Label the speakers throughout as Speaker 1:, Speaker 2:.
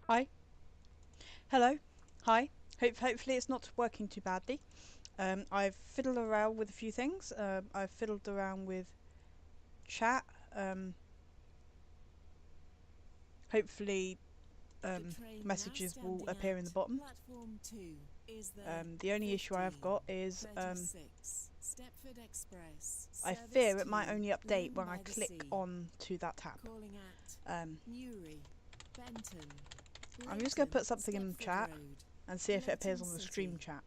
Speaker 1: Hi. Hello. Hi. Hopefully it's not working too badly. I've fiddled around with a few things. I've fiddled around with chat. Hopefully messages will appear in the bottom. The only issue I have got is I fear it might only update when I click on to that tab. I'm just going to put something in chat and see if it appears on the stream chat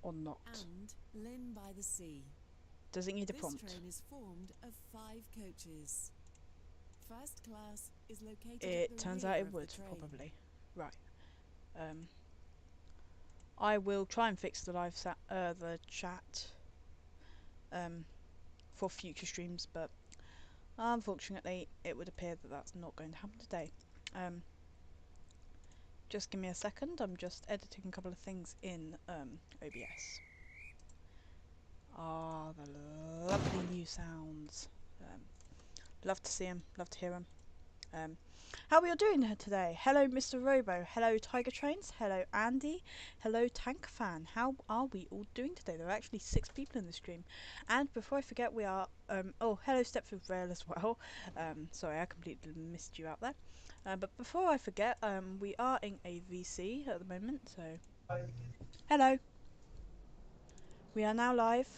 Speaker 1: or not. Does it need a prompt? It turns out it would, probably. Right. I will try and fix the the chat for future streams, but unfortunately it would appear that that's not going to happen today. Just give me a second, I'm just editing a couple of things in OBS. Ah, the lovely new sounds. Love to see them, love to hear them. How are we all doing today? Hello Mr. Robo, hello Tiger Trains, hello Andy, hello Tank Fan. How are we all doing today? There are actually 6 people in the stream. And before I forget, we are, oh, hello Stepford Rail as well. Sorry, I completely missed you out there. But before I forget, we are in a VC at the moment, so... Hello! We are now live.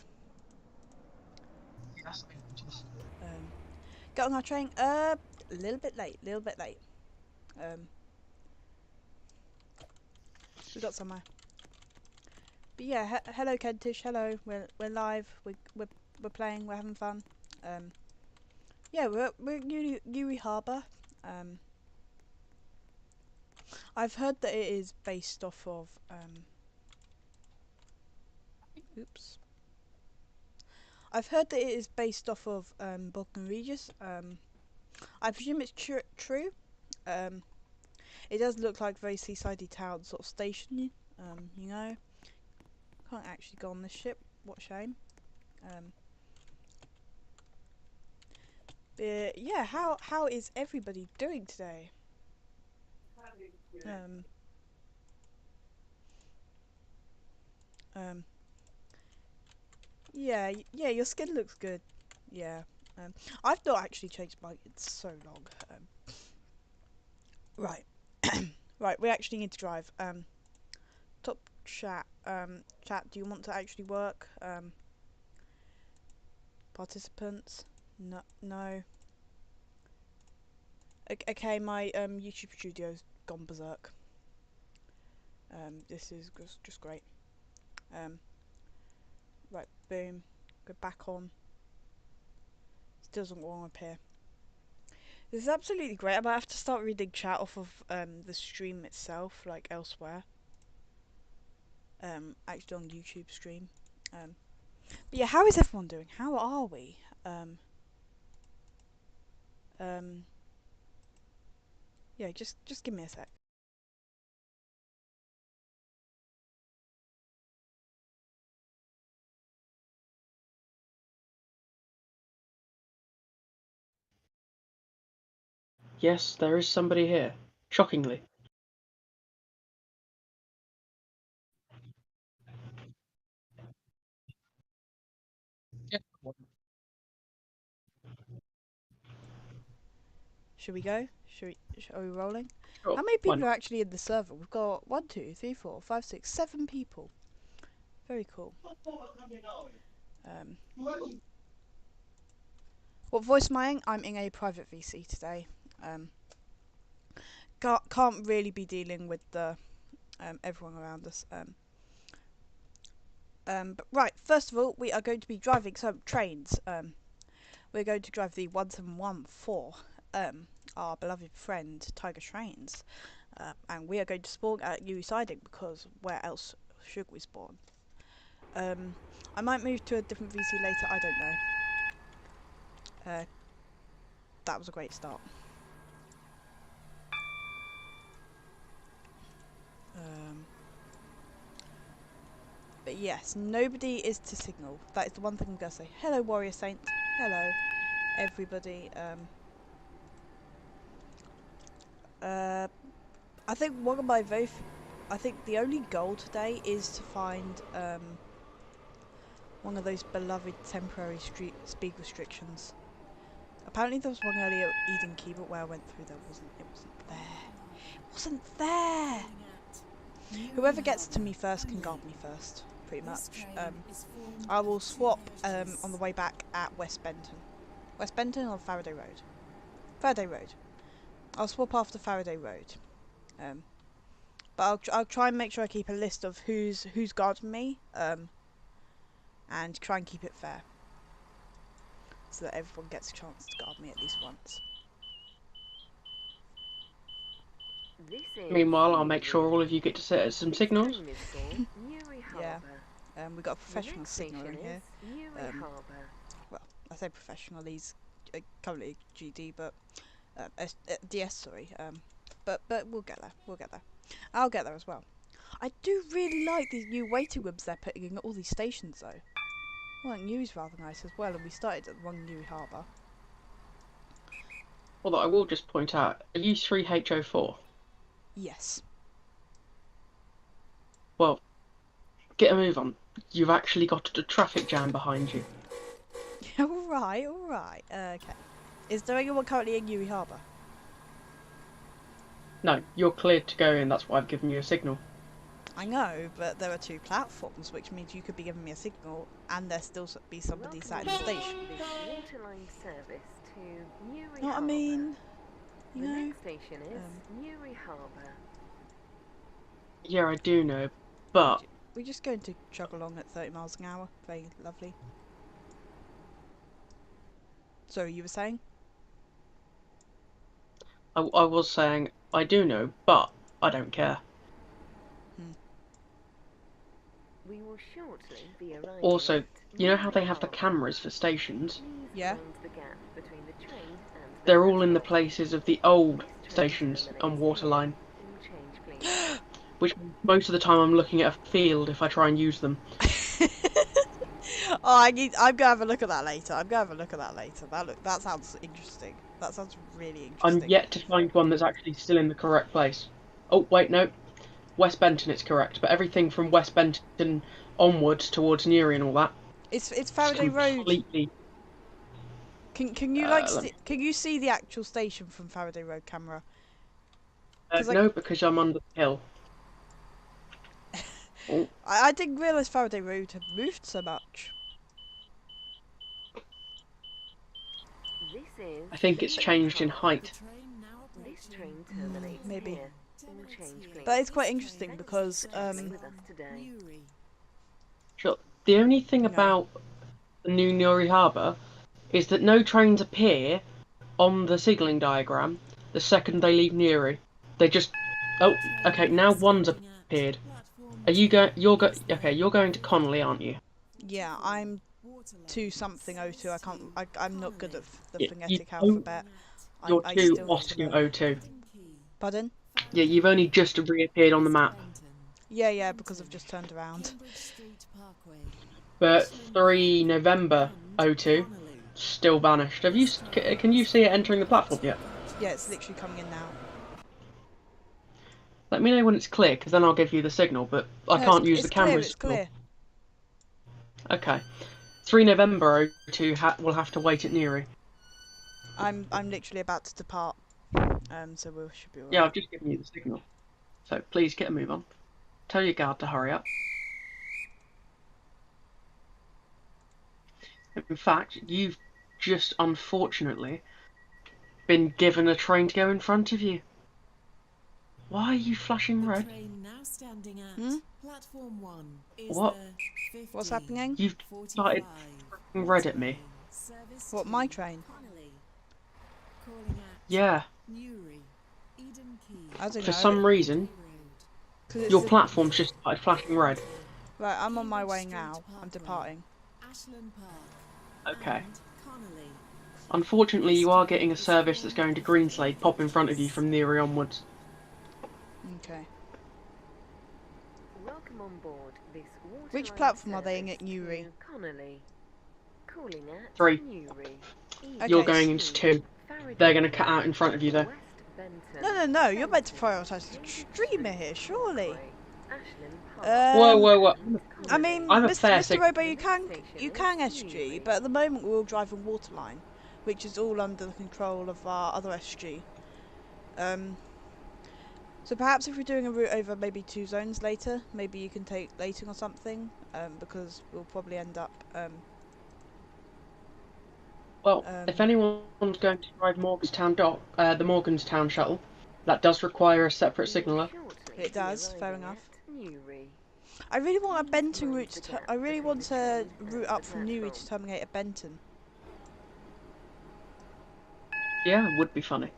Speaker 1: Get on our train, a little bit late, we got somewhere. But yeah, hello Kentish, hello, we're live, we're playing, we're having fun. Yeah, we're at Newry Harbour. I've heard that it is based off of oops. I've heard that it is based off of Balkan Regis. I presume it's true. It does look like very seasidey town sort of station. You know, can't actually go on this ship. What a shame. But yeah, how is everybody doing today? Yeah, your skin looks good. Yeah. I've not actually changed my in so long. Right. Right, we actually need to drive. Top chat. Chat, do you want to actually work? Participants? No. No. Okay, my YouTube studio's gone berserk. This is just great. Right, boom. Go back on. Still doesn't want to appear. This is absolutely great. I might have to start reading chat off of the stream itself, like elsewhere. Actually on YouTube stream. But yeah, how is everyone doing? How are we? Yeah, just give me a sec.
Speaker 2: yes, there is somebody here. Shockingly. Yeah.
Speaker 1: Should we go? Are we rolling?
Speaker 2: Sure.
Speaker 1: How many
Speaker 2: Why
Speaker 1: people
Speaker 2: not?
Speaker 1: are actually in the server? We've got 1, 2, 3, 4, 5, 6, 7 people. Very cool. What voice am I in? I'm in a private VC today. Can't really be dealing with the everyone around us. But right, first of all, we are going to be driving some trains. We're going to drive the 171 for our beloved friend Tiger Trains, and we are going to spawn at New Siding because where else should we spawn? I might move to a different VC later. I don't know. That was a great start. But yes, nobody is to signal. That is the one thing I'm going to say. Hello, Warrior Saint. Hello, everybody. I think one of my I think the only goal today is to find one of those beloved temporary speed restrictions. Apparently there was one earlier at Eden Key, but where I went through there wasn't. It wasn't there. It wasn't there. Whoever gets to me first can guard me first, pretty much. I will swap on the way back at West Benton. West Benton or Faraday Road? Faraday Road. I'll swap after Faraday Road. But I'll try and make sure I keep a list of who's guarding me, and try and keep it fair, so that everyone gets a chance to guard me at least once.
Speaker 2: Meanwhile, I'll make sure all of you get to sit at some signals.
Speaker 1: Yeah. We've got a professional signaller in here. Well, I say professional, he's currently GD, but DS, sorry. But we'll get there. We'll get there. I'll get there as well. I do really like these new waiting rooms they're putting in all these stations, though. Well, Newry's rather nice as well, and we started at the wrong Newry Harbour.
Speaker 2: Although I will just point out, are you 3H04?
Speaker 1: Yes.
Speaker 2: Well, get a move on. You've actually got a traffic jam behind you.
Speaker 1: Alright, alright. Okay. Is there anyone currently in Newry Harbour?
Speaker 2: No, you're cleared to go in, that's why I've given you a signal.
Speaker 1: I know, but there are 2 platforms, which means you could be giving me a signal and there still be somebody sat in the station. You know what I mean? You know?
Speaker 3: The next station is Newry Harbour.
Speaker 2: Yeah, I do know, but...
Speaker 1: We're just going to chug along at 30 miles an hour. Very lovely. So, you were saying?
Speaker 2: I was saying, I do know, but I don't care.
Speaker 3: We will shortly be arriving.
Speaker 2: Also, you know how they have the cameras for stations?
Speaker 1: Yeah.
Speaker 2: They're all in the places of the old stations on Waterline. Which most of the time I'm looking at a field if I try and use them.
Speaker 1: I'm gonna have a look at that later. That sounds interesting. That sounds really interesting.
Speaker 2: I'm yet to find one that's actually still in the correct place. Oh, wait, no. West Benton, it's correct, but everything from West Benton onwards towards Newry and all that.
Speaker 1: It's Faraday Road.
Speaker 2: Completely.
Speaker 1: Can you see the actual station from Faraday Road camera?
Speaker 2: No, because I'm under the hill. Oh.
Speaker 1: I didn't realise Faraday Road had moved so much.
Speaker 2: I think it's changed in height.
Speaker 1: Maybe. But it's quite interesting because
Speaker 2: Sure. The only thing about the new Newry Harbour is that no trains appear on the signalling diagram the second they leave Newry. They just... Oh, okay, now one's appeared. Are you okay, you're going to Connolly, aren't you?
Speaker 1: Yeah, I'm 2-something-02. I'm not good at the
Speaker 2: Yeah,
Speaker 1: phonetic alphabet.
Speaker 2: You're 2 Oscar 02.
Speaker 1: Pardon?
Speaker 2: Yeah, you've only just reappeared on the map.
Speaker 1: Yeah, because I've just turned around.
Speaker 2: But 3 November 02, still vanished. Can you see it entering the platform yet?
Speaker 1: Yeah, it's literally coming in now.
Speaker 2: Let me know when it's clear, because then I'll give you the signal, but I
Speaker 1: No,
Speaker 2: can't use
Speaker 1: it's
Speaker 2: the
Speaker 1: clear.
Speaker 2: camera
Speaker 1: It's
Speaker 2: signal.
Speaker 1: clear.
Speaker 2: Okay. 3 November 02 will have to wait at Newry.
Speaker 1: I'm literally about to depart. So we should be alright.
Speaker 2: Yeah, I've just given you the signal. So please get a move on. Tell your guard to hurry up. In fact, you've just unfortunately been given a train to go in front of you. Why are you flashing red?
Speaker 4: Train now standing at platform 1 is
Speaker 2: What?
Speaker 4: the
Speaker 1: What's happening?
Speaker 2: You've started flashing red at me.
Speaker 1: What, my train?
Speaker 2: Yeah.
Speaker 4: Newry, Eden Key.
Speaker 1: I don't
Speaker 2: For
Speaker 1: know.
Speaker 2: some reason,
Speaker 1: 'Cause it's
Speaker 2: your
Speaker 1: the-
Speaker 2: platform's just started flashing red.
Speaker 1: Right, I'm on my way now. I'm departing.
Speaker 4: Ashland Park.
Speaker 2: Okay.
Speaker 4: And Connolly.
Speaker 2: Unfortunately, you are getting a service that's going to Greenslade pop in front of you from Newry onwards.
Speaker 1: Okay.
Speaker 3: Welcome on board this waterline
Speaker 1: Which platform are they in
Speaker 3: service
Speaker 1: at Newry?
Speaker 3: to Connolly. Calling at
Speaker 2: 3.
Speaker 3: Newry.
Speaker 1: Okay.
Speaker 2: You're going into 2. They're going to cut out in front of you though.
Speaker 3: West Benton,
Speaker 1: No. You're meant to
Speaker 3: Felton,
Speaker 1: prioritise the streamer here, surely.
Speaker 3: Ashland
Speaker 2: Whoa,
Speaker 3: Park,
Speaker 2: whoa, whoa.
Speaker 1: I mean,
Speaker 2: I'm a
Speaker 1: Mr.
Speaker 2: fair
Speaker 1: Mr. Robo, you can SG, but at the moment we're all driving Waterline, which is all under the control of our other SG. So perhaps if we're doing a route over maybe 2 zones later, maybe you can take Leighton or something, because we'll probably end up.
Speaker 2: If anyone's going to drive Morganstown the Morganstown shuttle, that does require a separate signaller.
Speaker 1: It does, fair enough. I really want a Benton route. I really want a route up from Newry to terminate at Benton.
Speaker 2: Yeah, it would be funny.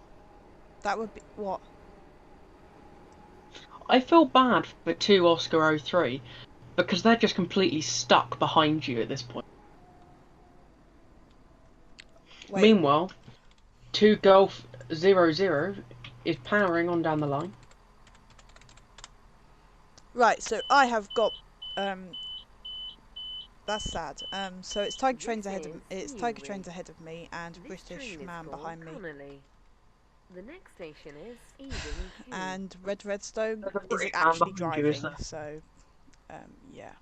Speaker 1: That would be what?
Speaker 2: I feel bad for 2 Oscar 03 because they're just completely stuck behind you at this point.
Speaker 1: Wait.
Speaker 2: Meanwhile, 2 Golf 00 is powering on down the line.
Speaker 1: Right, so I have got that's sad. So it's Tiger Trains ahead of me and British Man behind me.
Speaker 3: The next station is Eden Key.
Speaker 1: And Redstone
Speaker 2: There's a
Speaker 1: isn't
Speaker 2: British man
Speaker 1: actually
Speaker 2: behind you, is
Speaker 1: driving,
Speaker 2: there?
Speaker 1: so yeah.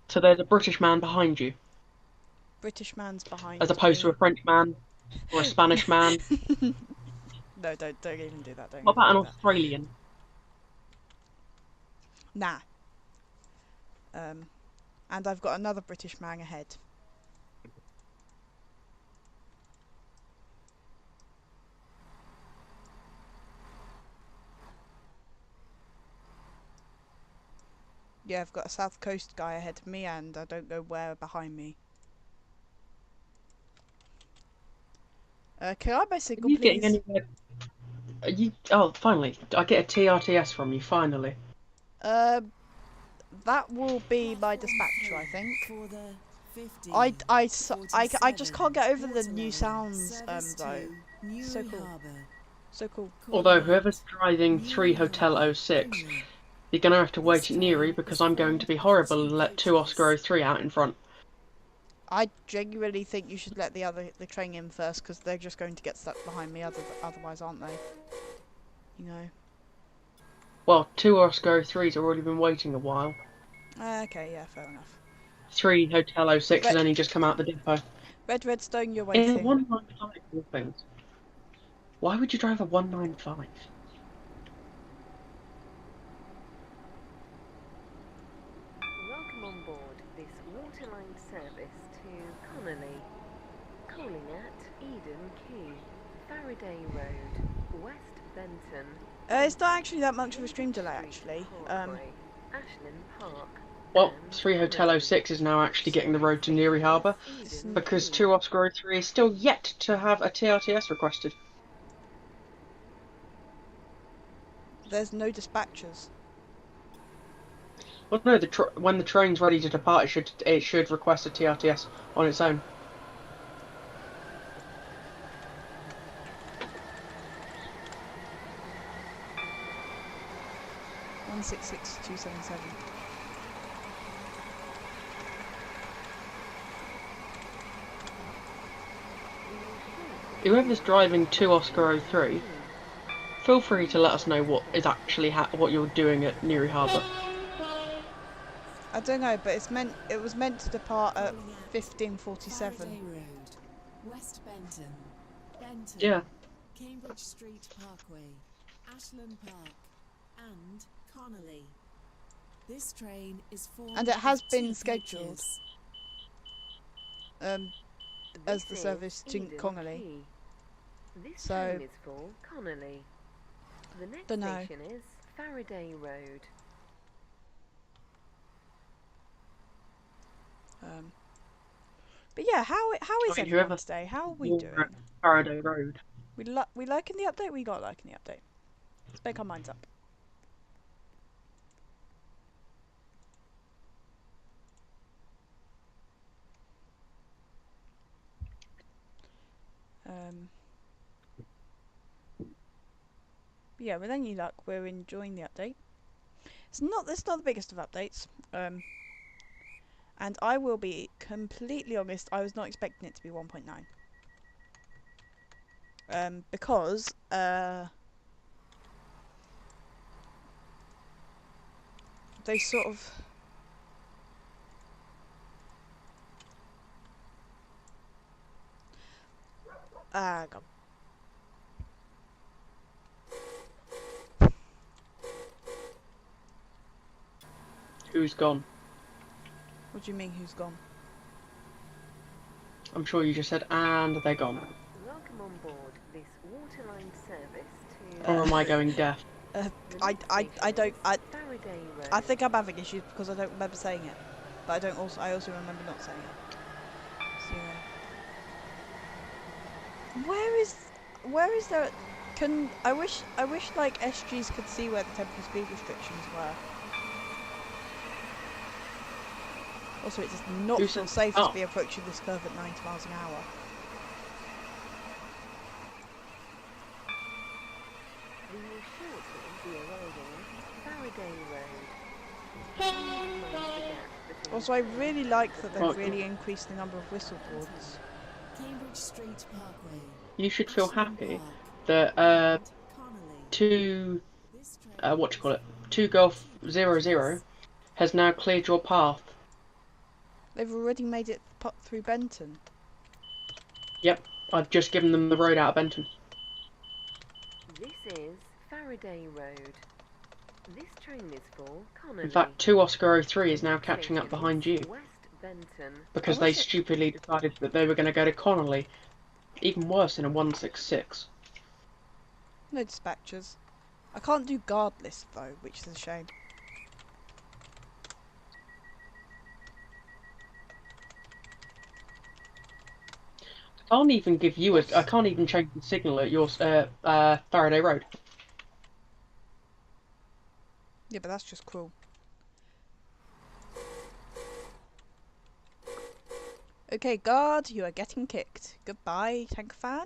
Speaker 2: So there's a British man behind you,
Speaker 1: British man's behind
Speaker 2: as opposed to
Speaker 1: me.
Speaker 2: a French man or a Spanish man.
Speaker 1: No, don't even do that.
Speaker 2: What about an Australian?
Speaker 1: Nah. And I've got another British man ahead. Yeah, I've got a South Coast guy ahead of me and I don't know where behind me. Can I have my signal,
Speaker 2: Are you
Speaker 1: please?
Speaker 2: getting anywhere? Oh, finally. I get a TRTS from you, finally.
Speaker 1: That will be my dispatcher, I think.
Speaker 4: For the 50,
Speaker 1: I just can't get over the new sounds, though. So cool.
Speaker 4: Harbour.
Speaker 1: So cool.
Speaker 2: Although whoever's driving 3 Hotel 06, you're going to have to wait at Newry because I'm going to be horrible and let 2 Oscar 03 out in front.
Speaker 1: I genuinely think you should let the train in first because they're just going to get stuck behind me otherwise, aren't they? You know.
Speaker 2: Well, 2 Oscar 03's already been waiting a while.
Speaker 1: Okay, yeah, fair enough.
Speaker 2: 3 Hotel 06 has only just come out the depot.
Speaker 1: Redstone, you're
Speaker 2: In a
Speaker 1: waiting.
Speaker 2: 195 all things. Why would you drive a 195?
Speaker 3: Welcome on board this waterline service to Connolly. Calling at Eden Key, Faraday Road, West Benton.
Speaker 1: It's not actually that much of a stream delay, actually.
Speaker 3: Ashland Park.
Speaker 2: Well, 3 Hotel 06 is now actually getting the road to Newry Harbour because 2 Oscar 03 is still yet to have a TRTS requested.
Speaker 1: There's no dispatchers.
Speaker 2: Well, no, when the train's ready to depart, it should request a TRTS on its own.
Speaker 1: One 66277.
Speaker 2: whoever's driving to Oscar 03, feel free to let us know what is actually what you're doing at Newry Harbour.
Speaker 1: I don't know, but it was meant to depart at
Speaker 4: Calling at
Speaker 1: 15:47.
Speaker 4: Faraday Road, West Benton, Benton,
Speaker 2: Yeah.
Speaker 4: Cambridge Street Parkway, Ashland Park, and Connolly. This train is formed
Speaker 1: And it has
Speaker 4: of
Speaker 1: been
Speaker 4: two
Speaker 1: scheduled.
Speaker 4: coaches.
Speaker 1: As the service to Connolly.
Speaker 3: This
Speaker 1: So,
Speaker 3: train is for Connolly. The next
Speaker 1: dunno.
Speaker 3: station is Faraday Road.
Speaker 1: But yeah, how is
Speaker 2: I mean,
Speaker 1: everyone
Speaker 2: whoever
Speaker 1: today? How are we
Speaker 2: you're
Speaker 1: doing?
Speaker 2: at Faraday Road.
Speaker 1: We liking the update? We got liking the update. Let's make our minds up. Yeah, with any luck, we're enjoying the update. It's not the biggest of updates. And I will be completely honest, I was not expecting it to be 1.9. Because they sort of God.
Speaker 2: Who's gone?
Speaker 1: What do you mean who's gone?
Speaker 2: I'm sure you just said, and they're gone.
Speaker 3: Welcome on board this waterline service to...
Speaker 2: Or am I going deaf?
Speaker 1: I don't
Speaker 3: Faraday Road.
Speaker 1: I think I'm having issues because I don't remember saying it. But I also remember not saying it. So where is there I wish like SGs could see where the temporary speed restrictions were. Also, it does not feel safe to be approaching this curve at 90 miles an hour.
Speaker 3: We will shortly be arriving at Faraday Road.
Speaker 1: Also, I really like that they've really increased the number of whistle boards.
Speaker 4: Cambridge Street Parkway.
Speaker 2: You should feel
Speaker 4: Ashland
Speaker 2: happy
Speaker 4: Park,
Speaker 2: that
Speaker 4: and Connolly.
Speaker 2: two
Speaker 4: This train
Speaker 2: 2 Golf 00 has now cleared your path.
Speaker 1: They've already made it through Benton.
Speaker 2: Yep, I've just given them the road out of Benton.
Speaker 3: This is Faraday Road. This train is for Connolly.
Speaker 2: In fact, 2 Oscar 03 is now catching up behind you.
Speaker 3: West Benton.
Speaker 2: Because they stupidly decided that they were going to go to Connolly. Even worse than a 166.
Speaker 1: No dispatchers. I can't do guard list though, which is a shame.
Speaker 2: I can't even give you I can't even change the signal at your Faraday Road.
Speaker 1: Yeah, but that's just cruel. Okay, guard, you are getting kicked. Goodbye, tank fan.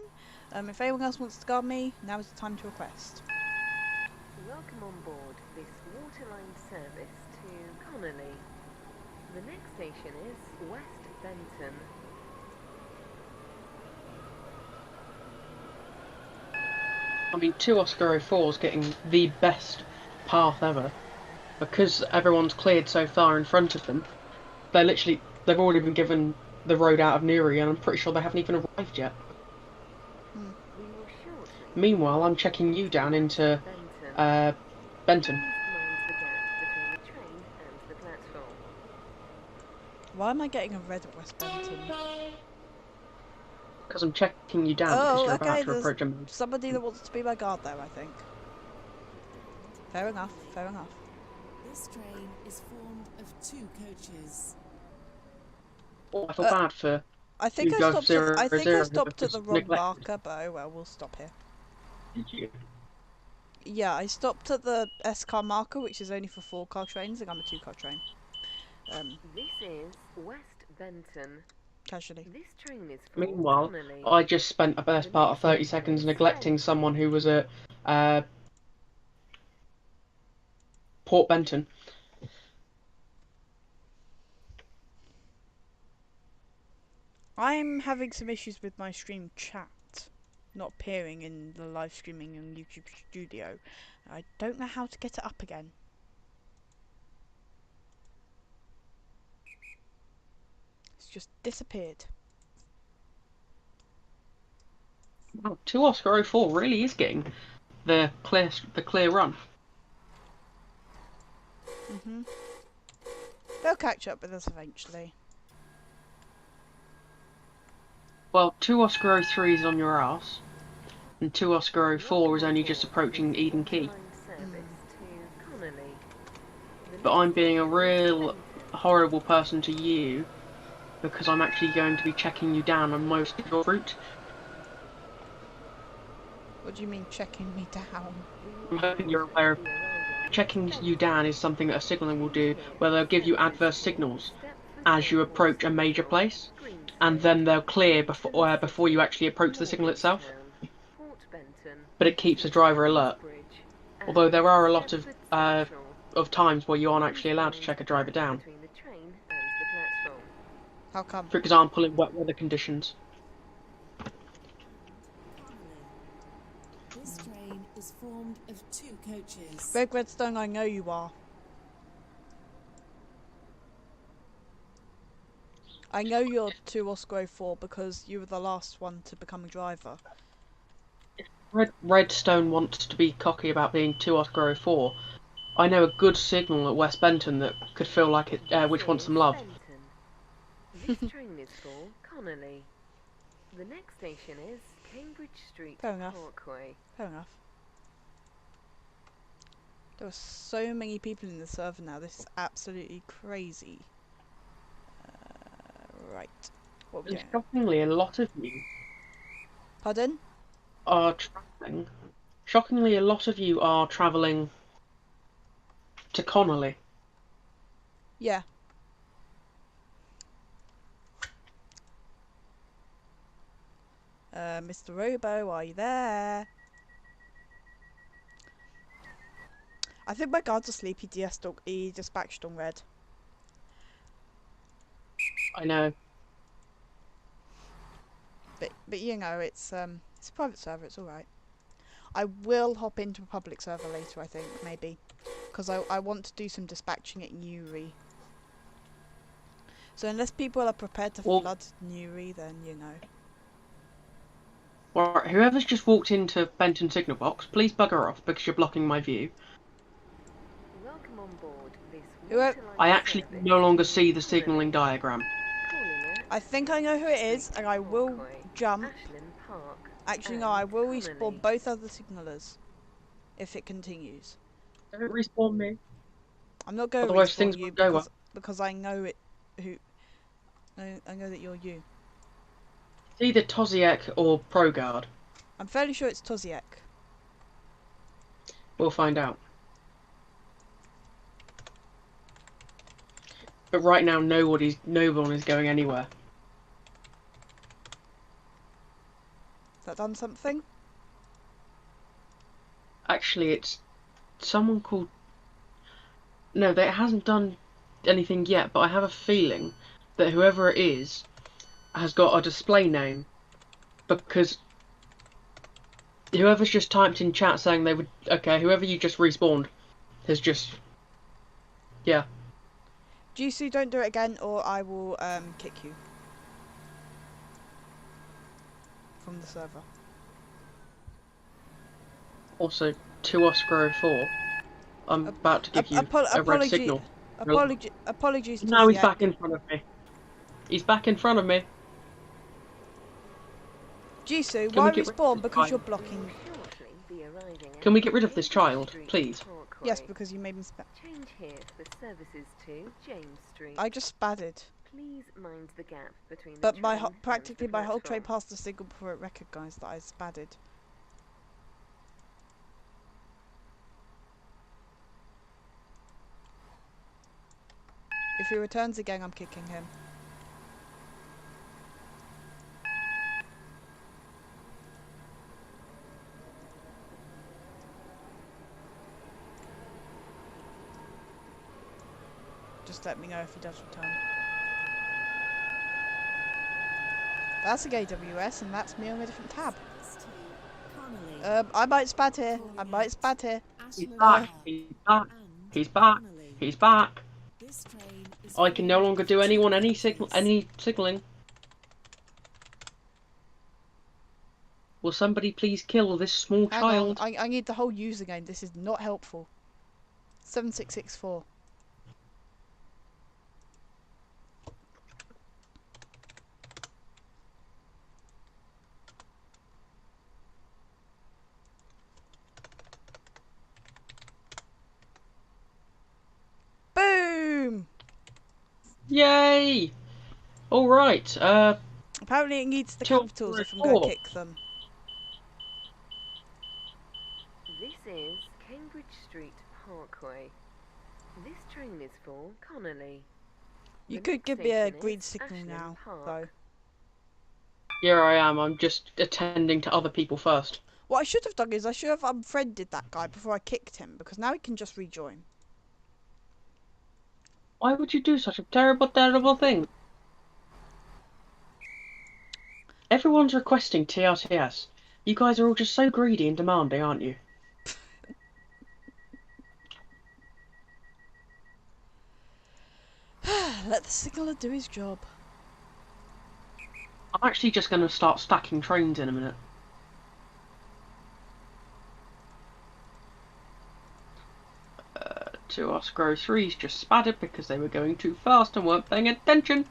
Speaker 1: If anyone else wants to guard me, now is the time to request.
Speaker 3: Welcome on board this waterline service to Connolly. The next station is West Benton.
Speaker 2: I mean, 2 Oscar 04 is getting the best path ever. Because everyone's cleared so far in front of them, they've already been given the road out of Newry, and I'm pretty sure they haven't even arrived yet. Meanwhile, I'm checking you down into Benton.
Speaker 1: Why am I getting a red at West Benton?
Speaker 2: Because I'm checking you down because you're about to approach a
Speaker 1: somebody that wants to be my guard there, I think. Fair enough, fair enough.
Speaker 4: This train is formed of 2 coaches.
Speaker 2: Oh, I feel bad for...
Speaker 1: I think I stopped at the wrong marker, but oh well, we'll stop here.
Speaker 2: Did you?
Speaker 1: Yeah, I stopped at the SCR marker, which is only for 4-car trains, and I'm a 2-car train.
Speaker 3: This is West Benton.
Speaker 1: Casually.
Speaker 3: This train is for
Speaker 2: Meanwhile,
Speaker 3: Connolly.
Speaker 2: I just spent the best part of 30 seconds neglecting someone who was at Port Benton.
Speaker 1: I'm having some issues with my stream chat. not appearing in the live streaming on YouTube Studio. I don't know how to get it up again. It's just disappeared.
Speaker 2: Wow, 2 Oscar 04 really is getting the clear run.
Speaker 1: They'll catch up with us eventually.
Speaker 2: Well, 2 Oscar 03 is on your arse, and 2 Oscar 04 is only just approaching Eden Key. But I'm being a real horrible person to you, because I'm actually going to be checking you down on most of your route.
Speaker 1: What do you mean checking me down?
Speaker 2: I'm hoping you're aware of checking you down is something that a signalling will do, where they'll give you adverse signals as you approach a major place, and then they'll clear before you actually approach the signal itself. But it keeps the driver alert. Although there are a lot of times where you aren't actually allowed to check a driver down.
Speaker 1: How come?
Speaker 2: For example, in wet weather conditions.
Speaker 4: This train is formed of 2 coaches.
Speaker 1: Red Redstone, I know you are. I know you're 2 Oscar 04 because you were the last one to become a driver.
Speaker 2: Redstone wants to be cocky about being 2 Oscar 04. I know a good signal at West Benton that could feel like it, which wants some love.
Speaker 3: This train is for Connolly. The next station is Cambridge Street
Speaker 1: Fair enough.
Speaker 3: Parkway.
Speaker 1: Fair enough. There are so many people in the server now. This is absolutely crazy. Right. What are we
Speaker 2: And
Speaker 1: doing?
Speaker 2: shockingly, a lot of you
Speaker 1: Pardon?
Speaker 2: are travelling. Shockingly, a lot of you are travelling to Connolly.
Speaker 1: Yeah. Mr. Robo, are you there? I think my guard's asleep. He dispatched on red.
Speaker 2: I know.
Speaker 1: But you know, it's a private server. It's all right. I will hop into a public server later. I think maybe because I want to do some dispatching at Newry. So unless people are prepared to flood Newry, then you know.
Speaker 2: Well, whoever's just walked into Benton Signal Box, please bugger off because you're blocking my view.
Speaker 3: Welcome on board this
Speaker 1: Whoever-
Speaker 2: I actually no longer see the signalling diagram.
Speaker 1: I think I know who it is, and I will jump.
Speaker 3: Ashland Park.
Speaker 1: Actually, no, I will respawn both other signalers if it continues.
Speaker 2: Don't respawn me.
Speaker 1: I'm not going to
Speaker 2: Otherwise
Speaker 1: respawn
Speaker 2: things
Speaker 1: you
Speaker 2: will go
Speaker 1: because I know it. I know that you're you.
Speaker 2: It's either Toziek or ProGuard.
Speaker 1: I'm fairly sure it's Toziek.
Speaker 2: We'll find out. But right now, no one is going anywhere.
Speaker 1: Has that done something?
Speaker 2: Actually, it's someone called... No, that hasn't done anything yet, but I have a feeling that whoever it is has got a display name. Because whoever's just typed in chat saying they would... Okay, whoever you just respawned has just... Yeah.
Speaker 1: Jisoo, don't do it again or I will kick you. From the server.
Speaker 2: Also, 2 Oscar 04. I'm about to give you a red signal.
Speaker 1: Apologies to
Speaker 2: Now he's
Speaker 1: Ziek.
Speaker 2: back in front of me. He's back in front of me.
Speaker 1: Jisoo,
Speaker 2: Can
Speaker 1: why
Speaker 2: we get rid of
Speaker 1: respawn?
Speaker 2: this
Speaker 1: Because
Speaker 2: guy?
Speaker 1: you're blocking.
Speaker 2: Can we get rid of this child, please?
Speaker 1: Yes, because you made me
Speaker 3: Change here for services to James Street.
Speaker 1: I just spadded.
Speaker 3: Please mind the gap between the
Speaker 1: But
Speaker 3: train
Speaker 1: practically
Speaker 3: and the
Speaker 1: my whole train
Speaker 3: platform.
Speaker 1: passed the signal before it recognised that I spadded. If he returns again, I'm kicking him. Just let me know if he does return. That's a AWS, and that's me on a different tab.
Speaker 4: Service to
Speaker 1: I might spat here. I might spat here.
Speaker 2: He's back. He's back. He's back. He's back.
Speaker 4: This train is
Speaker 2: I can no longer do anyone any signalling. Will somebody please kill this small
Speaker 1: Hang
Speaker 2: child?
Speaker 1: on, I need the whole username. This is not helpful. 7664. Boom!
Speaker 2: Yay! Alright,
Speaker 1: Apparently it needs the
Speaker 2: Till
Speaker 1: capitals if I'm going to
Speaker 2: 4.
Speaker 1: kick them.
Speaker 3: This is Cambridge Street Parkway. This train is for Connolly.
Speaker 1: You
Speaker 3: The
Speaker 1: could
Speaker 3: next
Speaker 1: give me a
Speaker 3: station
Speaker 1: green
Speaker 3: is
Speaker 1: signal
Speaker 3: Ashland
Speaker 1: now,
Speaker 3: Park.
Speaker 1: though.
Speaker 2: Here I am, I'm just attending to other people first.
Speaker 1: What I should have done is I should have unfriended that guy before I kicked him, because now he can just rejoin.
Speaker 2: Why would you do such a terrible, terrible thing? Everyone's requesting TRTS. You guys are all just so greedy and demanding, aren't you?
Speaker 1: Let the signaller do his job.
Speaker 2: I'm actually just going to start stacking trains in a minute. Two Oscar 03s just spattered because they were going too fast and weren't paying attention.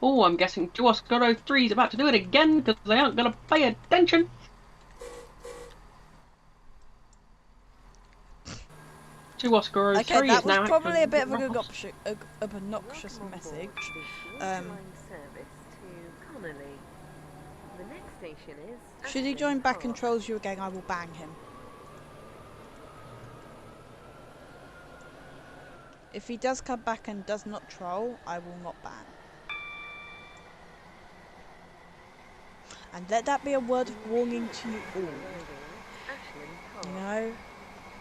Speaker 2: Oh, I'm guessing two Oscar 03's about to do it again because they aren't going to pay attention. Two Oscar 03
Speaker 1: Okay, that
Speaker 2: is
Speaker 1: was
Speaker 2: now
Speaker 1: probably a bit of
Speaker 2: actually
Speaker 1: an obnoxious
Speaker 3: Welcome on board
Speaker 1: message.
Speaker 3: this waterline service to Connolly. The next station is
Speaker 1: Should he
Speaker 3: Ashland
Speaker 1: join back and
Speaker 3: Park.
Speaker 1: trolls you again, I will bang him. If he does come back and does not troll, I will not ban. And let that be a word of warning to you all.
Speaker 3: Ashland Park.
Speaker 1: You know?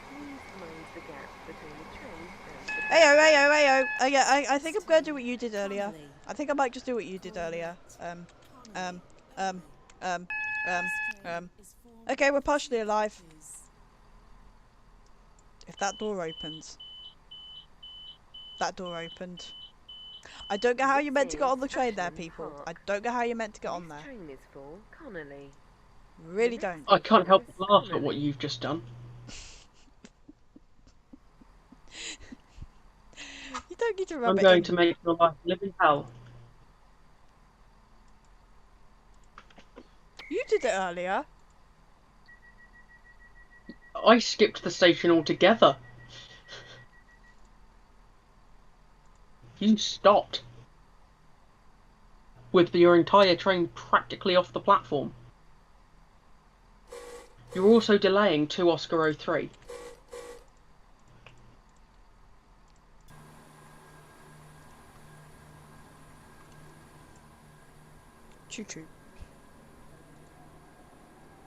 Speaker 3: Please mind the gap between the train and the
Speaker 1: Ayo, ayo, ayo. Oh yeah, I think I'm going to do what you did earlier. I think I might just do what you did earlier. Okay, we're partially alive. If that door opens. That door opened. I don't know how you meant to get on the train there, people. I don't know how you meant to get on there.
Speaker 3: This train is for Connolly.
Speaker 1: Really don't.
Speaker 2: I can't help but laugh at what you've just done.
Speaker 1: You don't need to
Speaker 2: I'm
Speaker 1: rub it
Speaker 2: going
Speaker 1: in.
Speaker 2: to make your life live in hell.
Speaker 1: You did it earlier.
Speaker 2: I skipped the station altogether. You stopped. With your entire train practically off the platform. You're also delaying two Oscar 03.
Speaker 1: Choo choo.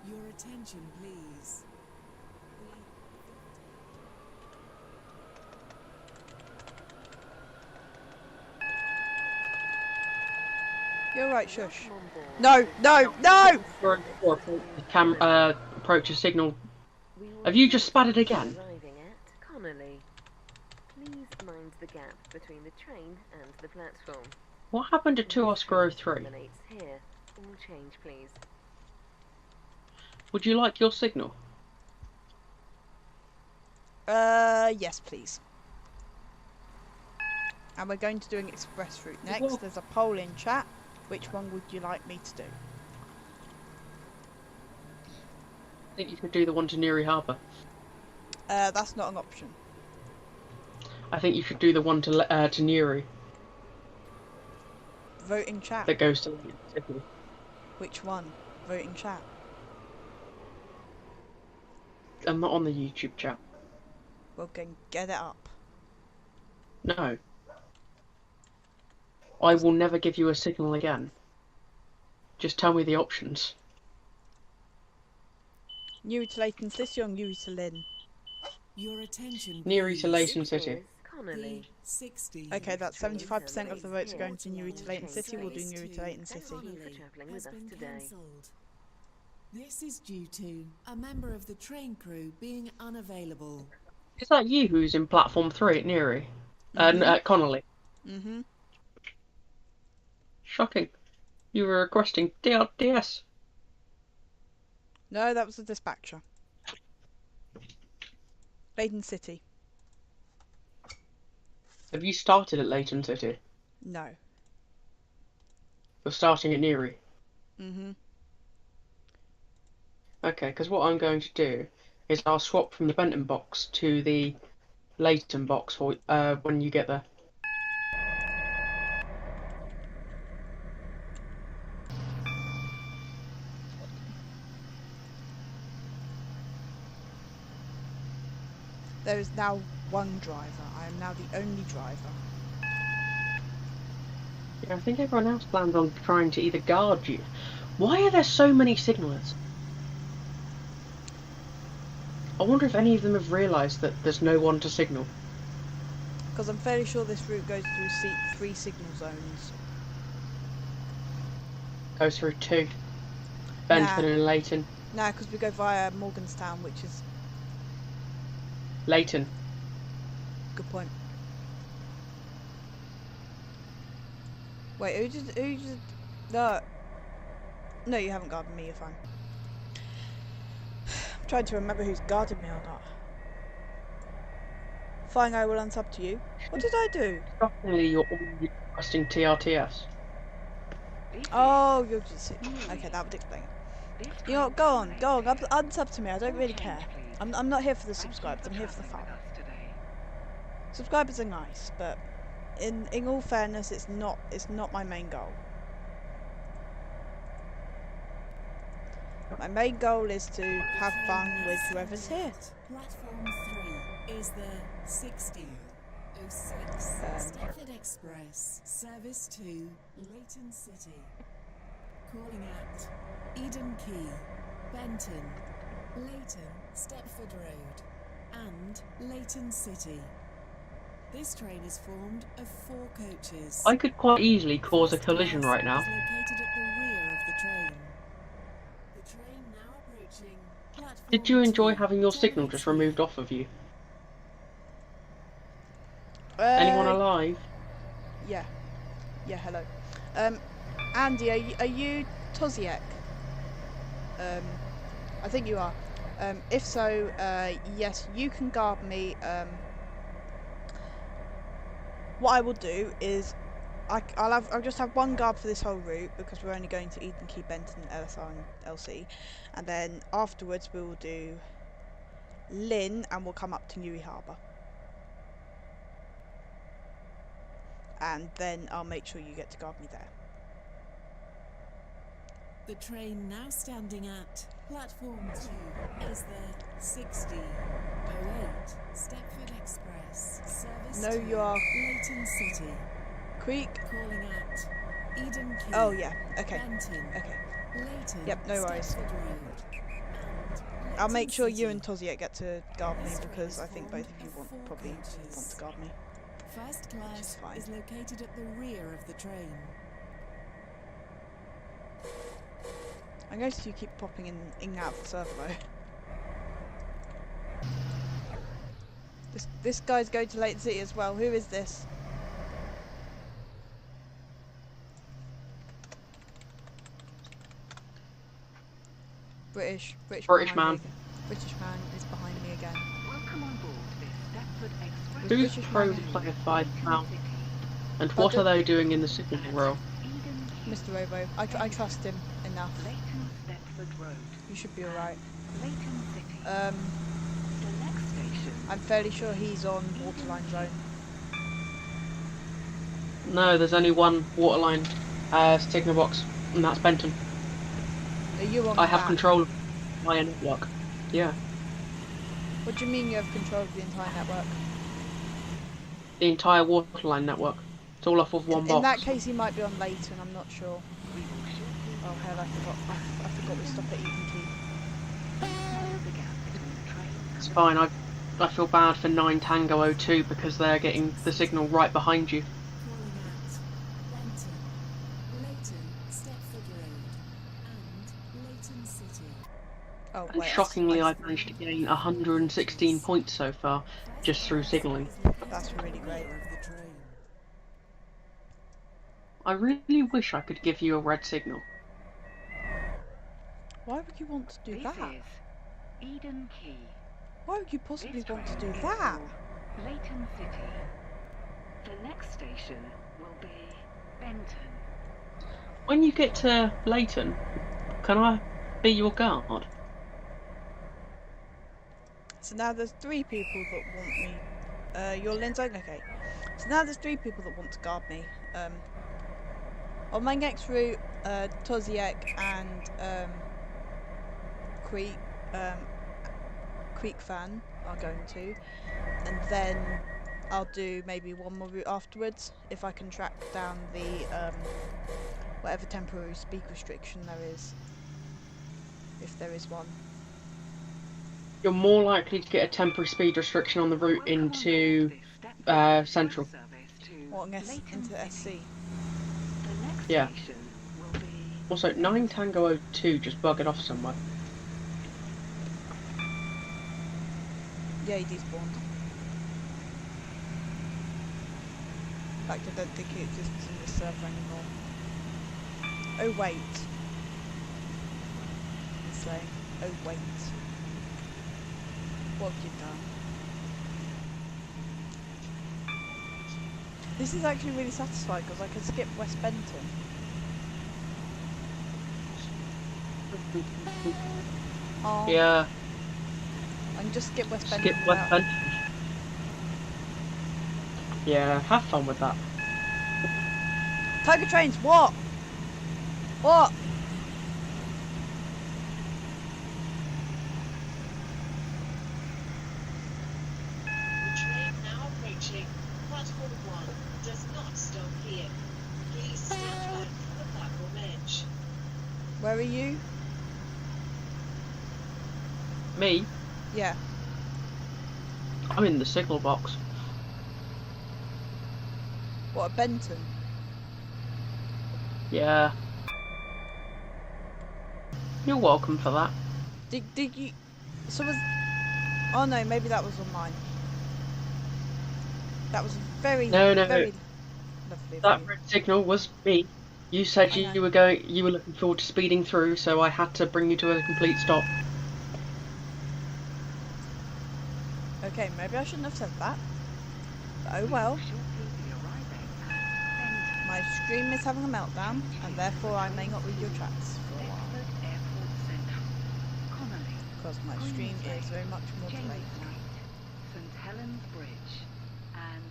Speaker 4: Your attention, please.
Speaker 1: You're right, shush.
Speaker 3: Welcome on board.
Speaker 1: No, no, no!
Speaker 2: Approach a signal.
Speaker 3: We will
Speaker 2: Have you just
Speaker 3: soon
Speaker 2: spattered
Speaker 3: be
Speaker 2: again?
Speaker 3: Arriving at Connolly. Please mind the gap between the train and the platform.
Speaker 2: What happened to two
Speaker 3: This
Speaker 2: Oscar
Speaker 3: train
Speaker 2: 03?
Speaker 3: terminates here. All change, please.
Speaker 2: Would you like your signal?
Speaker 1: Yes, please. And we're going to do an express route next. There's a poll in chat. Which one would you like me to do?
Speaker 2: I think you could do the one to Newry Harbour.
Speaker 1: That's not an option.
Speaker 2: I think you should do the one to Newry
Speaker 1: Vote in chat.
Speaker 2: that goes to Sydney.
Speaker 1: Which one? Vote in chat.
Speaker 2: I'm not on the YouTube chat.
Speaker 1: We'll go and get it up.
Speaker 2: No. I will never give you a signal again. Just tell me the options.
Speaker 1: Newry to Leighton City or Newry to Lynn?
Speaker 4: Your attention,
Speaker 2: Newry to
Speaker 4: please.
Speaker 2: Leighton
Speaker 3: This
Speaker 2: City.
Speaker 3: is Connolly.
Speaker 4: V60.
Speaker 1: Okay, that's
Speaker 3: Train
Speaker 1: 75% of the votes are going to Newry to
Speaker 3: service
Speaker 1: Leighton
Speaker 3: is
Speaker 1: City. We'll do
Speaker 3: changed.
Speaker 1: Newry to Leighton City.
Speaker 3: Thank you for travelling with
Speaker 4: Has
Speaker 3: us
Speaker 4: been
Speaker 3: today.
Speaker 4: cancelled. This is due to a member of the train crew being unavailable.
Speaker 2: Is that you who's in platform 3 at Newry? And at Connolly?
Speaker 1: Mm-hmm.
Speaker 2: Shocking. You were requesting DRDS.
Speaker 1: No, that was the dispatcher. Leighton City.
Speaker 2: Have you started at Leighton City?
Speaker 1: No.
Speaker 2: You're starting at Newry?
Speaker 1: Mm-hmm.
Speaker 2: Okay, because what I'm going to do is I'll swap from the Benton box to the Leighton box for when you get there.
Speaker 1: There is now one driver. I am now the only driver.
Speaker 2: Yeah, I think everyone else plans on trying to either guard you. Why are there so many signallers? I wonder if any of them have realised that there's no one to signal.
Speaker 1: Because I'm fairly sure this route goes through 3 signal zones.
Speaker 2: Goes through 2. Benton and Leighton.
Speaker 1: No, because we go via Morganstown, which is...
Speaker 2: Leighton.
Speaker 1: Good point. Wait, who just... No. No, you haven't guarded me, you're fine. I'm trying to remember who's guarded me or not. Fine, I will unsub to you. What did I do?
Speaker 2: Shockingly, you're already requesting TRTS.
Speaker 1: Oh, you're just... Okay, that would explain it. You know what, go on, unsub to me, I don't really care. I'm not here for the subscribers, I'm here for the fun. Subscribers are nice, but in all fairness, it's not my main goal. My main goal is to have fun with whoever's here.
Speaker 4: Platform 3 is the 6006 Stepford Express service to Leighton City. Calling at Eden Quay, Benton, Leighton, Stepford Road, and Leighton City. This train is formed of 4 coaches.
Speaker 2: I could quite easily cause a collision right now.
Speaker 4: Is located at the rear of the train. The train now approaching platform
Speaker 2: Did you enjoy
Speaker 4: 2,
Speaker 2: having your signal just
Speaker 4: directly.
Speaker 2: removed off of you? Anyone alive?
Speaker 1: Yeah. Yeah, hello. Andy, are you Toziek? I think you are. If so, yes, you can guard me. What I will do is I'll just have one guard for this whole route because we're only going to Eden Quay, Benton, LSR and LC, and then afterwards we will do Lynn and we'll come up to Newry Harbour. And then I'll make sure you get to guard me there.
Speaker 4: The train now standing at platform 2 is the 6008 Stepford Express service
Speaker 1: No,
Speaker 4: to
Speaker 1: you are
Speaker 4: Leighton City.
Speaker 1: Creek.
Speaker 4: Calling at Eden Quay.
Speaker 1: Oh yeah. Okay.
Speaker 4: Benton,
Speaker 1: Okay.
Speaker 4: Leighton,
Speaker 1: Yep, no worries.
Speaker 4: Stepford Road, and
Speaker 1: I'll make
Speaker 4: Leighton
Speaker 1: sure you
Speaker 4: City.
Speaker 1: and Toziek get to guard me
Speaker 4: This train
Speaker 1: because
Speaker 4: is
Speaker 1: I think both of you
Speaker 4: formed of 4
Speaker 1: probably want
Speaker 4: coaches.
Speaker 1: to guard me.
Speaker 4: First class
Speaker 1: fine.
Speaker 4: is located at the rear of the train.
Speaker 1: I notice you keep popping in and out of the server though. This guy's going to Leighton City as well. Who is this? British
Speaker 2: British
Speaker 1: behind
Speaker 2: man.
Speaker 1: me. British man is behind me again.
Speaker 3: Welcome on board this Stepford Express.
Speaker 1: Who's
Speaker 2: Who's
Speaker 1: British
Speaker 2: pro
Speaker 1: man?
Speaker 2: player 5 now?
Speaker 3: City.
Speaker 2: And what
Speaker 1: Pardon?
Speaker 2: are they doing in the signalling role?
Speaker 3: Eden Quay,
Speaker 1: Mr. Robo. I trust him enough.
Speaker 3: Leighton Stepford Road.
Speaker 1: You should be alright.
Speaker 3: Leighton City.
Speaker 1: Um,
Speaker 3: The next station.
Speaker 1: I'm fairly sure he's on waterline zone.
Speaker 2: No, there's only one waterline signal box, and that's Benton.
Speaker 1: Are you on
Speaker 2: I have
Speaker 1: that?
Speaker 2: control of my network. Yeah.
Speaker 1: What do you mean you have control of the entire network?
Speaker 2: The entire waterline network. It's all off of one
Speaker 1: In
Speaker 2: box.
Speaker 1: that case, he might be on Leighton. I'm not sure. Oh hell, I forgot we stop at Eden Quay.
Speaker 2: It's fine, I feel bad for 9 Tango 02 because they're getting the signal right behind you.
Speaker 4: Calling at Benton, Leighton, Stepford Road, and Leighton City.
Speaker 1: Oh
Speaker 2: And
Speaker 1: wait,
Speaker 2: shockingly, I've managed to gain 116 points so far, just through signalling.
Speaker 1: that's really great.
Speaker 2: I really wish I could give you a red signal.
Speaker 1: Why would you want to do
Speaker 3: This
Speaker 1: that?
Speaker 3: is Eden Key.
Speaker 1: Why would you possibly
Speaker 3: This
Speaker 1: want to
Speaker 3: train
Speaker 1: do
Speaker 3: is
Speaker 1: that?
Speaker 3: for Leighton City. The next station will be Benton.
Speaker 2: When you get to Leighton, can I be your guard?
Speaker 1: So now there's 3 people that want me. You're Lindsay? Okay. So now there's 3 people that want to guard me. On my next route, Toziek and Creek Fan are going to, and then I'll do maybe one more route afterwards if I can track down the whatever temporary speed restriction there is, if there is one.
Speaker 2: You're more likely to get a temporary speed restriction on the route
Speaker 3: Welcome on
Speaker 2: into
Speaker 3: board this Stepford
Speaker 2: Central.
Speaker 3: service to
Speaker 1: What,
Speaker 3: Leighton
Speaker 1: into
Speaker 3: City.
Speaker 1: SC?
Speaker 3: The next
Speaker 2: Yeah.
Speaker 3: station will be
Speaker 2: Also, 9 Tango 02 just buggered off somewhere.
Speaker 1: Yeah, he despawned. In fact, I don't think it exists in this server anymore. Oh wait. It's saying, oh wait. What have you done? This is actually really satisfying because I can skip West Benton. Oh,
Speaker 2: Yeah,
Speaker 1: I can just skip West Benton.
Speaker 2: skip West
Speaker 1: without-
Speaker 2: Benton. Yeah, have fun with that.
Speaker 1: Tiger trains, what? What?
Speaker 5: The train now approaching platform 1 does not stop here. Please stand back from the platform edge.
Speaker 1: Where are you?
Speaker 2: Me,
Speaker 1: Yeah.
Speaker 2: I'm in the signal box.
Speaker 1: What, at Benton?
Speaker 2: Yeah. You're welcome for that.
Speaker 1: Did you... So was... Oh no, maybe that was on mine. That was very,
Speaker 2: No, no,
Speaker 1: very lovely of
Speaker 2: that
Speaker 1: you.
Speaker 2: red signal was me. You said
Speaker 1: I know.
Speaker 2: you were looking forward to speeding through, so I had to bring you to a complete stop.
Speaker 1: Okay, maybe I shouldn't have said that. But oh well.
Speaker 3: shortly be arriving at Benton.
Speaker 1: My stream is having a meltdown, and therefore I may not read your chats for a while.
Speaker 3: Stepford Airport Central. Connolly.
Speaker 1: Because my stream is very much more
Speaker 3: James
Speaker 1: delayed now.
Speaker 3: Street, St Helens Bridge, and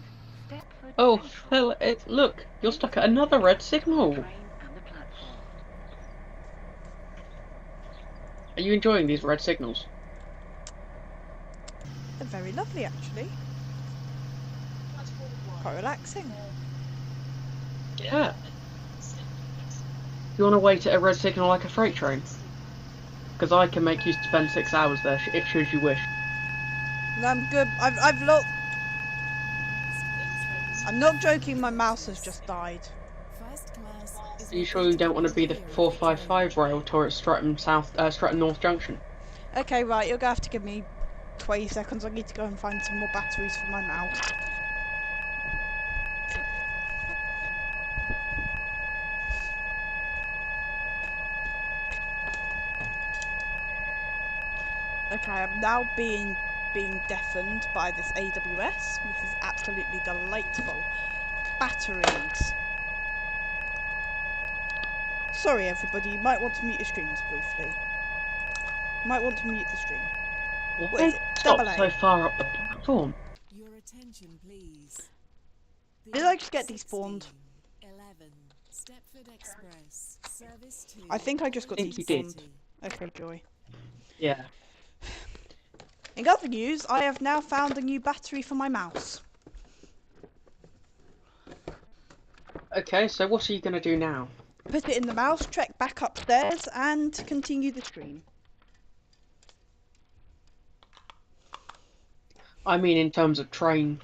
Speaker 3: Stepford
Speaker 2: Oh,
Speaker 3: Central.
Speaker 2: hell, look, you're stuck at another red signal.
Speaker 3: Train and the platform.
Speaker 2: Are you enjoying these red signals?
Speaker 1: They're very lovely actually.
Speaker 5: Platform 1.
Speaker 1: Quite relaxing.
Speaker 2: Yeah. You want to wait at a red signal like a freight train? Because I can make you spend 6 hours there, if should you wish.
Speaker 1: No, I'm good. I've looked. I'm not joking, my mouse has just died.
Speaker 4: First class is
Speaker 2: Are you sure you don't want to be the 455 rail towards Stratton North Junction?
Speaker 1: Okay, right, you're gonna have to give me 20 seconds. I need to go and find some more batteries for my mouse. Okay, I'm now being deafened by this AWS. This is absolutely delightful. Batteries. Sorry everybody, you might want to mute your streams briefly. You might want to mute the stream. What is it?
Speaker 2: Stop
Speaker 1: Double A.
Speaker 2: so far up the platform.
Speaker 4: Your attention, please.
Speaker 1: Did I just get despawned?
Speaker 4: 11 Stepford Express service to
Speaker 1: I think I just got
Speaker 2: I think you did.
Speaker 1: despawned. Okay, joy.
Speaker 2: Yeah.
Speaker 1: In other news, I have now found a new battery for my mouse.
Speaker 2: Okay, so what are you going to do now?
Speaker 1: Put it in the mouse, trek back upstairs, and continue the stream.
Speaker 2: I mean, in terms of train.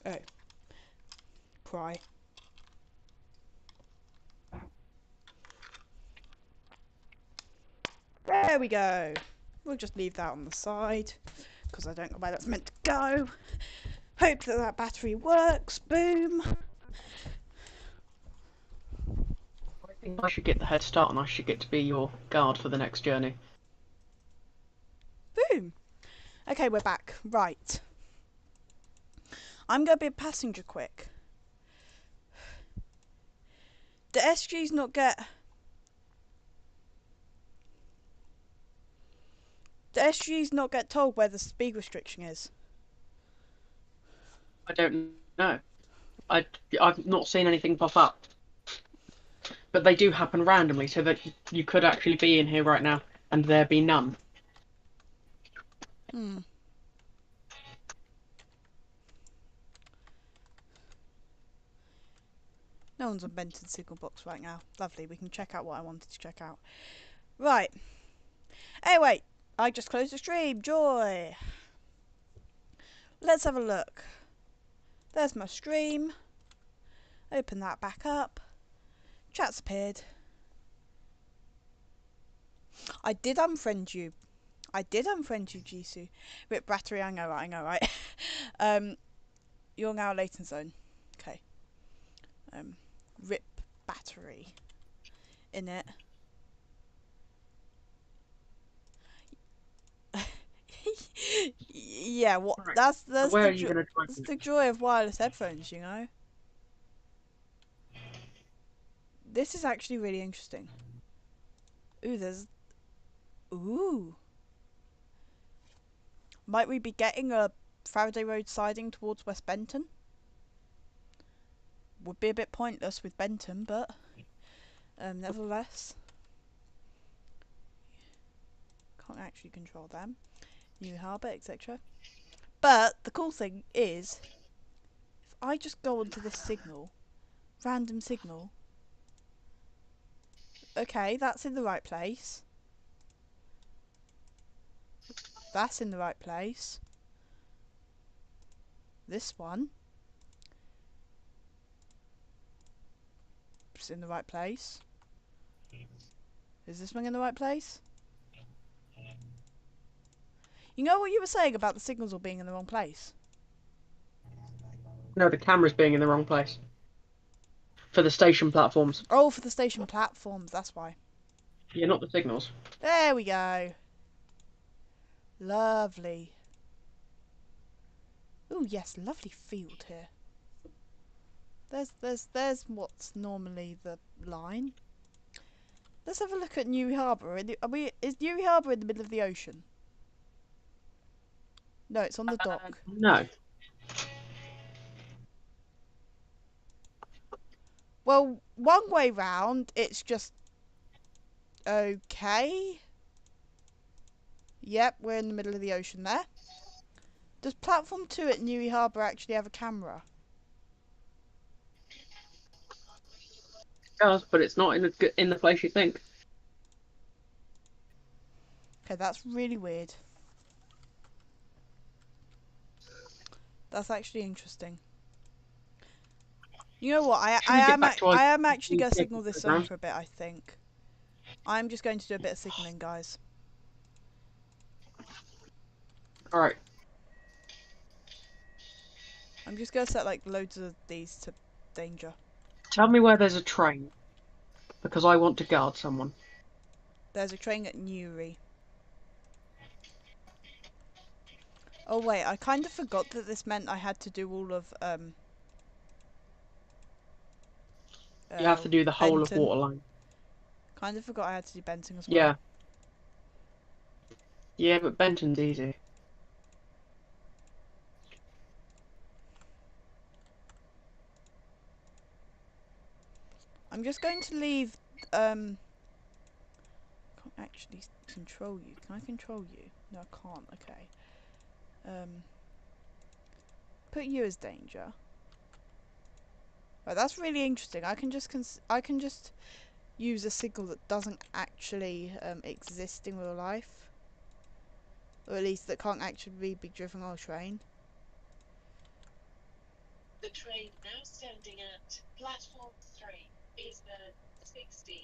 Speaker 1: Oh. Cry. There we go. We'll just leave that on the side because I don't know where that's meant to go. Hope that that battery works. Boom.
Speaker 2: I think I should get the head start and I should get to be your guard for the next journey.
Speaker 1: Boom. Okay, we're back. Right. I'm going to be a passenger quick. The SGs not get... The SGs not get told where the speed restriction is.
Speaker 2: I don't know. I've not seen anything pop up. But they do happen randomly, so that you could actually be in here right now and there be none.
Speaker 1: Hmm. No one's on Benton's signal box right now. Lovely, we can check out what I wanted to check out. Right. Anyway, I just closed the stream. Joy. Let's have a look. There's my stream. Open that back up. Chat's appeared. I did unfriend you. Jisoo. Rip battery, I know right. You're now latent zone. Okay. Rip battery. In it. Yeah, what?
Speaker 2: Right.
Speaker 1: That's
Speaker 2: Where are you going to try
Speaker 1: that's the joy of wireless headphones, you know. This is actually really interesting. Ooh. Might we be getting a Faraday Road siding towards West Benton? Would be a bit pointless with Benton, but nevertheless. Can't actually control them. New Harbour, etc. But the cool thing is, if I just go onto this signal, random signal, okay, that's in the right place. That's in the right place. This one is in the right place. Is this one in the right place? You know what you were saying about the signals all being in the wrong place?
Speaker 2: No, the camera's being in the wrong place. For the station platforms.
Speaker 1: Oh, for the station platforms, that's why.
Speaker 2: Yeah, not the signals.
Speaker 1: There we go. Lovely. Oh yes, lovely field here. There's what's normally the line. Let's have a look at Newry Harbour. Is Newry Harbour in the middle of the ocean? No, it's on the dock.
Speaker 2: No.
Speaker 1: Well, one way round, it's just okay. Yep, we're in the middle of the ocean there. Does platform 2 at Newry Harbour actually have a camera?
Speaker 2: It does, but it's not in the place you think.
Speaker 1: Okay, that's really weird. That's actually interesting. You know what? I am actually going to signal this zone for a bit, I think. I'm just going to do a bit of signalling, guys.
Speaker 2: Alright.
Speaker 1: I'm just going to set like loads of these to danger.
Speaker 2: Tell me where there's a train. Because I want to guard someone.
Speaker 1: There's a train at Newry. Oh wait, I kind of forgot that this meant I had to do all of
Speaker 2: You have to do the whole of
Speaker 1: Benton.
Speaker 2: Waterline.
Speaker 1: Kind of forgot I had to do Benton as well.
Speaker 2: Yeah. Yeah, but Benton's easy.
Speaker 1: I'm just going to leave can't actually control you. Can I control you? No, I can't. Okay. Put you as danger. Right, that's really interesting. I can just use a signal that doesn't actually exist in real life. Or at least that can't actually be driven on a train.
Speaker 5: The train now standing at platform 3 is the 16.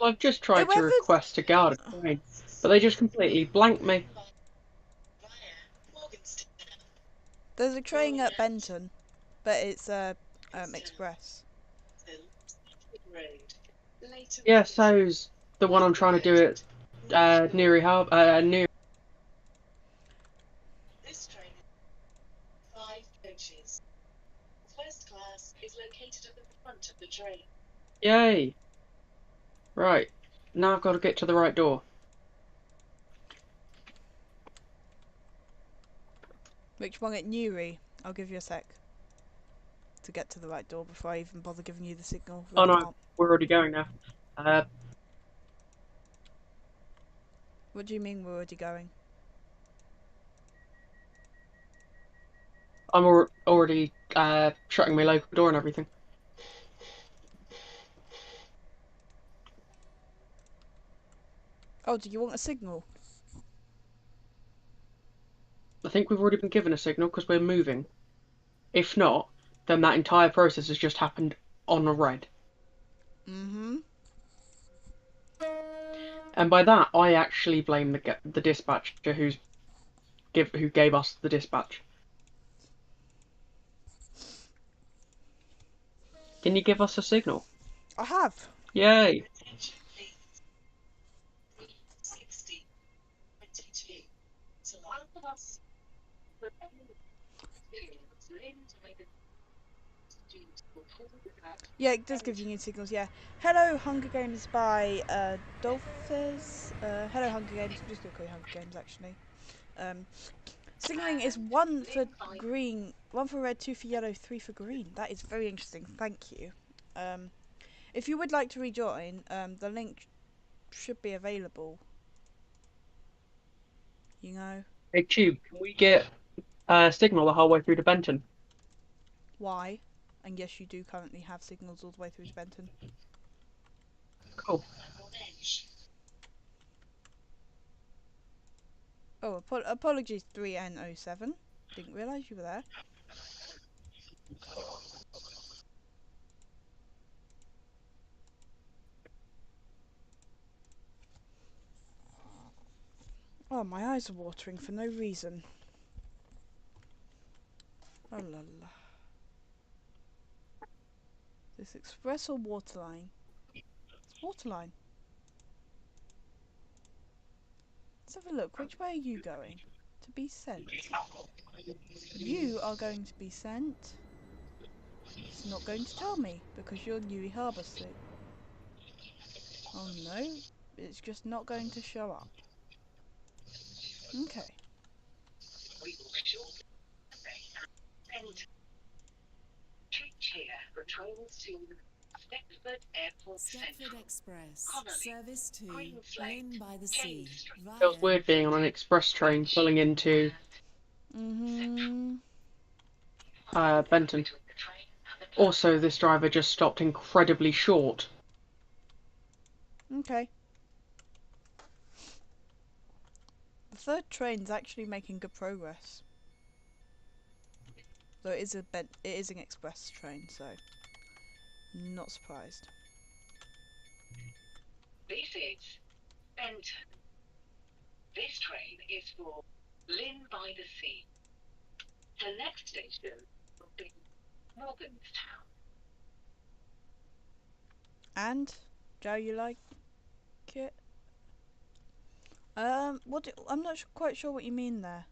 Speaker 2: Well, I've just tried to
Speaker 1: Whoever
Speaker 2: request a guard at train, but they just completely blanked me.
Speaker 5: Via Morganstown.
Speaker 1: there's a train at Benton, but it's express.
Speaker 5: Road. Later
Speaker 2: Yeah, so's the one I'm trying to do at Newry Harbour. New.
Speaker 5: this train is 5 coaches. First class is located at the front of the train.
Speaker 2: Yay! Right, now I've got to get to the right door.
Speaker 1: Which one at Newry? I'll give you a sec to get to the right door before I even bother giving you the signal.
Speaker 2: Oh
Speaker 1: Really
Speaker 2: no,
Speaker 1: can't.
Speaker 2: we're already going now.
Speaker 1: What do you mean we're already going?
Speaker 2: I'm already shutting my local door and everything.
Speaker 1: Oh, do you want a signal?
Speaker 2: I think we've already been given a signal because we're moving. If not, then that entire process has just happened on a red.
Speaker 1: Mm-hmm.
Speaker 2: And by that, I actually blame the dispatcher who gave us the dispatch. Can you give us a signal?
Speaker 1: I have.
Speaker 2: Yay!
Speaker 5: Attention please. 60, 22. So one of us.
Speaker 1: Yeah, it does give you new signals, yeah. Hello, Hunger Games by Dolphins. Hello, Hunger Games. I'm just going to call you Hunger Games, actually. Signalling is 1 for green, 1 for red, 2 for yellow, 3 for green. That is very interesting, thank you. If you would like to rejoin, the link should be available. You know.
Speaker 2: Hey Tube, can we get a signal the whole way through to Benton?
Speaker 1: Why? And yes, you do currently have signals all the way through to Benton.
Speaker 2: Cool.
Speaker 1: Oh, apologies, 3N07. Didn't realise you were there. Oh, my eyes are watering for no reason. Oh la la. This express or waterline? It's waterline. Let's have a look. Which way are you going? To be sent. You are going to be sent. It's not going to tell me because you're Newry Harbour Street. Oh no, it's just not going to show up. Okay.
Speaker 4: Stepford Express, service to Lynn by the Sea,
Speaker 2: Feels
Speaker 4: via
Speaker 2: weird being on an express train pulling into Benton. Also, this driver just stopped incredibly short.
Speaker 1: Okay. The third train's actually making good progress. Though it is an express train, so not surprised.
Speaker 5: This is Benton. This train is for Lynn by the Sea. The next station will be Morganstown.
Speaker 1: And Joe, you like it? I'm not quite sure what you mean there.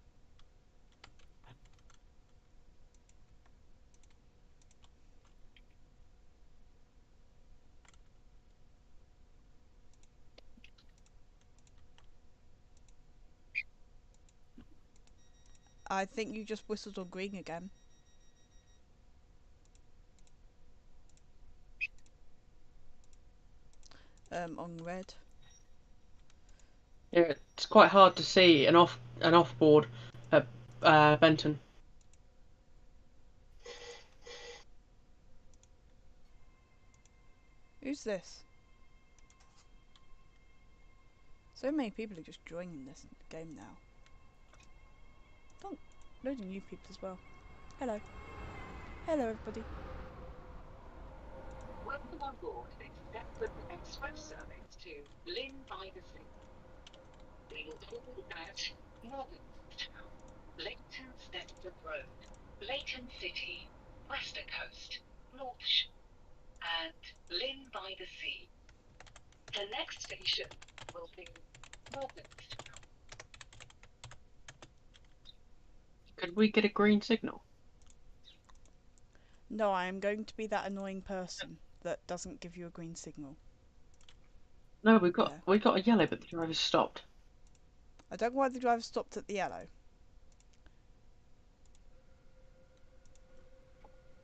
Speaker 1: I think you just whistled on green again. On red.
Speaker 2: Yeah, it's quite hard to see an off board at Benton.
Speaker 1: Who's this? So many people are just joining this game now. Loading new people as well. Hello. Hello, everybody.
Speaker 5: Welcome on board this Stepford Express service to Lynn by the Sea. We will call at Morgantown, Leighton Stepford Road, Leighton City, Wester Coast, North Shore, and Lynn by the Sea. The next station will be Morgantown.
Speaker 2: Could we get a green signal?
Speaker 1: No, I am going to be that annoying person that doesn't give you a green signal.
Speaker 2: No,
Speaker 1: Yeah.
Speaker 2: we got a yellow, but the driver stopped.
Speaker 1: I don't know why the driver stopped at the yellow.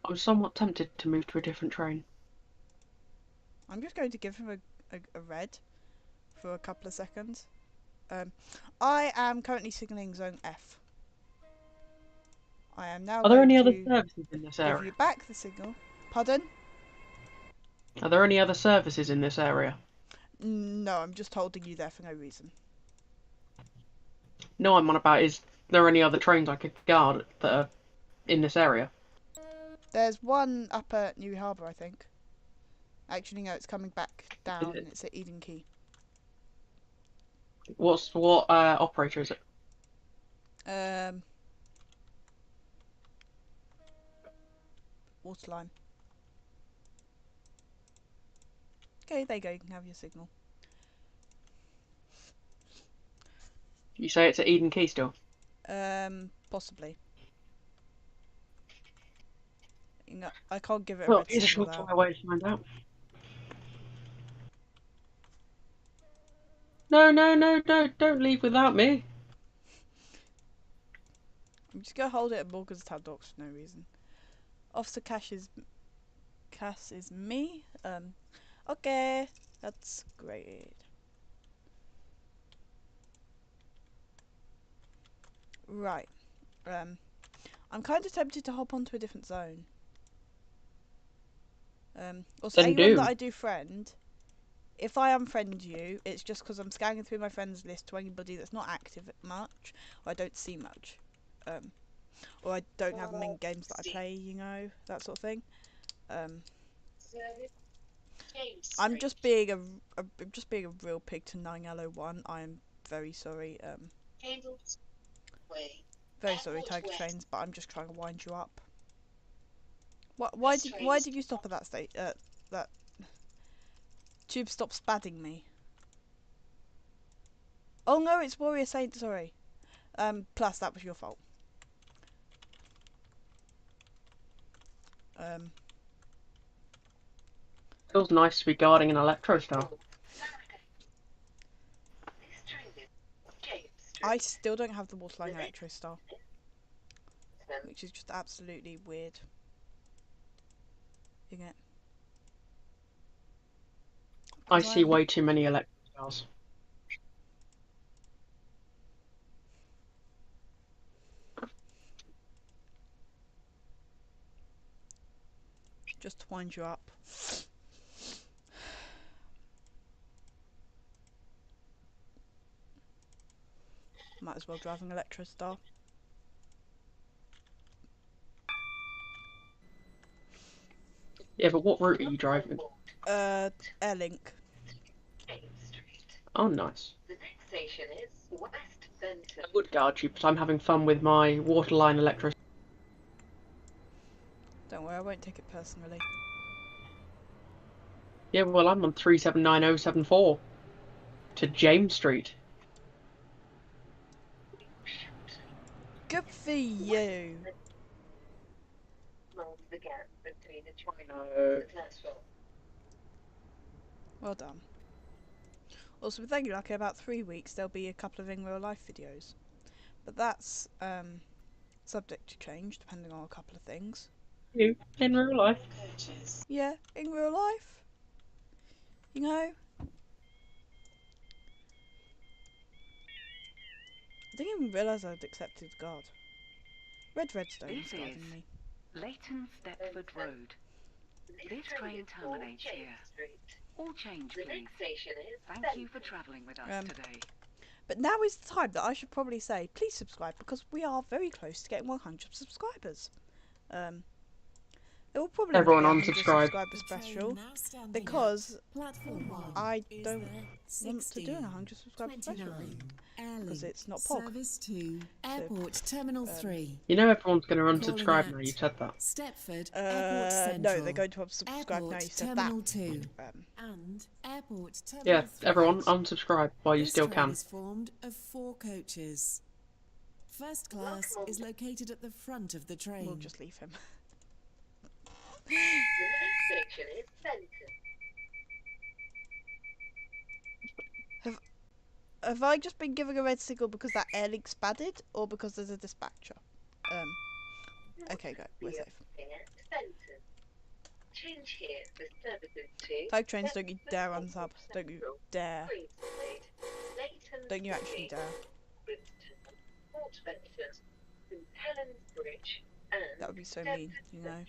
Speaker 2: I'm somewhat tempted to move to a different train.
Speaker 1: I'm just going to give him a red for a couple of seconds. I am currently signalling zone F. I am now
Speaker 2: Are there
Speaker 1: going
Speaker 2: any other
Speaker 1: to
Speaker 2: services in this
Speaker 1: give
Speaker 2: area?
Speaker 1: you back the signal. Pardon?
Speaker 2: Are there any other services in this area?
Speaker 1: No, I'm just holding you there for no reason.
Speaker 2: No, I'm on about is there any other trains I could guard that are in this area?
Speaker 1: There's one up at New Harbour, I think. Actually, no, it's coming back
Speaker 2: Is
Speaker 1: down.
Speaker 2: it,
Speaker 1: It's at Eden Quay.
Speaker 2: what operator is it?
Speaker 1: Waterline. Okay, there you go. You can have your signal.
Speaker 2: You say it's at Eden Quay still?
Speaker 1: Possibly. You know, I can't give it a
Speaker 2: Well,
Speaker 1: red
Speaker 2: it's a
Speaker 1: signal though.
Speaker 2: surefire way to find out. No, don't leave without me.
Speaker 1: I'm just gonna hold it at Morgantown Docks for no reason. Officer Cash is me. Okay, that's great. Right. I'm kind of tempted to hop onto a different zone. Also,
Speaker 2: Then
Speaker 1: anyone that
Speaker 2: do.
Speaker 1: I do friend, if I unfriend you, it's just because I'm scanning through my friends list to anybody that's not active much, or I don't see much, or I don't have them in games that I play, you know, that sort of thing. I'm just being I'm just being a real pig to 9L01. I am very sorry. Very sorry, Tiger Trains, but I'm just trying to wind you up. Why did you stop at that state? That tube stop spadding me. Oh no, it's Warrior Saint. Sorry. Plus that was your fault.
Speaker 2: Feels nice to be guarding an Electro Star.
Speaker 1: I still don't have the Waterline Electro Star, which is just absolutely weird. Isn't it?
Speaker 2: I see way too many Electro Stars.
Speaker 1: Just to wind you up. Might as well drive an Electro Star.
Speaker 2: Yeah, but what route are you driving?
Speaker 1: Airlink.
Speaker 2: Oh, nice.
Speaker 3: The next station is West Benton.
Speaker 2: I would guard you, but I'm having fun with my Waterline Electro.
Speaker 1: Don't worry, I won't take it personally.
Speaker 2: Yeah, well, I'm on 379074 to James Street.
Speaker 1: Good for you.
Speaker 3: The gap between the train
Speaker 2: No.
Speaker 3: and the platform.
Speaker 1: Well done. Also, with Thank You Lucky, about 3 weeks there'll be a couple of in real life videos, but that's subject to change depending on a couple of things.
Speaker 2: You in real life?
Speaker 1: Yeah, in real life. You know. I didn't even realise I'd accepted God. Red Redstone's
Speaker 5: This
Speaker 1: driving
Speaker 5: is
Speaker 1: me.
Speaker 5: Leighton Stepford Road. This train terminates here. All change, please. Thank you for travelling with us today.
Speaker 1: But now is the time that I should probably say, please subscribe, because we are very close to getting 100 subscribers. There will probably not be
Speaker 2: Everyone
Speaker 1: 100
Speaker 2: unsubscribe.
Speaker 1: subscriber
Speaker 4: The
Speaker 1: special,
Speaker 4: train now standing
Speaker 1: because
Speaker 4: at platform 1
Speaker 1: I
Speaker 4: is
Speaker 1: don't
Speaker 4: the
Speaker 1: want to do a 100 subscriber special.
Speaker 4: 29
Speaker 1: Because
Speaker 4: Airlink
Speaker 1: it's not POG.
Speaker 4: service to Airport Terminal 3.
Speaker 2: You know everyone's going to
Speaker 4: Calling
Speaker 2: unsubscribe
Speaker 4: at
Speaker 2: now. You've said that.
Speaker 4: Stepford Airport Central.
Speaker 1: No, they're going to unsubscribe now.
Speaker 4: Airport
Speaker 1: You said
Speaker 4: Terminal
Speaker 1: that.
Speaker 4: 2 and Airport Terminal
Speaker 2: Yeah,
Speaker 4: 3.
Speaker 2: everyone unsubscribe while you
Speaker 4: This
Speaker 2: still
Speaker 4: train
Speaker 2: can.
Speaker 4: is formed of 4 coaches. First class is located at the front of the train.
Speaker 1: We'll just leave him.
Speaker 5: The next station is Fenton.
Speaker 1: Have I just been giving a red signal because that airlink's badded, or because there's a dispatcher? Okay, go. We're safe.
Speaker 5: Fenton. Change here for services to
Speaker 1: Type trains, don't you dare unsub. Don't you dare.
Speaker 5: Leighton,
Speaker 1: Don't you actually dare.
Speaker 5: Bridgeton, Port Bedford, St Helens Bridge, and
Speaker 1: That would be so mean, you know.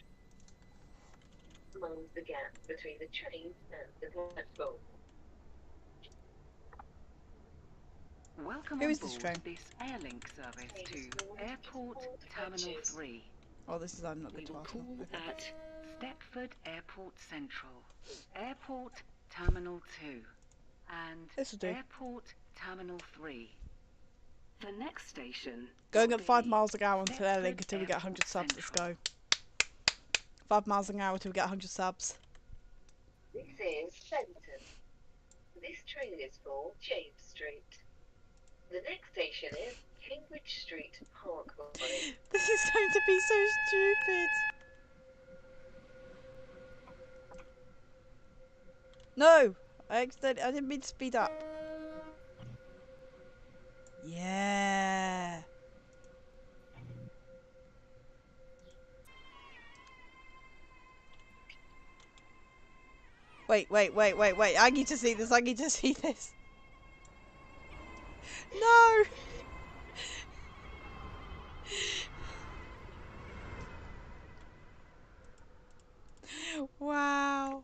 Speaker 5: among the gap between the train and the platform.
Speaker 6: Welcome
Speaker 1: Who
Speaker 6: on
Speaker 1: is this
Speaker 6: board
Speaker 1: train?
Speaker 6: this Airlink service to Airport Terminal 3.
Speaker 1: Oh, this is I'm not
Speaker 6: We
Speaker 1: good to
Speaker 6: will
Speaker 1: ask.
Speaker 6: call
Speaker 1: Okay.
Speaker 6: at Stepford Airport Central, Airport Terminal 2, and
Speaker 1: This'll do.
Speaker 6: Airport Terminal 3. The next station
Speaker 1: Going
Speaker 6: will
Speaker 1: at 5
Speaker 6: be
Speaker 1: miles an hour until
Speaker 6: Stepford
Speaker 1: airlink until we get 100
Speaker 6: Airport
Speaker 1: subs. Let's
Speaker 6: Central.
Speaker 1: go. 5 miles an hour until we get 100 subs.
Speaker 5: This is Fenton. This train is for James Street. The next station is Cambridge Street Parkway.
Speaker 1: This is going to be so stupid. No! I didn't mean to speed up. Yeah. Wait. I need to see this. No! Wow.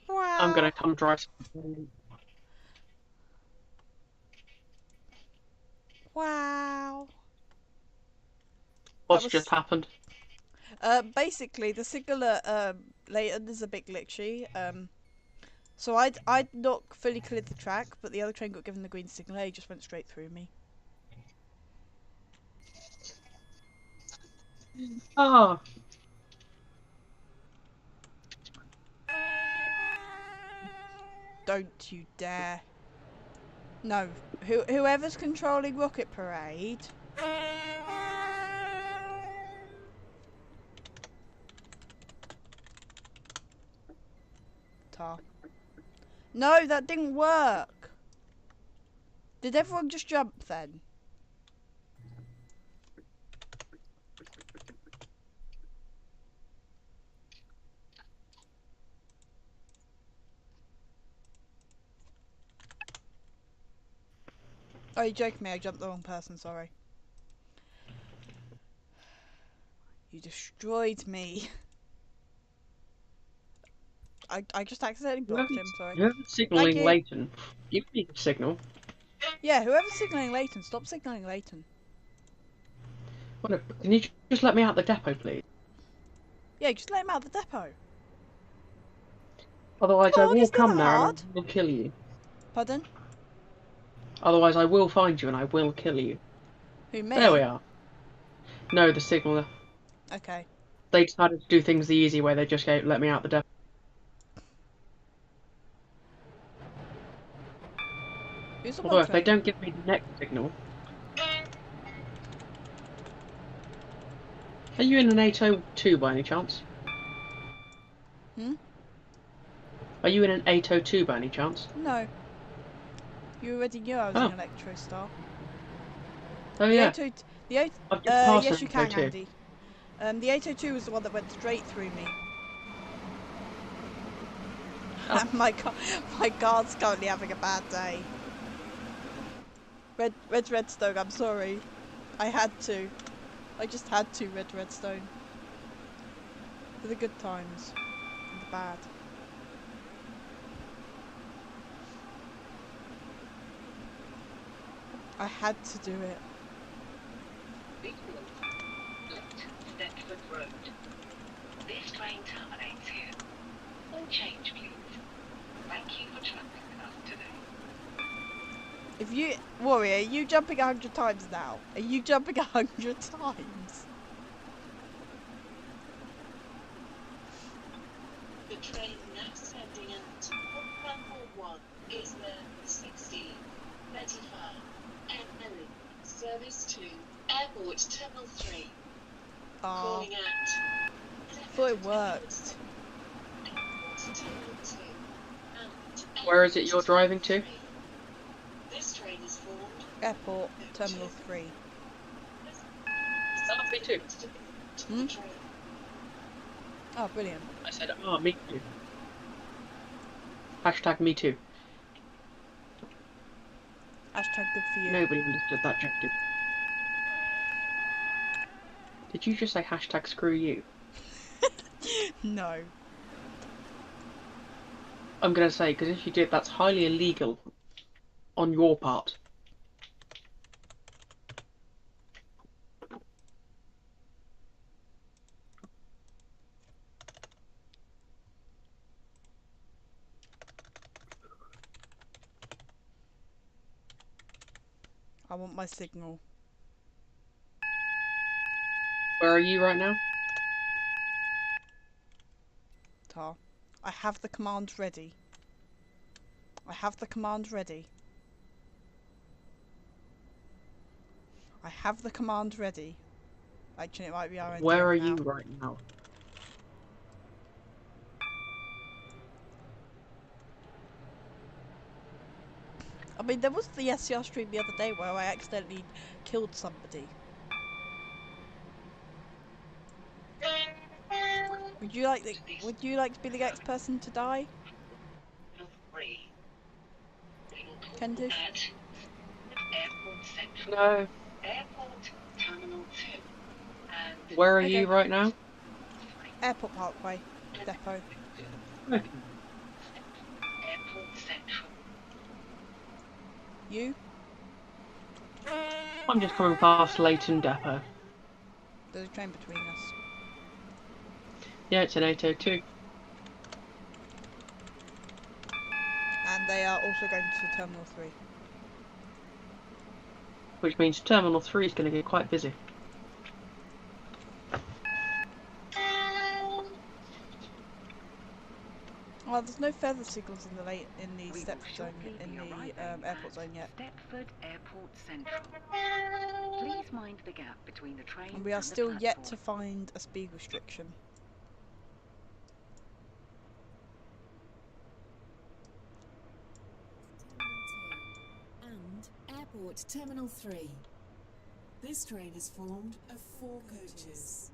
Speaker 1: Wow.
Speaker 2: I'm going to come drive.
Speaker 1: Wow.
Speaker 2: What's
Speaker 1: was-
Speaker 2: just happened?
Speaker 1: Basically, the signal at Leighton is a bit glitchy. So I'd not fully cleared the track, but the other train got given the green signal. He just went straight through me.
Speaker 2: Ah,
Speaker 1: Don't you dare. No. Whoever's controlling Rocket Parade. Tar. No, that didn't work. Did everyone just jump then? Oh, you joking me, I jumped the wrong person, sorry. You destroyed me. I just accidentally blocked him, sorry.
Speaker 2: whoever's signalling
Speaker 1: you.
Speaker 2: Leighton, give me the signal.
Speaker 1: Yeah, whoever's signalling Leighton, stop signalling Leighton.
Speaker 2: Can you just let me out the depot, please?
Speaker 1: Yeah, just let him out of the depot.
Speaker 2: Otherwise,
Speaker 1: Come
Speaker 2: I
Speaker 1: on,
Speaker 2: will
Speaker 1: it's not
Speaker 2: come there
Speaker 1: hard.
Speaker 2: and I will kill you.
Speaker 1: Pardon?
Speaker 2: Otherwise, I will find you and I will kill you.
Speaker 1: Who, me?
Speaker 2: There we are. No, the signaller.
Speaker 1: Okay.
Speaker 2: They decided to do things the easy way. They just go, let me out the depot.
Speaker 1: Who's the
Speaker 2: Although
Speaker 1: one
Speaker 2: if they
Speaker 1: train?
Speaker 2: don't give me the next signal... Are you in an 802 by any chance?
Speaker 1: Hmm?
Speaker 2: Are you in an 802 by any chance?
Speaker 1: No. You already knew I was
Speaker 2: Oh.
Speaker 1: in Electrostar.
Speaker 2: Oh
Speaker 1: The
Speaker 2: yeah.
Speaker 1: 802, the 8,
Speaker 2: I've just passed
Speaker 1: yes
Speaker 2: an
Speaker 1: you can,
Speaker 2: 802.
Speaker 1: Andy. The 802 was the one that went straight through me.
Speaker 2: Oh.
Speaker 1: my guard's currently having a bad day. Redstone, I'm sorry. I had to. I just had to, Redstone. For the good times. And the bad. I had to do it.
Speaker 5: V1.9, Leighton Stepford Road. This train terminates here. All change, please. Thank you for travelling with us today.
Speaker 1: If you, Warrior, are you jumping 100 times now? Are you jumping 100 times?
Speaker 7: The train now standing at platform 1 is the 1635 Emily service to Airport Terminal 3.
Speaker 1: Oh,
Speaker 7: Calling at
Speaker 1: thought it worked.
Speaker 7: Airport Terminal 2 and
Speaker 2: Where is it you're
Speaker 7: Airport
Speaker 2: driving
Speaker 7: Terminal
Speaker 2: to?
Speaker 7: 3. This train is formed
Speaker 1: Airport Terminal 3.
Speaker 2: Oh, me too.
Speaker 7: to
Speaker 1: Hmm?
Speaker 7: the train.
Speaker 1: Oh, brilliant.
Speaker 2: I said, oh, me too. Hashtag me too.
Speaker 1: Hashtag good for you.
Speaker 2: Nobody understood that joke, did you just say hashtag screw you?
Speaker 1: No.
Speaker 2: I'm going to say, because if you did, that's highly illegal on your part.
Speaker 1: I want my signal.
Speaker 2: Where are you right now?
Speaker 1: Tar. I have the command ready. I have the command ready. I have the command ready. Actually, it might be our
Speaker 2: Where are
Speaker 1: now.
Speaker 2: you right now?
Speaker 1: I mean, there was the SCR stream the other day where I accidentally killed somebody. Would you like to be the next person to die? Kentish?
Speaker 5: At Airport Central.
Speaker 2: No.
Speaker 5: Airport Terminal 2. And
Speaker 2: Where are
Speaker 1: Okay.
Speaker 2: you right now?
Speaker 1: Airport Parkway. Depot.
Speaker 2: Okay.
Speaker 5: Airport Central.
Speaker 1: You?
Speaker 2: I'm just coming past Leighton Depot.
Speaker 1: There's a train between us.
Speaker 2: Yeah, it's an 802.
Speaker 1: And they are also going to Terminal 3.
Speaker 2: Which means Terminal 3 is going to get quite busy.
Speaker 1: Well, there's no further signals in the
Speaker 6: We will
Speaker 1: Stepford zone,
Speaker 6: shortly
Speaker 1: in
Speaker 6: be
Speaker 1: the
Speaker 6: arriving
Speaker 1: airport
Speaker 6: at
Speaker 1: zone yet.
Speaker 6: Stepford Airport Central. Please mind the gap between the train
Speaker 1: And we are
Speaker 6: and
Speaker 1: still
Speaker 6: the
Speaker 1: yet
Speaker 6: platform.
Speaker 1: to find a speed restriction.
Speaker 4: Terminal 2 and Airport Terminal 3. This train is formed of 4 coaches.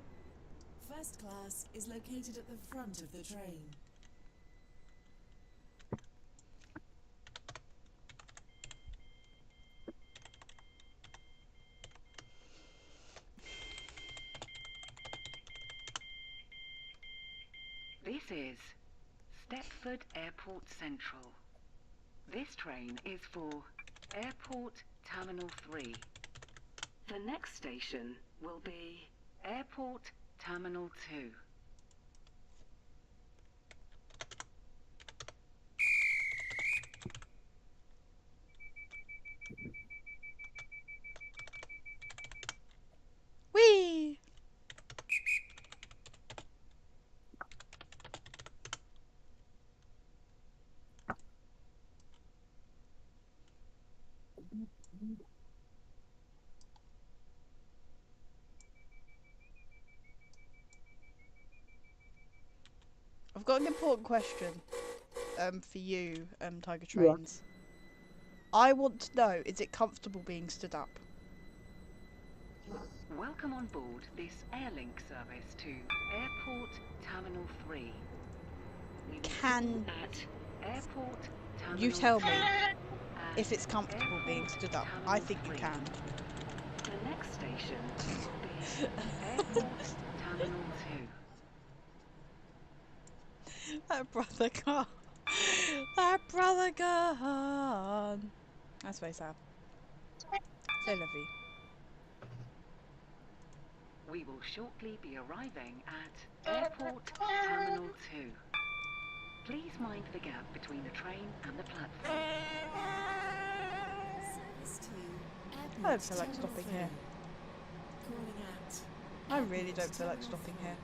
Speaker 4: First class is located at the front of the train.
Speaker 6: This is Stepford Airport Central. This train is for Airport Terminal 3. The next station will be Airport Terminal 2.
Speaker 1: Whee! I've got an important question for you, Tiger Trains. I want to know, is it comfortable being stood up?
Speaker 6: Welcome on board this Airlink service to Airport Terminal 3. We will
Speaker 1: Can
Speaker 6: call at Airport Terminal
Speaker 1: you tell
Speaker 6: 2
Speaker 1: me
Speaker 6: and
Speaker 1: if it's comfortable being
Speaker 6: Airport
Speaker 1: stood up?
Speaker 6: Terminal
Speaker 1: I think you
Speaker 6: 3.
Speaker 1: can.
Speaker 6: The next station will be Airport Terminal 2.
Speaker 1: That brother gone. That brother gone. That's very sad. C'est la vie.
Speaker 6: We will shortly be arriving at Airport Terminal 2. Please mind the gap between the train and the platform.
Speaker 4: Service to Airport
Speaker 1: I don't feel like
Speaker 4: Terminal
Speaker 1: stopping
Speaker 4: 3.
Speaker 1: here.
Speaker 4: Calling at
Speaker 1: I really
Speaker 4: Airport
Speaker 1: don't feel like
Speaker 4: Terminal
Speaker 1: stopping
Speaker 4: 3.
Speaker 1: here.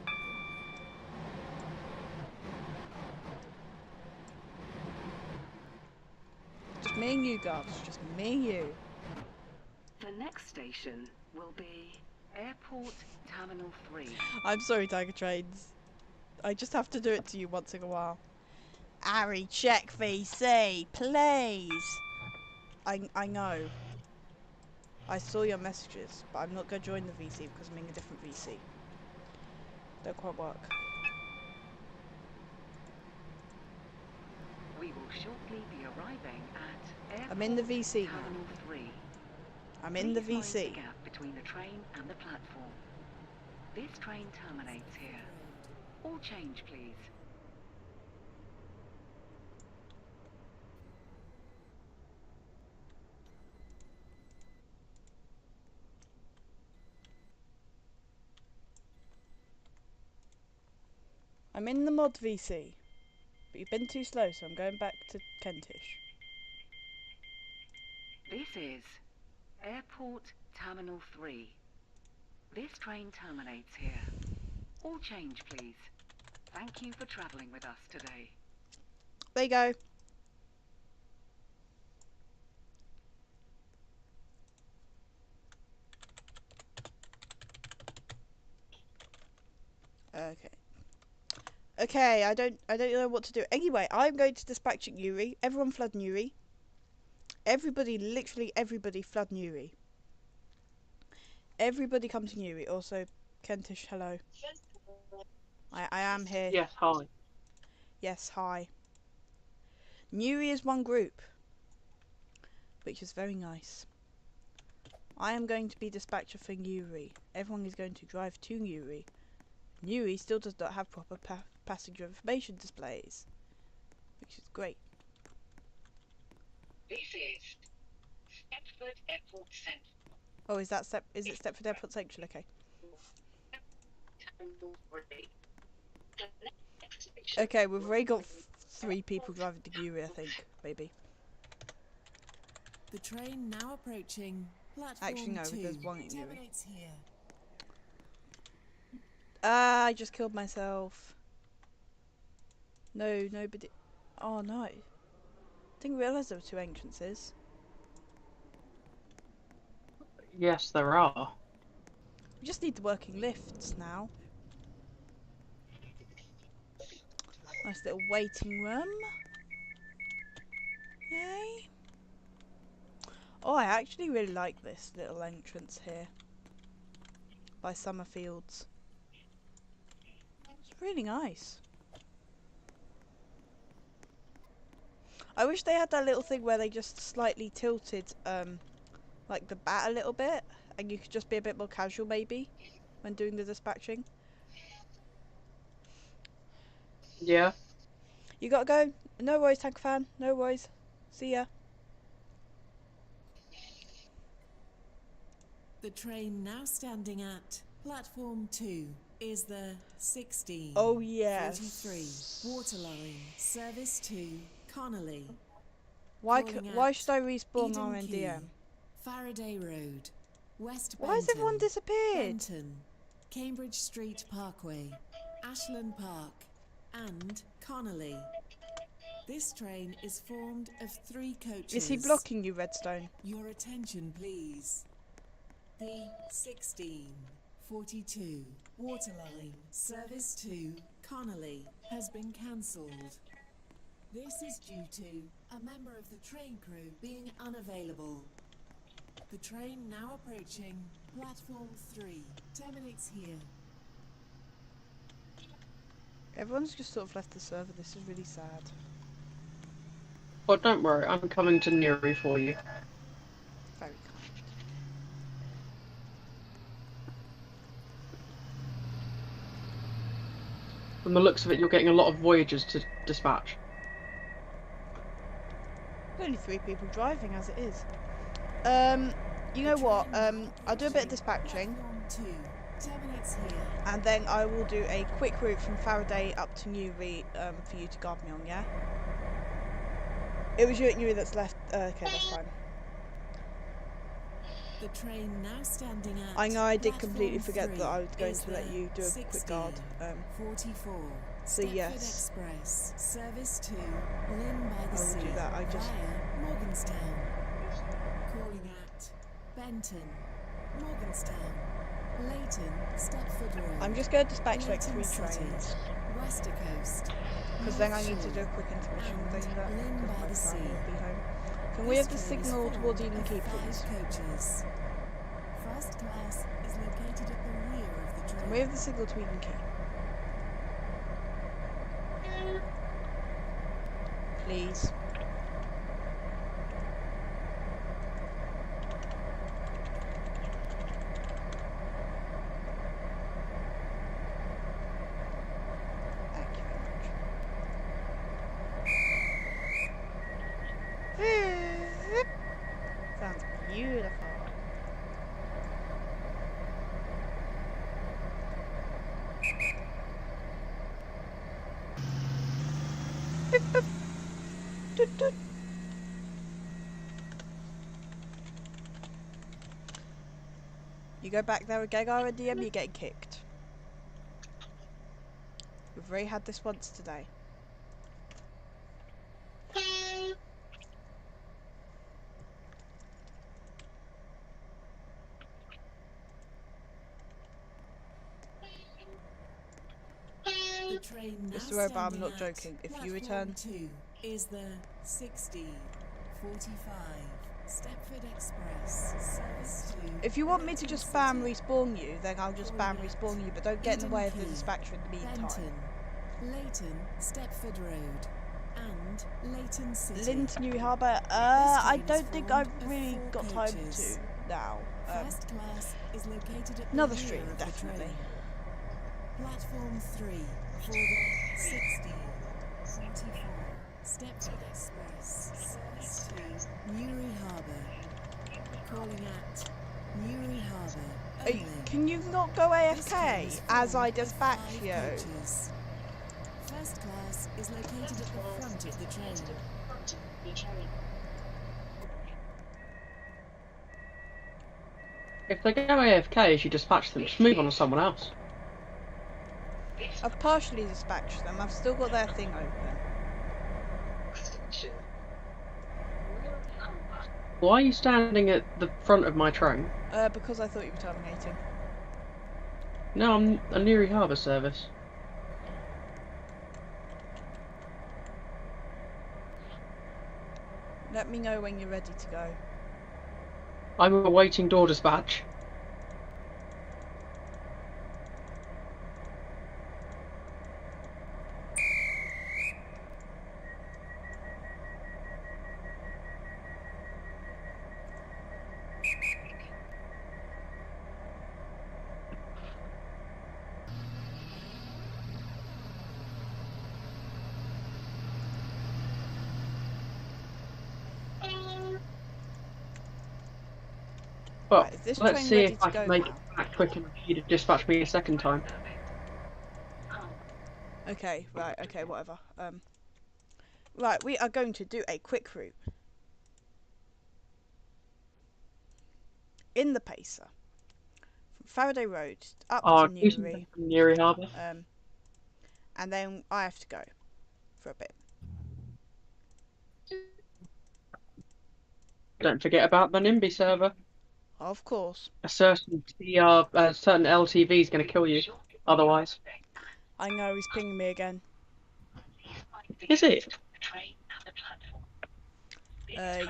Speaker 1: Just me and you, guys. Just me and you.
Speaker 6: The next station will be Airport Terminal 3.
Speaker 1: I'm sorry, Tiger Trains. I just have to do it to you once in a while. Ari, check VC, please. I know. I saw your messages, but I'm not going to join the VC because I'm in a different VC. Don't quite work.
Speaker 6: We will shortly be arriving at Airport
Speaker 1: I'm in the VC now.
Speaker 6: Terminal 3.
Speaker 1: I'm in the
Speaker 6: Please mind
Speaker 1: VC.
Speaker 6: the gap between the train and the platform. This train terminates here. All change, please.
Speaker 1: I'm in the mod VC. But you've been too slow, so I'm going back to Kentish.
Speaker 6: This is Airport Terminal 3. This train terminates here. All change, please. Thank you for travelling with us today.
Speaker 1: There you go. Okay. Okay, I don't know what to do. Anyway, I'm going to dispatch at Newry. Everyone flood Newry. Everybody, literally everybody flood Newry. Everybody come to Newry. Also, Kentish, hello. I am here.
Speaker 2: Yes, hi.
Speaker 1: Yes, hi. Newry is one group, which is very nice. I am going to be dispatcher for Newry. Everyone is going to drive to Newry. Newry still does not have proper passenger information displays, which is great.
Speaker 5: This is Stepford Airport Central.
Speaker 1: Oh, is it Stepford Airport Central? Okay.
Speaker 5: Terminal 3. The next station
Speaker 1: Okay, we've already got 3 people driving to Newry, I think, maybe.
Speaker 4: The train now approaching platform
Speaker 1: Actually, no,
Speaker 4: 2.
Speaker 1: there's one in Newry.
Speaker 4: Terminates here.
Speaker 1: Ah, I just killed myself. No, nobody. Oh no. Didn't realise there were 2 entrances.
Speaker 2: Yes, there are.
Speaker 1: We just need the working lifts now. Nice little waiting room. Yay. Oh, I actually really like this little entrance here. By Summerfields. It's really nice. I wish they had that little thing where they just slightly tilted like the bat a little bit, and you could just be a bit more casual maybe when doing the dispatching.
Speaker 2: Yeah.
Speaker 1: You gotta go. No worries, tank fan. No worries. See ya.
Speaker 4: The train now standing at platform 2 is the 1643
Speaker 1: Oh yes.
Speaker 4: Waterline service to Connolly.
Speaker 1: Why
Speaker 4: Calling
Speaker 1: why
Speaker 4: at
Speaker 1: should I respawn
Speaker 4: Eden Quay,
Speaker 1: RNDM?
Speaker 4: Faraday Road, West
Speaker 1: Why has everyone
Speaker 4: Benton,
Speaker 1: disappeared?
Speaker 4: Benton, Cambridge Street Parkway, Ashland Park, and Connolly. This train is formed of 3 coaches.
Speaker 1: Is he blocking you, Redstone?
Speaker 4: Your attention, please. The 1642 Waterline service to Connolly has been cancelled. This is due to a member of the train crew being unavailable. The train now approaching platform 3 terminates here.
Speaker 1: Everyone's just sort of left the server. This is really sad.
Speaker 2: Well, don't worry, I'm coming to Newry for you.
Speaker 1: Very kind.
Speaker 2: From the looks of it, you're getting a lot of Voyagers to dispatch.
Speaker 1: Only 3 people driving as it is. You know what? I'll do a bit of dispatching,
Speaker 4: Platform 2 terminates here.
Speaker 1: and then I will do a quick route from Faraday up to Newry for you to guard me on. Yeah. It was you at Newry that's left. Okay, that's fine.
Speaker 4: The train now standing at
Speaker 1: I know I did completely
Speaker 4: platform
Speaker 1: forget that I was
Speaker 4: 3
Speaker 1: going
Speaker 4: is
Speaker 1: to let
Speaker 4: the
Speaker 1: you do a quick
Speaker 4: 16,
Speaker 1: guard.
Speaker 4: 44
Speaker 1: So
Speaker 4: Stepford
Speaker 1: yes.
Speaker 4: Express service to Lynn by the
Speaker 1: I will
Speaker 4: Sea
Speaker 1: do that, I just-
Speaker 4: via Morganstown. Calling at Benton, Morganstown, Leighton, Stepford Road.
Speaker 1: I'm just going to dispatch like
Speaker 4: Leighton
Speaker 1: 3
Speaker 4: City,
Speaker 1: trains,
Speaker 4: Wester Coast,
Speaker 1: because then I
Speaker 4: North
Speaker 1: need to do a
Speaker 4: Shore,
Speaker 1: quick intermission
Speaker 4: and
Speaker 1: with that,
Speaker 4: Lynn
Speaker 1: because
Speaker 4: by
Speaker 1: my
Speaker 4: the
Speaker 1: family
Speaker 4: Sea.
Speaker 1: will be home. Can we
Speaker 4: This
Speaker 1: have the
Speaker 4: train is
Speaker 1: signal towards
Speaker 4: formed
Speaker 1: Eden
Speaker 4: of
Speaker 1: Key,
Speaker 4: 5
Speaker 1: please?
Speaker 4: coaches. First class is located at the rear of the train.
Speaker 1: Can we have the signal to Eden Key? Please. Thank you very much. Sounds beautiful. Toot, toot. You go back there with Gagar and DM, you're getting kicked. We've already had this once today.
Speaker 4: The train now
Speaker 1: Mr. Robot, I'm
Speaker 4: standing
Speaker 1: not
Speaker 4: at
Speaker 1: joking. If you
Speaker 4: platform
Speaker 1: return...
Speaker 4: 2 is the 1645 Stepford Express service to
Speaker 1: If you want me to
Speaker 4: Leighton
Speaker 1: just
Speaker 4: City,
Speaker 1: spam respawn you, then I'll just spam
Speaker 4: Calling at
Speaker 1: respawn you, but don't get in the
Speaker 4: Eden
Speaker 1: way of the
Speaker 4: Key,
Speaker 1: dispatcher in the meantime.
Speaker 4: Benton, Leighton, Stepford Road, and Leighton City.
Speaker 1: Lynn to New Harbour,
Speaker 4: This
Speaker 1: I
Speaker 4: train is
Speaker 1: don't think
Speaker 4: formed
Speaker 1: I've
Speaker 4: of
Speaker 1: really
Speaker 4: 4
Speaker 1: got time
Speaker 4: coaches.
Speaker 1: to now.
Speaker 4: First class is located at
Speaker 1: Another
Speaker 4: the rear
Speaker 1: stream,
Speaker 4: of the
Speaker 1: definitely.
Speaker 4: train. Platform 3 for the 1644 Stepford Express service to Newry Harbour. Calling at Newry Harbour only.
Speaker 1: Can you not go
Speaker 4: This train
Speaker 1: AFK
Speaker 4: is
Speaker 1: as I
Speaker 4: formed of
Speaker 1: dispatch
Speaker 4: 5
Speaker 1: you?
Speaker 4: coaches. First class is located at the front of the train.
Speaker 7: Front of the train.
Speaker 2: If they go AFK as you dispatch them, just move on to someone else.
Speaker 1: I've partially dispatched them, I've still got their thing open.
Speaker 2: Why are you standing at the front of my train?
Speaker 1: Because I thought you were terminating.
Speaker 2: No, I'm a Newry Harbour service.
Speaker 1: Let me know when you're ready to go.
Speaker 2: I'm awaiting door dispatch. Well,
Speaker 1: Right, is this
Speaker 2: let's
Speaker 1: train
Speaker 2: see
Speaker 1: ready
Speaker 2: if
Speaker 1: to
Speaker 2: I
Speaker 1: go
Speaker 2: can make
Speaker 1: now?
Speaker 2: it back quick enough for you to dispatch me a second time.
Speaker 1: Okay, right, okay, whatever. Right, we are going to do a quick route. In the Pacer. From Faraday Road up to
Speaker 2: Do something
Speaker 1: Newry.
Speaker 2: from Newry Harbour.
Speaker 1: And then I have to go for a bit.
Speaker 2: Don't forget about the NIMBY server.
Speaker 1: Of course.
Speaker 2: A certain certain LTV is going to kill you. Otherwise,
Speaker 1: I know he's pinging me again.
Speaker 2: is it?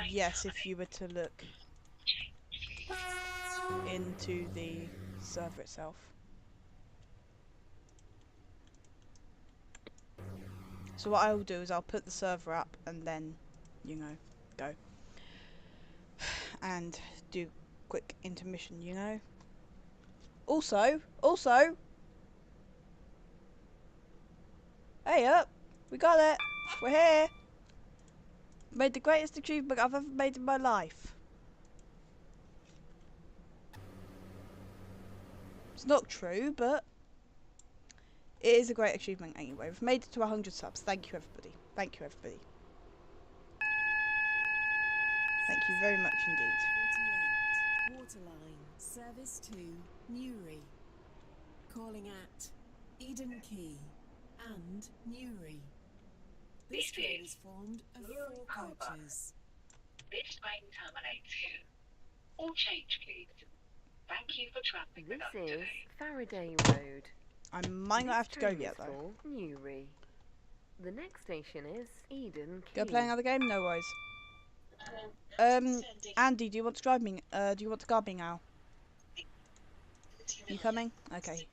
Speaker 1: Yes, if you were to look into the server itself. So what I will do is I'll put the server up and then, you know, go. And do quick intermission, you know. Also, hey up, we got it, we're here. Made the greatest achievement I've ever made in my life. It's not true, but it is a great achievement anyway. We've made it to 100 subs. Thank you, everybody. Thank you, everybody. Thank you very much indeed.
Speaker 4: 48. Waterline. Service to Newry. Calling at Eden Quay and Newry. This train is formed of 4 coaches.
Speaker 5: This train terminates here. All change, please. Thank you for travelling with us
Speaker 3: This is
Speaker 5: today.
Speaker 3: Faraday Road.
Speaker 1: I might not have to go
Speaker 3: This train
Speaker 1: yet
Speaker 3: is
Speaker 1: though.
Speaker 3: for Newry. The next station is Eden
Speaker 1: Go
Speaker 3: Quay.
Speaker 1: play another game? No worries.
Speaker 7: Sending
Speaker 1: Andy, do you want to drive me? Do you want to guard me now? You coming? Okay.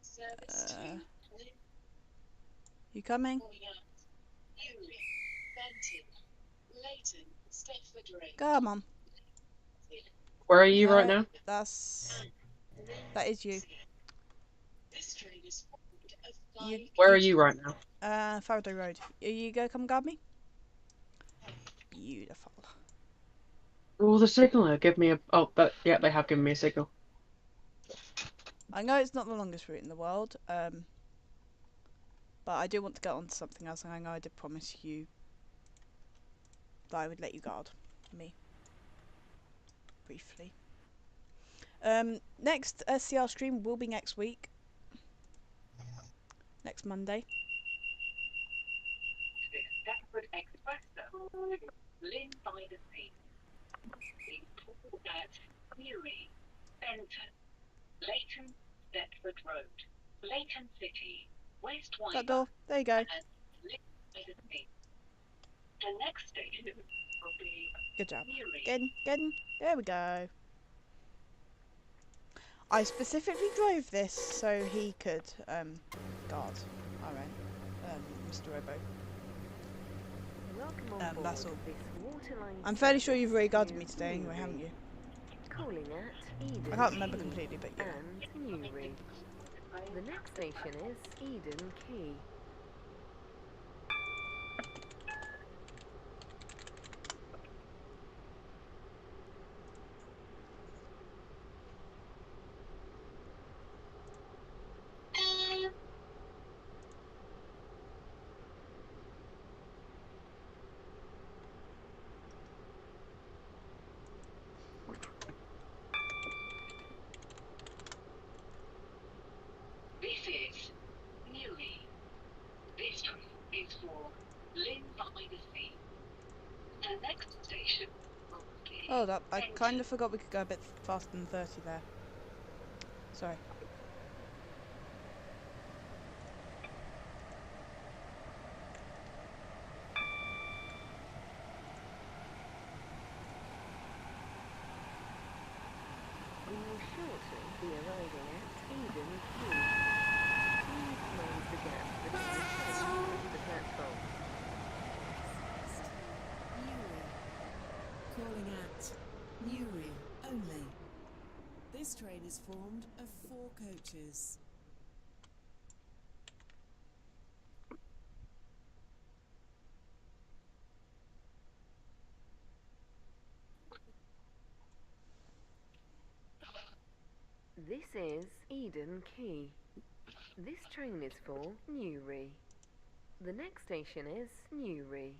Speaker 7: service to Lynn,
Speaker 1: You coming?
Speaker 7: calling out Newry, Benton, Leighton, Stepford Road.
Speaker 1: Come on.
Speaker 2: Where are you
Speaker 1: No,
Speaker 2: right now?
Speaker 1: That is you.
Speaker 7: This train is formed of
Speaker 1: You-
Speaker 7: 5
Speaker 2: Where are you right now?
Speaker 1: Faraday Road. You go come guard me? Beautiful.
Speaker 2: Oh, the signal. Give me a. Oh, but yeah, they have given me a signal.
Speaker 1: I know it's not the longest route in the world, but I do want to get on to something else, and I know I did promise you that I would let you guard me. Briefly. Next SCR stream will be next week. Next Monday.
Speaker 5: This Stepford Express service, Lynn by the Sea. Please call at Newry, Benton, Leighton, Stepford Road, Leighton City, West
Speaker 1: That
Speaker 5: Wyvern,
Speaker 1: door. There you go.
Speaker 5: and Lynn by the Sea. The next station will be
Speaker 1: Good job.
Speaker 5: Newry.
Speaker 1: Get in. There we go. I specifically drove this so he could guard our own Mr. Robo.
Speaker 3: Welcome on
Speaker 1: That's
Speaker 3: board
Speaker 1: all.
Speaker 3: this waterline
Speaker 1: I'm fairly sure
Speaker 3: service
Speaker 1: you've already guarded
Speaker 3: to
Speaker 1: me today anyway, haven't
Speaker 3: Newry.
Speaker 1: you?
Speaker 3: Calling at Eden
Speaker 1: I can't remember
Speaker 3: Quay
Speaker 1: completely, but yeah.
Speaker 3: and Newry. The next station is Eden Quay.
Speaker 5: This is Newry. This train is for Lynn by the Sea. The next station will be
Speaker 1: Hold up, I
Speaker 5: Benton.
Speaker 1: kind of forgot we could go a bit faster than 30 there. Sorry.
Speaker 3: We will shortly be arriving at Eden Quay. Please mind the gap that is between the platform.
Speaker 4: Newry. Calling at Newry only. This train is formed of 4 coaches.
Speaker 3: This is Eden Quay. This train is for Newry. The next station is Newry.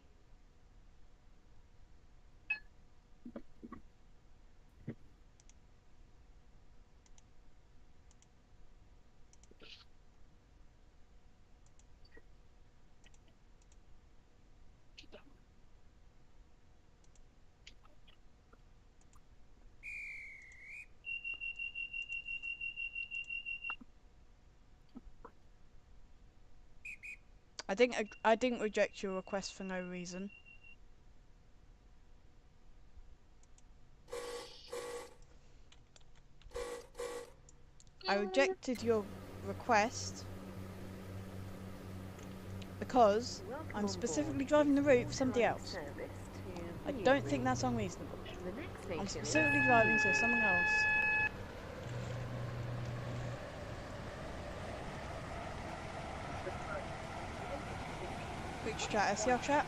Speaker 1: I didn't reject your request for no reason. I rejected your request because
Speaker 3: Welcome
Speaker 1: I'm
Speaker 3: on
Speaker 1: specifically
Speaker 3: board
Speaker 1: driving the
Speaker 3: this
Speaker 1: route for somebody
Speaker 3: waterline
Speaker 1: else.
Speaker 3: service to
Speaker 1: I don't
Speaker 3: Newry.
Speaker 1: think that's unreasonable.
Speaker 3: The next
Speaker 1: I'm
Speaker 3: station
Speaker 1: specifically
Speaker 3: is
Speaker 1: driving so someone else. Which chat? SCR chat?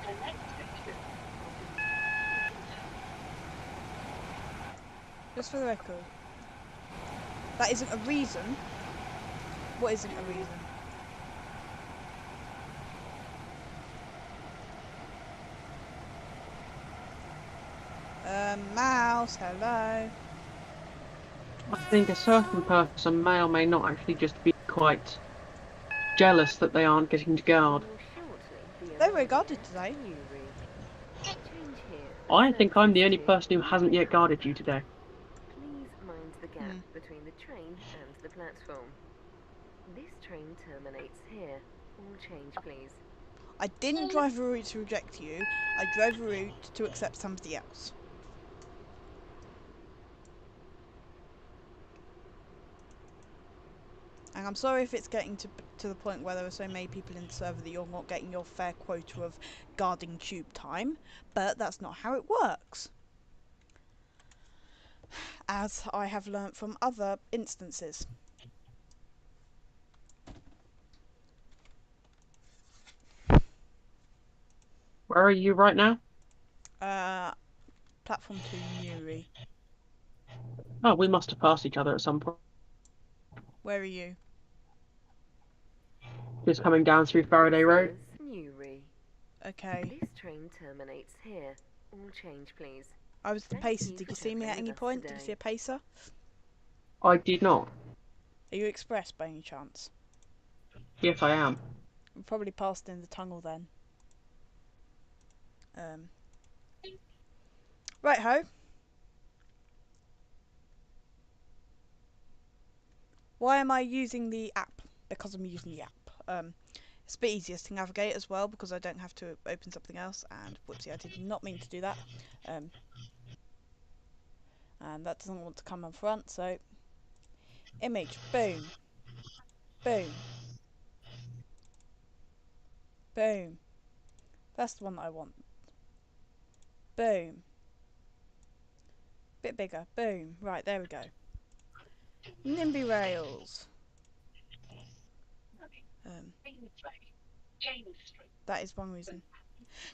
Speaker 5: The next station
Speaker 1: Just for the record. That isn't a reason. What isn't a reason? Mouse, hello.
Speaker 2: I think a certain person may or may not actually just be quite jealous that they aren't getting to guard.
Speaker 3: Will shortly be
Speaker 1: They were
Speaker 3: arriving
Speaker 1: guarded
Speaker 3: at
Speaker 1: today.
Speaker 3: Newry. Change here for
Speaker 2: I think I'm the only
Speaker 3: services to
Speaker 2: person who hasn't yet guarded you today.
Speaker 3: Please mind the gap between the train and the platform. This train terminates here. All change, please.
Speaker 1: I didn't drive a route to reject you. I drove a route to accept somebody else. And I'm sorry if it's getting to the point where there are so many people in the server that you're not getting your fair quota of guarding tube time, but that's not how it works. As I have learnt from other instances.
Speaker 2: Where are you right now?
Speaker 1: Platform 2, Newry.
Speaker 2: Oh, we must have passed each other at some point.
Speaker 1: Where are you?
Speaker 2: Just coming down through Faraday Road.
Speaker 3: This is Newry.
Speaker 1: Okay.
Speaker 3: This train terminates here. All change, please.
Speaker 1: I was the
Speaker 3: Thank
Speaker 1: pacer.
Speaker 3: you
Speaker 1: Did
Speaker 3: for
Speaker 1: you see me at
Speaker 3: travelling
Speaker 1: any
Speaker 3: with us
Speaker 1: point? Did you
Speaker 3: today.
Speaker 1: see a pacer?
Speaker 2: I did not.
Speaker 1: Are you express by any chance?
Speaker 2: Yes, I am.
Speaker 1: We probably passed in the tunnel then. Right ho. Why am I using the app? Because I'm using the app. It's a bit easier to navigate as well because I don't have to open something else. And whoopsie, I did not mean to do that. And that doesn't want to come on front, so image, boom, boom, boom. That's the one that I want. Boom. Bit bigger. Boom. Right, there we go. NIMBY rails. That is one reason.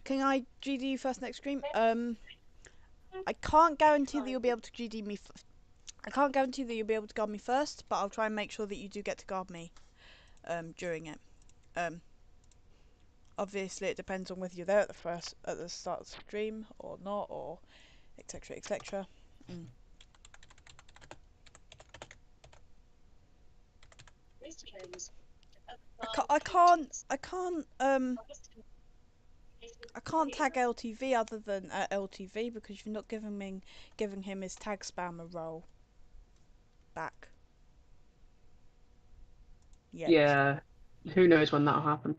Speaker 1: Can I GD you first next stream? I can't guarantee that you'll be able to GD me. I can't guarantee that you'll be able to guard me first, but I'll try and make sure that you do get to guard me. During it. Obviously, it depends on whether you're there at the start of the stream or not, or etc. etc.
Speaker 7: This train is
Speaker 1: I can't tag LTV other than LTV because you've not giving him his tag spammer role back yet.
Speaker 2: Yeah. Who knows when that'll happen.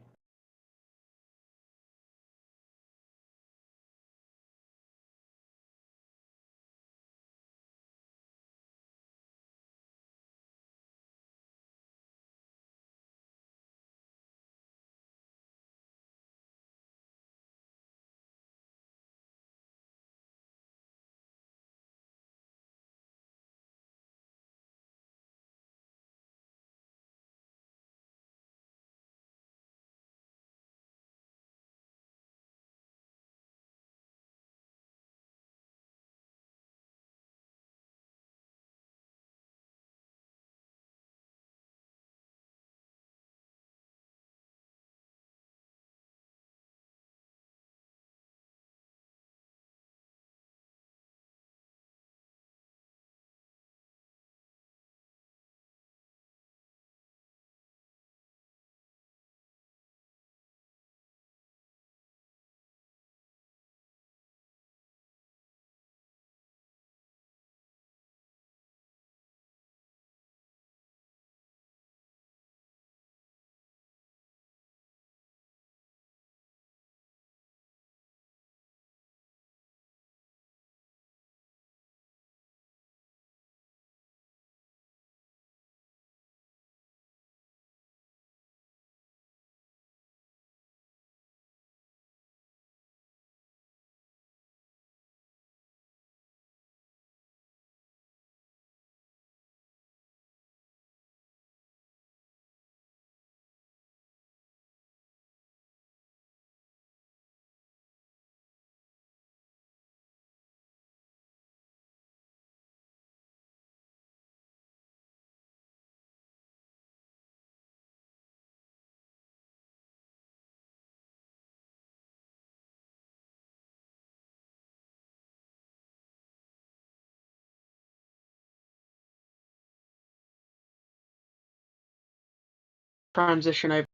Speaker 2: transition over.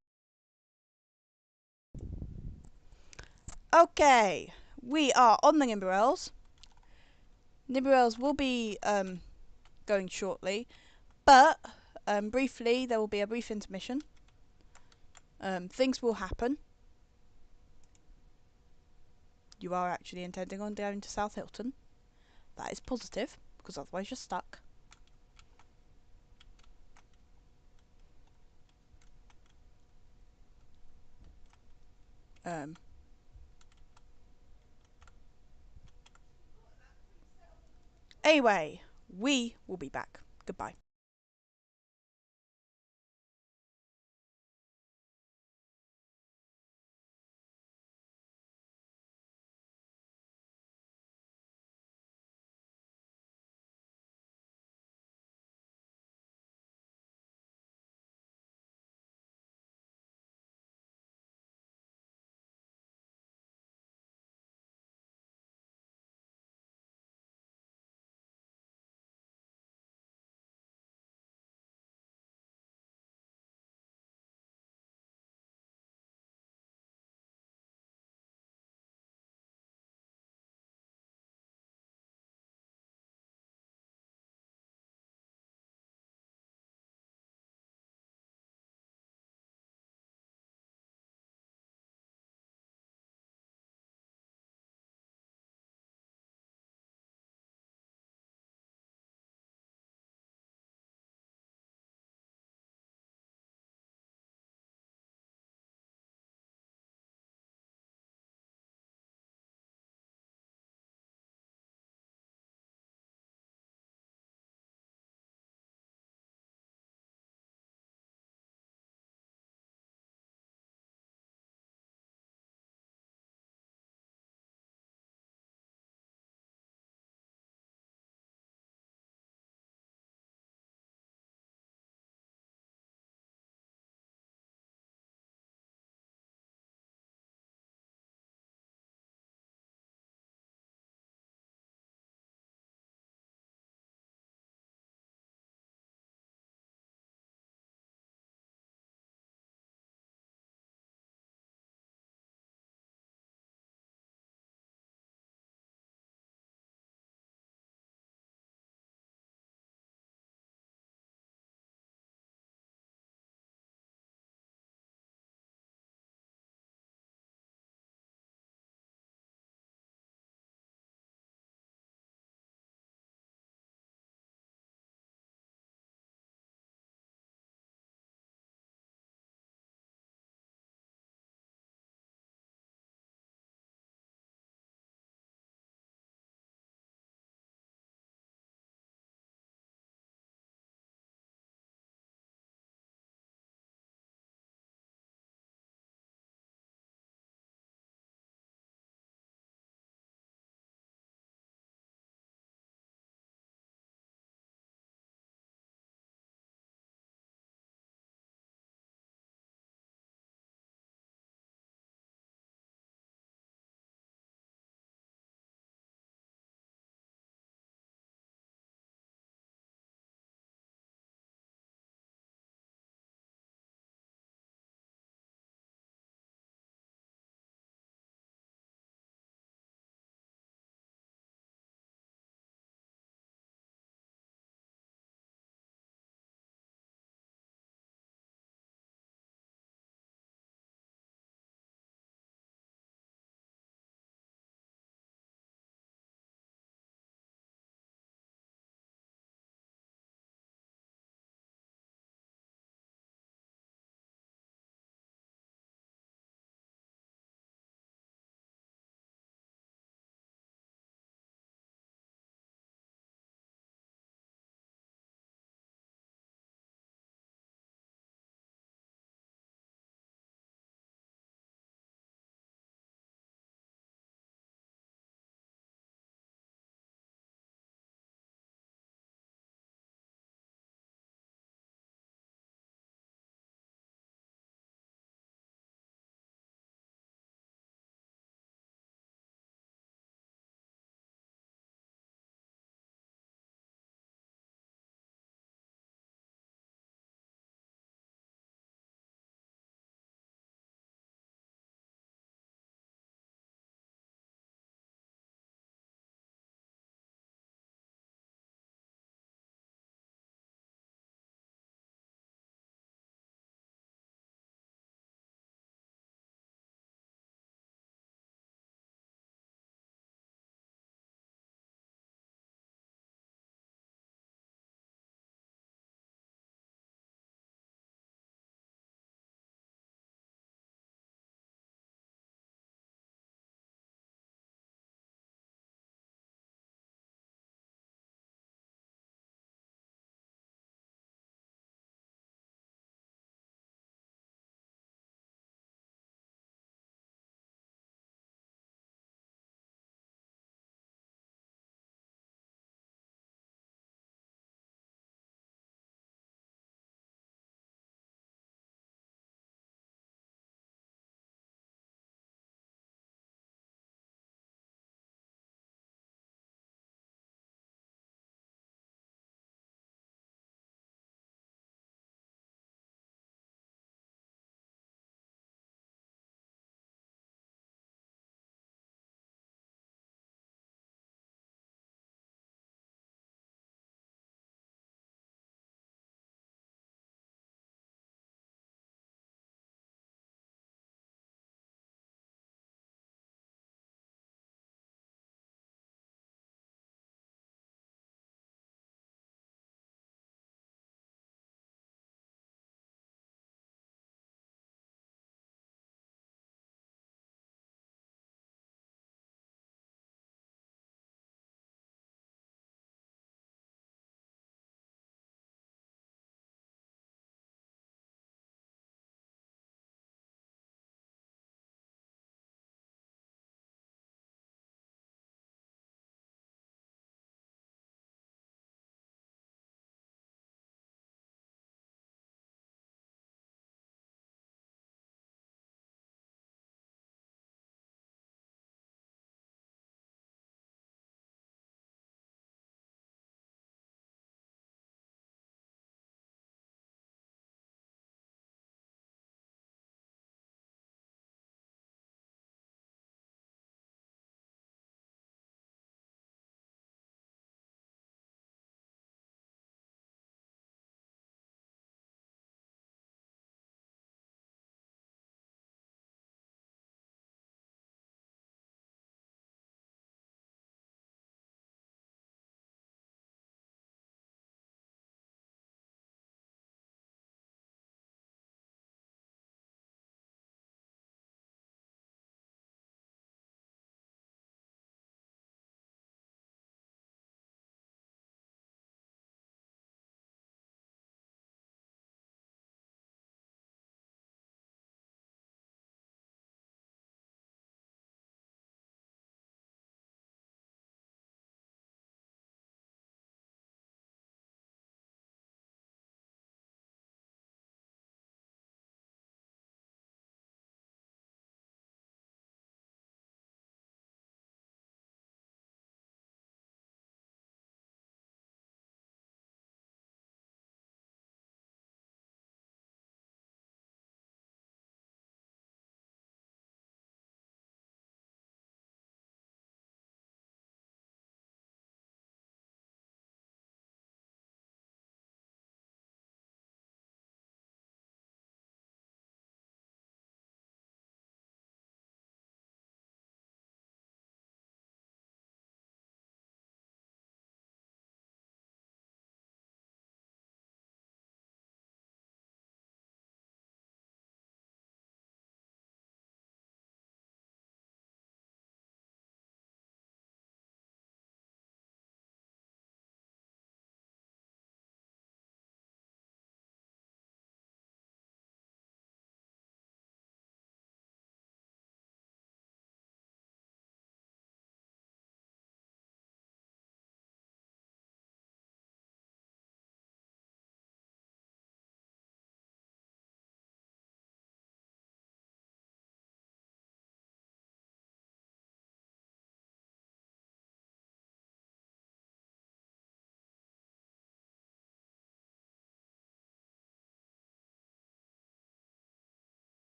Speaker 1: Okay, we are on the NIMBY rails. NIMBY rails will be going shortly, but briefly there will be a brief intermission. Things will happen. You are actually intending on going to South Hilton. That is positive, because otherwise you're stuck. Anyway, we will be back. Goodbye.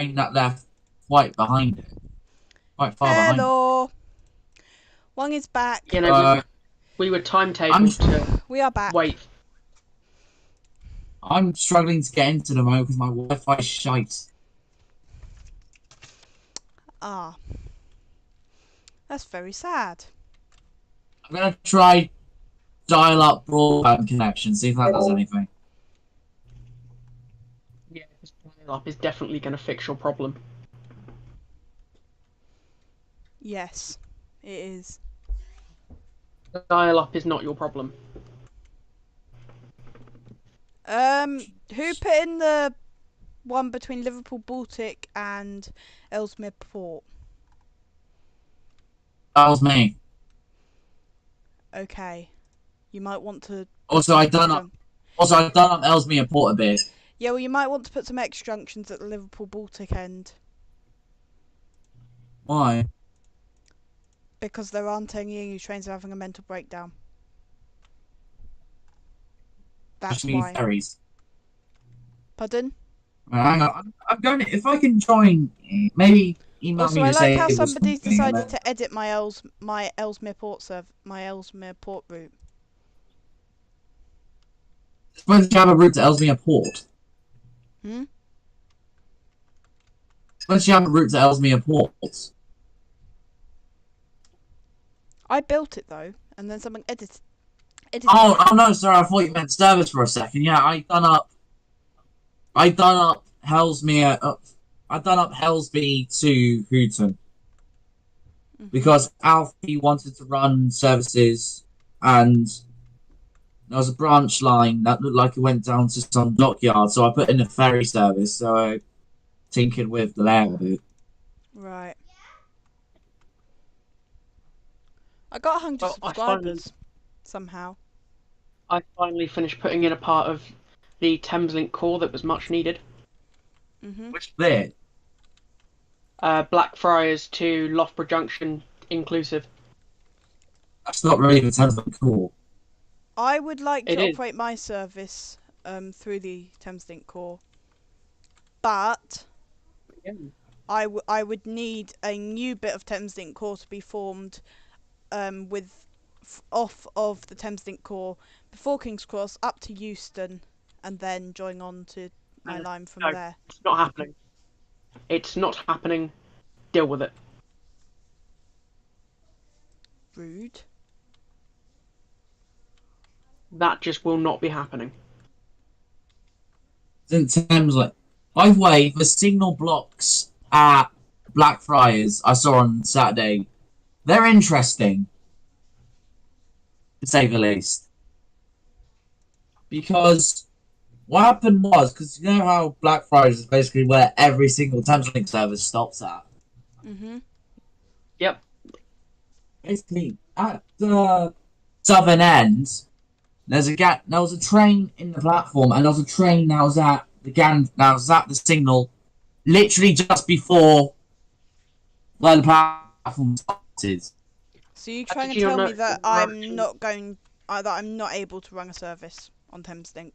Speaker 8: train that left quite behind it. Quite far behind it.
Speaker 1: Hello. Wang is back.
Speaker 2: You know, we were timetabled to
Speaker 1: We are back.
Speaker 2: wait.
Speaker 8: I'm struggling to get into the mode because my Wi-Fi is shite.
Speaker 1: Ah. That's very sad.
Speaker 8: I'm gonna try dial-up broadband connection, see if that does anything.
Speaker 2: Yeah, this dial-up is definitely going to fix your problem.
Speaker 1: Yes, it is.
Speaker 2: The dial-up is not your problem.
Speaker 1: Who put in the one between Liverpool Baltic and Ellesmere Port?
Speaker 8: That was me.
Speaker 1: Okay. You might want to
Speaker 8: Also, I've done up Ellesmere Port a bit.
Speaker 1: Yeah, well, you might want to put some X junctions at the Liverpool Baltic end.
Speaker 8: Why?
Speaker 1: Because there aren't any trains are having a mental breakdown. That's why.
Speaker 8: Ferries.
Speaker 1: Pardon?
Speaker 8: Hang on, I'm going to, if I can join, maybe email
Speaker 1: Also,
Speaker 8: me
Speaker 1: I
Speaker 8: to
Speaker 1: like
Speaker 8: say
Speaker 1: how
Speaker 8: it was
Speaker 1: somebody's
Speaker 8: something,
Speaker 1: decided to edit my Ellesmere Port route.
Speaker 8: Suppose you have a route to Ellesmere Port.
Speaker 1: Hmm?
Speaker 8: Suppose you have a route to Ellesmere Port.
Speaker 1: I built it though, and then someone edited
Speaker 8: Oh
Speaker 1: it.
Speaker 8: no, sorry, I thought you meant service for a second. Yeah, I done up Hellesmere. I done up Hellesby to Hooton because Alfie wanted to run services, and there was a branch line that looked like it went down to some dockyard. So I put in a ferry service. So I tinkered with the layout of it.
Speaker 1: Right. I got 100
Speaker 2: Well,
Speaker 1: subscribers somehow.
Speaker 2: I finally finished putting in a part of the Thameslink core that was much needed.
Speaker 8: Which bit?
Speaker 2: Blackfriars to Loughborough Junction inclusive.
Speaker 8: That's not really the Thameslink core.
Speaker 1: I would like
Speaker 2: It
Speaker 1: to
Speaker 2: is.
Speaker 1: operate my service through the Thameslink core, but I would need a new bit of Thameslink core to be formed off of the Thameslink core before King's Cross up to Euston, and then join on to my line from
Speaker 2: No,
Speaker 1: there.
Speaker 2: it's not happening. It's not happening. Deal with it.
Speaker 1: Rude.
Speaker 2: That just will not be happening.
Speaker 8: In Thameslink. By the way, the signal blocks at Blackfriars I saw on Saturday, they're interesting, to say the least. Because what happened was, because you know how Blackfriars is basically where every single Thameslink service stops at.
Speaker 2: Yep.
Speaker 8: Basically, at the southern end, there was a train in the platform, and there was a train that was at the signal, literally just before where the platform started.
Speaker 1: So you trying to
Speaker 2: Did you
Speaker 1: tell
Speaker 2: know
Speaker 1: me that
Speaker 2: we're
Speaker 1: I'm
Speaker 2: actually-
Speaker 1: not going, that I'm not able to run a service on Thameslink?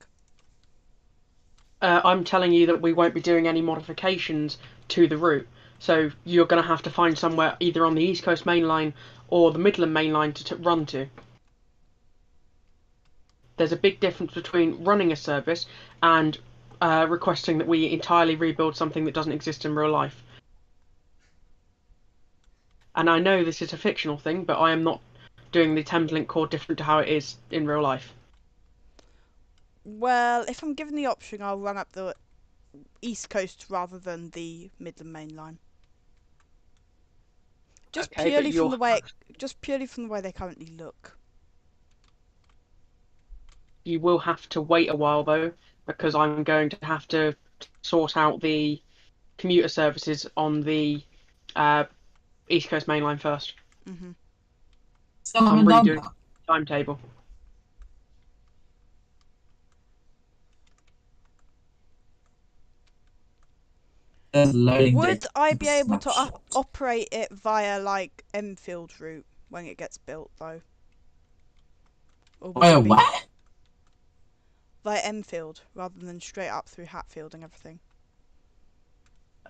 Speaker 2: I'm telling you that we won't be doing any modifications to the route. So you're going to have to find somewhere either on the East Coast Main Line or the Midland Main Line to run to. There's a big difference between running a service and requesting that we entirely rebuild something that doesn't exist in real life. And I know this is a fictional thing, but I am not doing the Thameslink core different to how it is in real life.
Speaker 1: Well, if I'm given the option, I'll run up the East Coast rather than the Midland Main Line. Just
Speaker 2: Okay,
Speaker 1: purely
Speaker 2: but
Speaker 1: from the way they currently look.
Speaker 2: You will have to wait a while though, because I'm going to have to sort out the commuter services on the East Coast Main Line first.
Speaker 8: Still
Speaker 2: I'm
Speaker 8: haven't done
Speaker 2: redoing
Speaker 8: that.
Speaker 2: the timetable.
Speaker 8: There's loading
Speaker 1: Would
Speaker 8: data
Speaker 1: I be able to
Speaker 8: snapshot.
Speaker 1: operate it via like Enfield route when it gets built though? Or would
Speaker 8: Where,
Speaker 1: it be
Speaker 8: where?
Speaker 1: via Enfield rather than straight up through Hatfield and everything?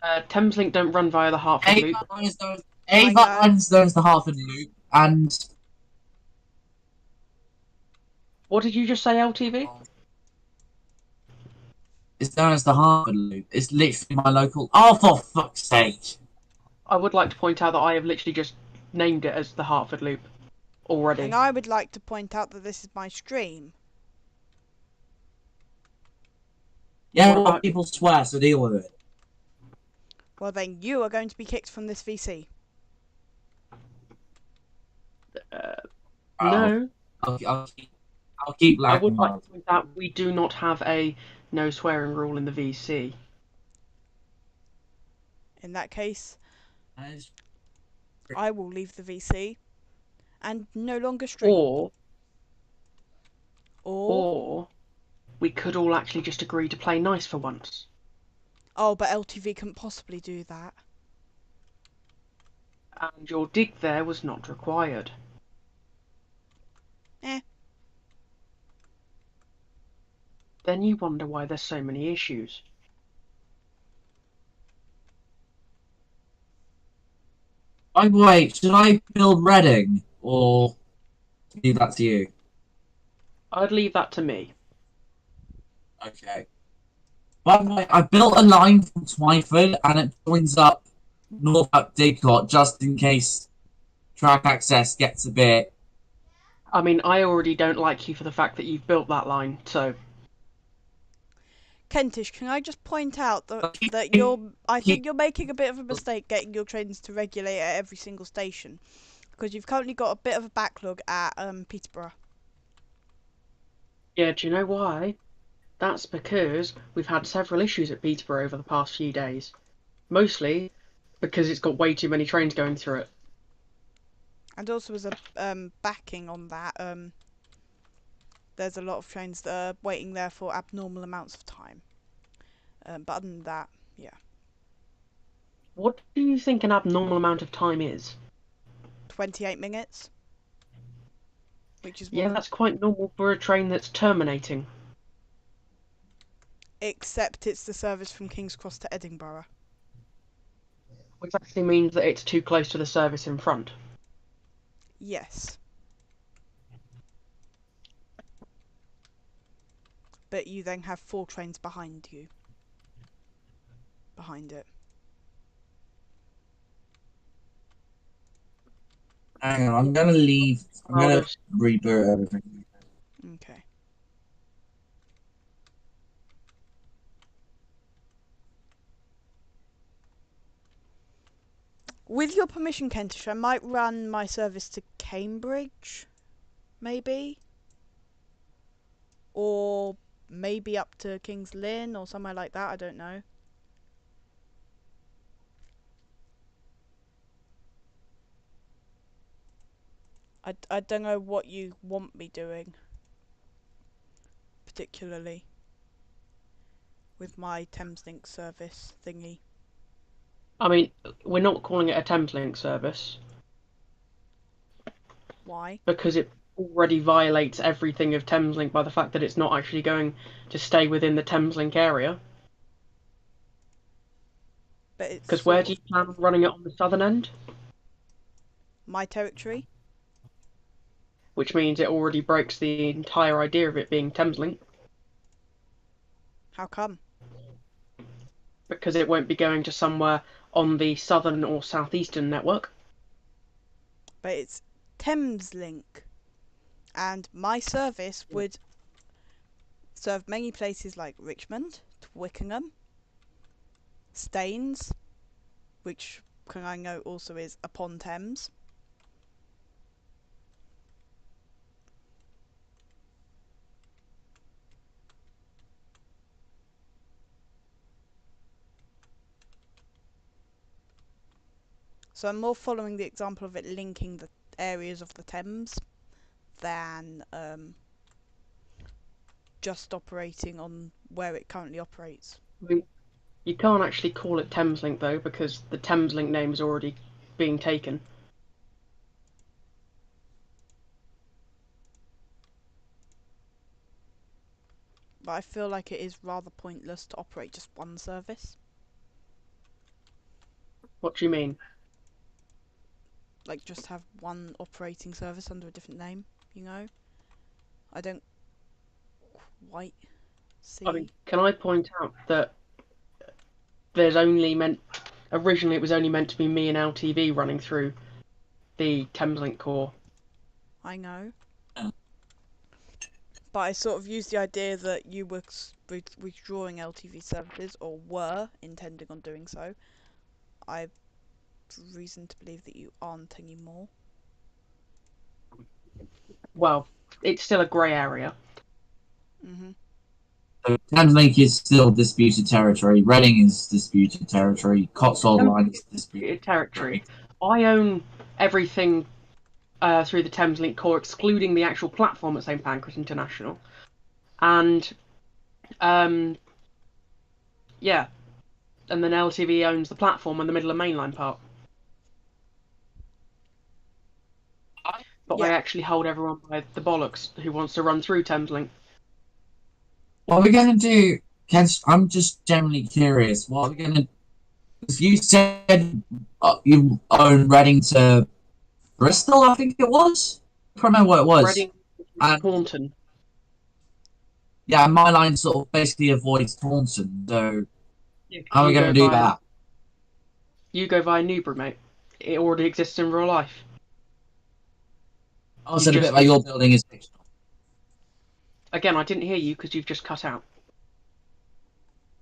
Speaker 2: Thameslink don't run via the Hartford Loop.
Speaker 1: I know.
Speaker 8: A1.9 is known as the Hartford Loop, and
Speaker 2: What did you just say, LTV?
Speaker 8: it's known as the Hartford Loop. It's literally my local. Oh, for fuck's sake!
Speaker 2: I would like to point out that I have literally just named it as the Hartford Loop already.
Speaker 1: And I would like to point out that this is my stream.
Speaker 8: Yeah,
Speaker 2: What
Speaker 8: well,
Speaker 2: about-
Speaker 8: people swear, so deal with it.
Speaker 1: Well then, you are going to be kicked from this VC.
Speaker 2: No,
Speaker 8: I'll keep
Speaker 2: I
Speaker 8: lagging
Speaker 2: would like
Speaker 8: on.
Speaker 2: to point out we do not have a no swearing rule in the VC.
Speaker 1: In that case, I will leave the VC and no longer stream.
Speaker 2: Or we could all actually just agree to play nice for once.
Speaker 1: Oh, but LTV couldn't possibly do that.
Speaker 2: And your dig there was not required.
Speaker 1: Eh.
Speaker 2: Then you wonder why there's so many issues.
Speaker 8: By the way, should I build Reading or leave that to you?
Speaker 2: I'd leave that to me.
Speaker 8: Okay. By the way, I built a line from Twyford and it joins up Norfolk Didcot just in case track access gets a bit.
Speaker 2: I mean, I already don't like you for the fact that you've built that line, so...
Speaker 1: Kentish, can I just point out that I think you're making a bit of a mistake getting your trains to regulate at every single station, because you've currently got a bit of a backlog at Peterborough.
Speaker 2: Yeah, do you know why? That's because we've had several issues at Peterborough over the past few days. Mostly because it's got way too many trains going through it.
Speaker 1: And also as a backing on that, there's a lot of trains that are waiting there for abnormal amounts of time. But other than that, yeah.
Speaker 2: What do you think an abnormal amount of time is?
Speaker 1: 28 minutes. Which is
Speaker 2: Yeah, that's quite normal for a train that's terminating.
Speaker 1: Except it's the service from King's Cross to Edinburgh.
Speaker 2: Which actually means that it's too close to the service in front.
Speaker 1: Yes. But you then have 4 trains behind you. Behind it.
Speaker 8: Hang on, I'm gonna leave. I'm gonna reboot everything.
Speaker 1: Okay. With your permission, Kentish, I might run my service to Cambridge, maybe? Or maybe up to King's Lynn or somewhere like that, I don't know. I don't know what you want me doing, particularly with my Thameslink service thingy.
Speaker 2: I mean, we're not calling it a Thameslink service.
Speaker 1: Why?
Speaker 2: Because it already violates everything of Thameslink by the fact that it's not actually going to stay within the Thameslink area.
Speaker 1: But it's
Speaker 2: Because where do you plan on running it on the southern end?
Speaker 1: my territory.
Speaker 2: Which means it already breaks the entire idea of it being Thameslink.
Speaker 1: How come?
Speaker 2: Because it won't be going to somewhere on the southern or southeastern network.
Speaker 1: But it's Thameslink. And my service would serve many places like Richmond, Twickenham, Staines, which can I note also is upon Thames. So I'm more following the example of it linking the areas of the Thames than just operating on where it currently operates.
Speaker 2: I mean, you can't actually call it Thameslink though, because the Thameslink name is already being taken.
Speaker 1: But I feel like it is rather pointless to operate just one service.
Speaker 2: What do you mean?
Speaker 1: Like, just have one operating service under a different name, you know? I don't quite
Speaker 2: I mean,
Speaker 1: see.
Speaker 2: can I point out that originally it was only meant to be me and LTV running through the Thameslink core.
Speaker 1: I know.
Speaker 8: Yeah.
Speaker 1: But I sort of used the idea that you were withdrawing LTV services, or were intending on doing so. I've reason to believe that you aren't anymore.
Speaker 2: Well, it's still a grey area.
Speaker 1: Mhm.
Speaker 8: So Thameslink is still disputed territory. Reading is disputed territory. Cotswold Line is disputed
Speaker 2: Territory.
Speaker 8: territory.
Speaker 2: I own everything through the Thameslink core, excluding the actual platform at St Pancras International. And yeah, and then LTV owns the platform and the middle and mainline part. But I
Speaker 1: Yeah.
Speaker 2: actually hold everyone by the bollocks who wants to run through Thameslink.
Speaker 8: What are we going to do? I'm just generally curious. What are we going to... You said you own Reading to Bristol, I think it was? I can't remember what it was.
Speaker 2: Reading,
Speaker 8: And
Speaker 2: Taunton.
Speaker 8: yeah, my line sort of basically avoids Taunton. So
Speaker 2: Yeah, 'cause
Speaker 8: how are we going to do that?
Speaker 2: You go via Newbury, mate. It already exists in real life.
Speaker 8: Also, the bit about your building is fictional.
Speaker 2: Again, I didn't hear you because you've just cut out.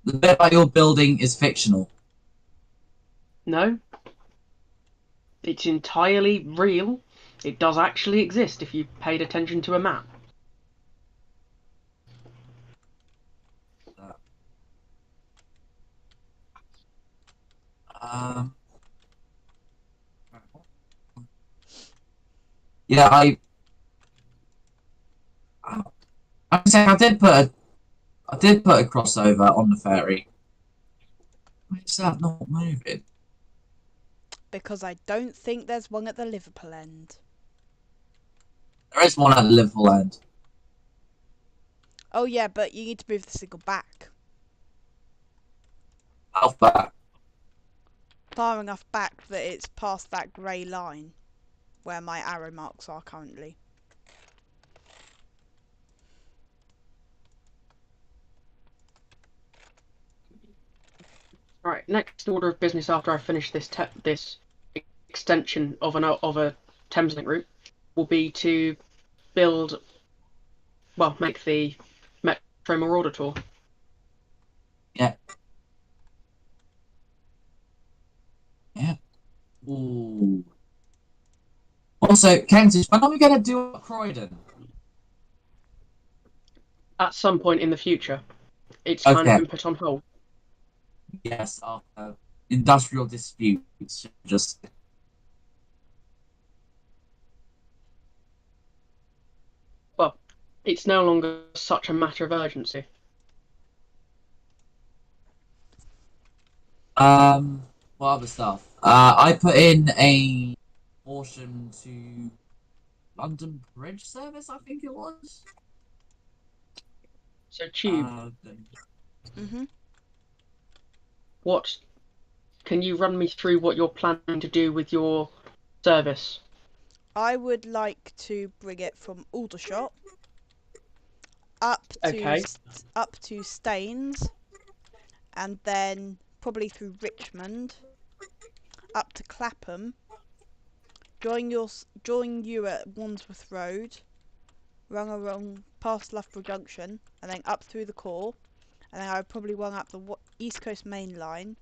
Speaker 8: The bit about your building is fictional.
Speaker 2: No, it's entirely real. It does actually exist if you paid attention to a map.
Speaker 8: Um, yeah, I'm saying I did put a crossover on the ferry. Why is that not moving?
Speaker 1: Because I don't think there's one at the Liverpool end.
Speaker 8: There is one at the Liverpool end.
Speaker 1: Oh yeah, but you need to move the signal back.
Speaker 8: Alpha.
Speaker 1: Far enough back that it's past that grey line where my arrow marks are currently.
Speaker 2: Right, next order of business after I finish this extension of a Thameslink route will be to make the Metro Marauder tour.
Speaker 8: Yeah. Yeah. Ooh. Also, Kentish, when are we going to do Croydon?
Speaker 2: At some point in the future. It's kind of
Speaker 8: Okay.
Speaker 2: been put on hold.
Speaker 8: Yes, after industrial disputes. Just
Speaker 2: Well, it's no longer such a matter of urgency.
Speaker 8: what other stuff? I put in a portion to London Bridge service, I think it was.
Speaker 2: So, Tube,
Speaker 1: Mhm.
Speaker 2: what can you run me through what you're planning to do with your service?
Speaker 1: I would like to bring it from Aldershot
Speaker 2: Okay.
Speaker 1: up to Staines, and then probably through Richmond up to Clapham. Join you at Wandsworth Road, run along past Loughborough Junction, and then up through the core, and then I would probably run up the East Coast Main Line,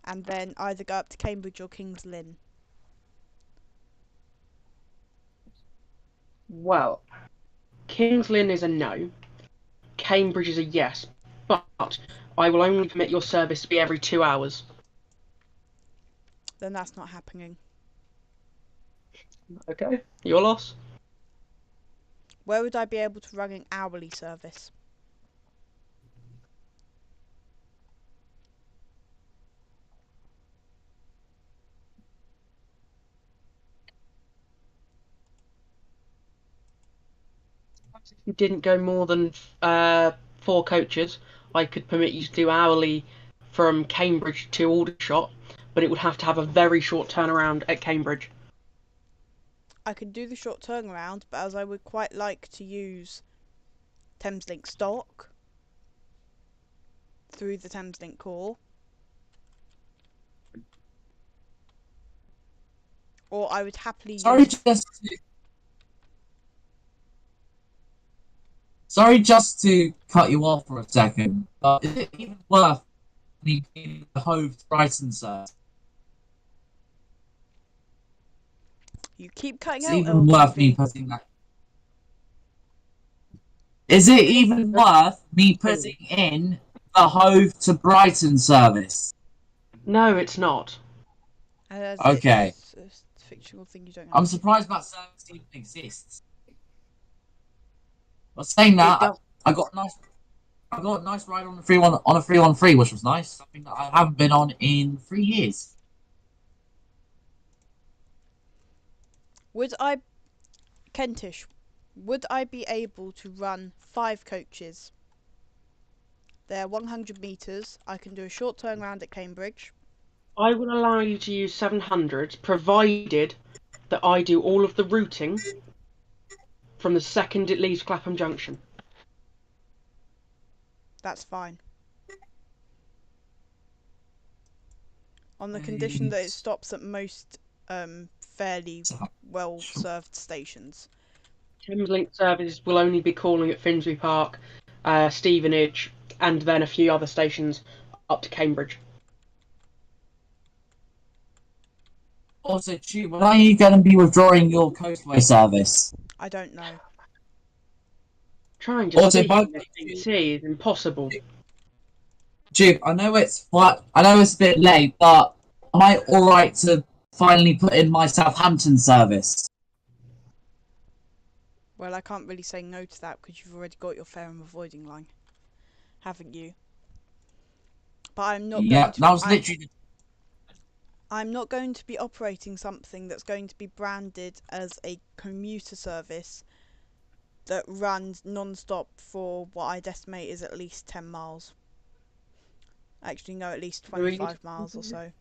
Speaker 1: and then either go up to Cambridge or Kings Lynn.
Speaker 2: Well, Kings Lynn is a no. Cambridge is a yes, but I will only permit your service to be every 2 hours.
Speaker 1: Then that's not happening.
Speaker 2: Okay, your loss.
Speaker 1: Where would I be able to run an hourly service?
Speaker 2: If you didn't go more than 4 coaches, I could permit you to do hourly from Cambridge to Aldershot, but it would have to have a very short turnaround at Cambridge.
Speaker 1: I could do the short turnaround, but as I would quite like to use Thameslink stock through the Thameslink core, or I would happily use...
Speaker 8: Sorry just to cut you off for a second, but is it even worth me being the Hove to Brighton, sir?
Speaker 1: You keep cutting
Speaker 8: Is it
Speaker 1: out,
Speaker 8: even worth me
Speaker 1: LTV.
Speaker 8: putting that? Is it even worth me putting in the Hove to Brighton service?
Speaker 2: No, it's not.
Speaker 8: Okay.
Speaker 1: It's a fictional thing you don't have.
Speaker 8: I'm surprised that service even exists. But saying that, I got a nice ride on the 313, which was nice. Something that I haven't been on in 3 years.
Speaker 1: Would Kentish, would I be able to run 5 coaches? They're 100 metres. I can do a short turnaround at Cambridge.
Speaker 2: I will allow you to use 700, provided that I do all of the routing from the second it leaves Clapham Junction.
Speaker 1: That's fine. On the condition that it stops at most fairly well-served stations.
Speaker 2: Thameslink services will only be calling at Finsbury Park, Stevenage, and then a few other stations up to Cambridge.
Speaker 8: Also, Tube, when are you going to be withdrawing your Coastway service?
Speaker 1: I don't know.
Speaker 2: Trying to speak in this VC is impossible.
Speaker 8: Tube, I know it's a bit late, but am I alright to finally put in my Southampton service?
Speaker 1: Well, I can't really say no to that because you've already got your fare and avoiding line, haven't you? But I'm not going to...
Speaker 8: that was literally...
Speaker 1: I'm not going to be operating something that's going to be branded as a commuter service that runs non-stop for what I'd estimate is at least 10 miles. Actually, no, at least 25 miles or so.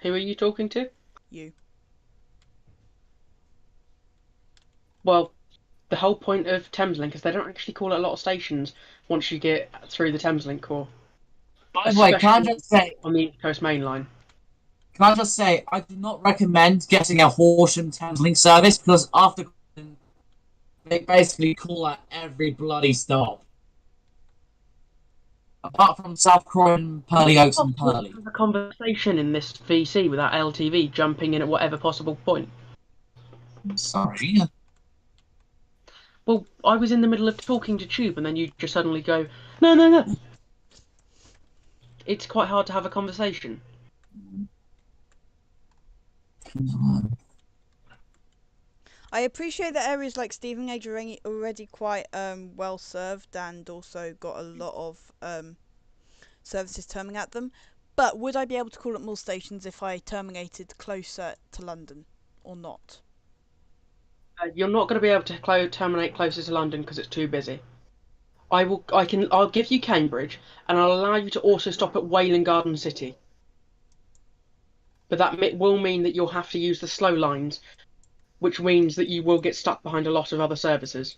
Speaker 2: Who are you talking to?
Speaker 1: You.
Speaker 2: Well, the whole point of Thameslink is they don't actually call at a lot of stations once you get through the Thameslink core.
Speaker 8: By the way, can I just say...
Speaker 2: on the East Coast Main Line.
Speaker 8: Can I just say, I do not recommend getting a Horsham Thameslink service because after they basically call at every bloody stop. Apart from South Croydon, Purley Oaks and Purley.
Speaker 2: Have a conversation in this VC without LTV jumping in at whatever possible point.
Speaker 8: I'm sorry.
Speaker 2: Well, I was in the middle of talking to Tube and then you just suddenly go, no. It's quite hard to have a conversation.
Speaker 1: I appreciate that areas like Stevenage are already quite well served and also got a lot of services terming at them. But would I be able to call at more stations if I terminated closer to London or not?
Speaker 2: You're not going to be able to terminate closer to London because it's too busy. I'll give you Cambridge and I'll allow you to also stop at Wayland Garden City. But that will mean that you'll have to use the slow lines, which means that you will get stuck behind a lot of other services.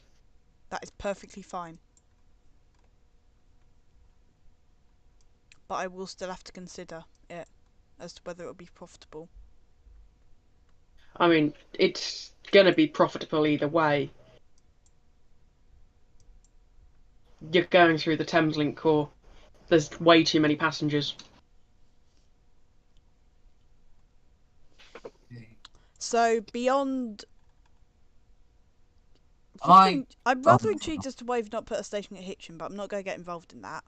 Speaker 1: That is perfectly fine. But I will still have to consider it as to whether it will be profitable.
Speaker 2: I mean, it's going to be profitable either way. You're going through the Thameslink core. There's way too many passengers.
Speaker 1: So beyond... I'm rather intrigued as to why you've not put a station at Hitchin, but I'm not going to get involved in that.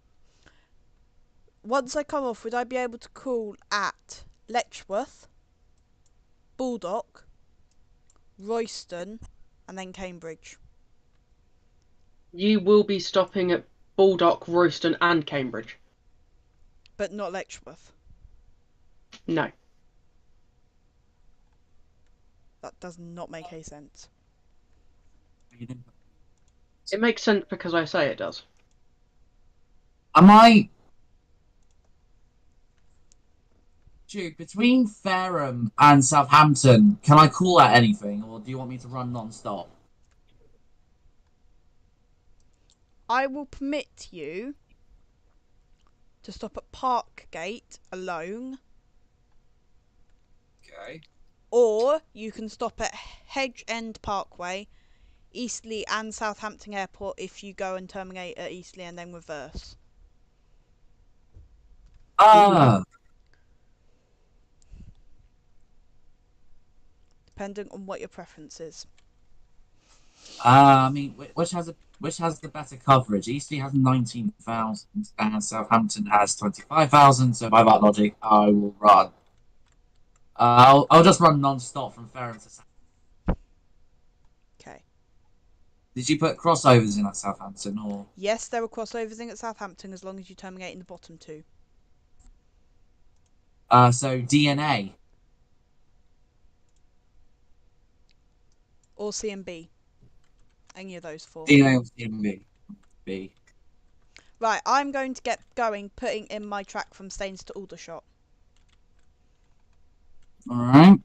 Speaker 1: Once I come off, would I be able to call at Letchworth, Baldock, Royston, and then Cambridge?
Speaker 2: You will be stopping at Baldock, Royston and Cambridge.
Speaker 1: But not Letchworth?
Speaker 2: No.
Speaker 1: That does not make any sense.
Speaker 2: It makes sense because I say it does.
Speaker 8: Am I Jude, between Fareham and Southampton, can I call at anything, or do you want me to run non-stop?
Speaker 1: I will permit you to stop at Parkgate alone,
Speaker 8: Okay.
Speaker 1: or you can stop at Hedge End Parkway, Eastleigh and Southampton Airport if you go and terminate at Eastleigh and then reverse.
Speaker 8: Ah,
Speaker 1: Depending on what your preference is.
Speaker 8: I mean, which has the better coverage? Eastleigh has 19,000 and Southampton has 25,000. So by that logic, I will run. I'll just run non-stop from Fareham to Southampton.
Speaker 1: Okay.
Speaker 8: Did you put crossovers in at Southampton, or?
Speaker 1: Yes, there are crossovers in at Southampton as long as you terminate in the bottom two.
Speaker 8: So DNA.
Speaker 1: Or C and B. Any of those four.
Speaker 8: DNA or CMB. B.
Speaker 1: Right, I'm going to get going putting in my track from Staines to Aldershot.
Speaker 8: Alright.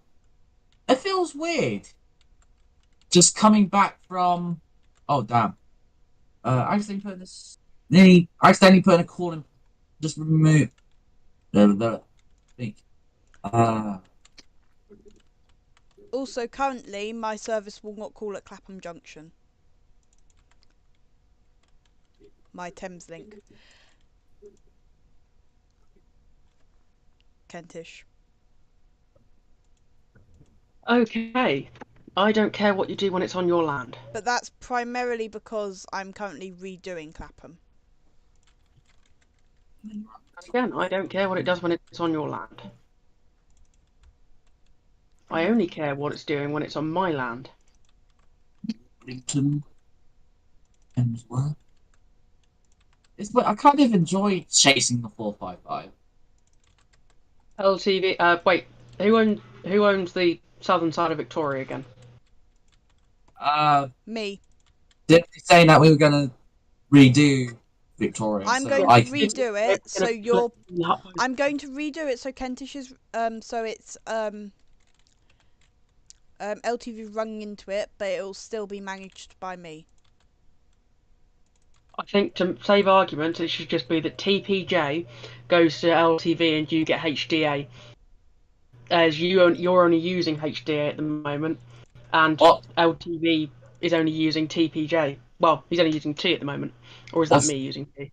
Speaker 8: It feels weird. Just coming back from. Oh, damn. I accidentally put this. I accidentally put in a call and just remove. The thing.
Speaker 1: Also, currently, my service will not call at Clapham Junction. My Thames link. Kentish.
Speaker 2: Okay. I don't care what you do when it's on your land.
Speaker 1: But that's primarily because I'm currently redoing Clapham.
Speaker 2: Again, I don't care what it does when it's on your land. I only care what it's doing when it's on my land.
Speaker 8: I kind of enjoy chasing the 455.
Speaker 2: LTV. Wait. Who owns the southern side of Victoria again?
Speaker 1: Me.
Speaker 8: Did they say that we were going to redo Victoria?
Speaker 1: I'm
Speaker 8: so
Speaker 1: going
Speaker 8: I
Speaker 1: to redo it so you're. I'm going to redo it so Kentish is so it's LTV running into it, but it'll still be managed by me.
Speaker 2: I think to save argument, it should just be that TPJ goes to LTV and you get HDA, as you're only using HDA at the moment, and LTV is only using TPJ. Well, he's only using T at the moment, or is that me using T?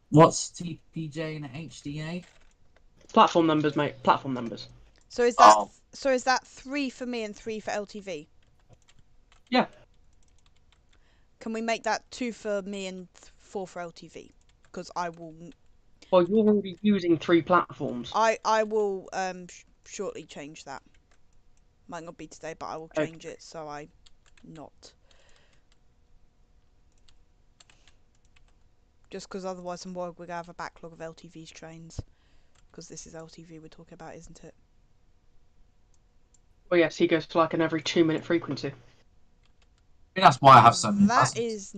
Speaker 8: What's TPJ and HDA?
Speaker 2: Platform numbers, mate. Platform numbers.
Speaker 1: So is that so is that 3 for me and 3 for LTV?
Speaker 2: Yeah.
Speaker 1: Can we make that 2 for me and 4 for LTV? Because I will.
Speaker 2: Well, you're already using 3 platforms.
Speaker 1: I will shortly change that. Might not be today, but I will change it so I'm not. Just because otherwise I'm worried we're going to have a backlog of LTV's trains. Because this is LTV we're talking about, isn't it?
Speaker 2: Well, yes, he goes to like an every 2-minute frequency.
Speaker 8: That's why I have so many
Speaker 1: That
Speaker 8: buses.
Speaker 1: is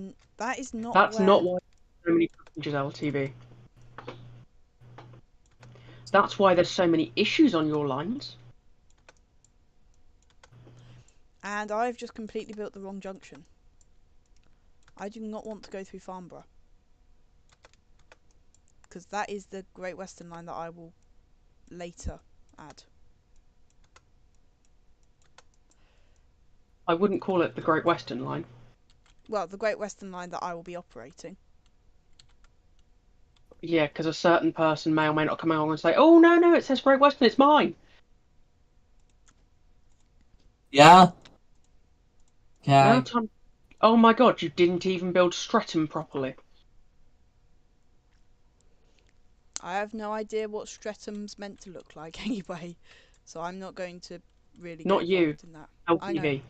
Speaker 1: not.
Speaker 2: That's not why so many passengers LTV. That's why there's so many issues on your lines.
Speaker 1: And I've just completely built the wrong junction. I do not want to go through Farnborough. Because that is the Great Western Line that I will later add.
Speaker 2: I wouldn't call it the Great Western Line.
Speaker 1: Well, the Great Western Line that I will be operating.
Speaker 2: Yeah, because a certain person may or may not come along and say, "Oh no, it says Great Western, it's mine."
Speaker 8: Yeah. Okay.
Speaker 2: Oh my god, you didn't even build Streatham properly.
Speaker 1: I have no idea what Streatham's meant to look like anyway, so I'm not going to really get involved in that. I know.
Speaker 2: LTV.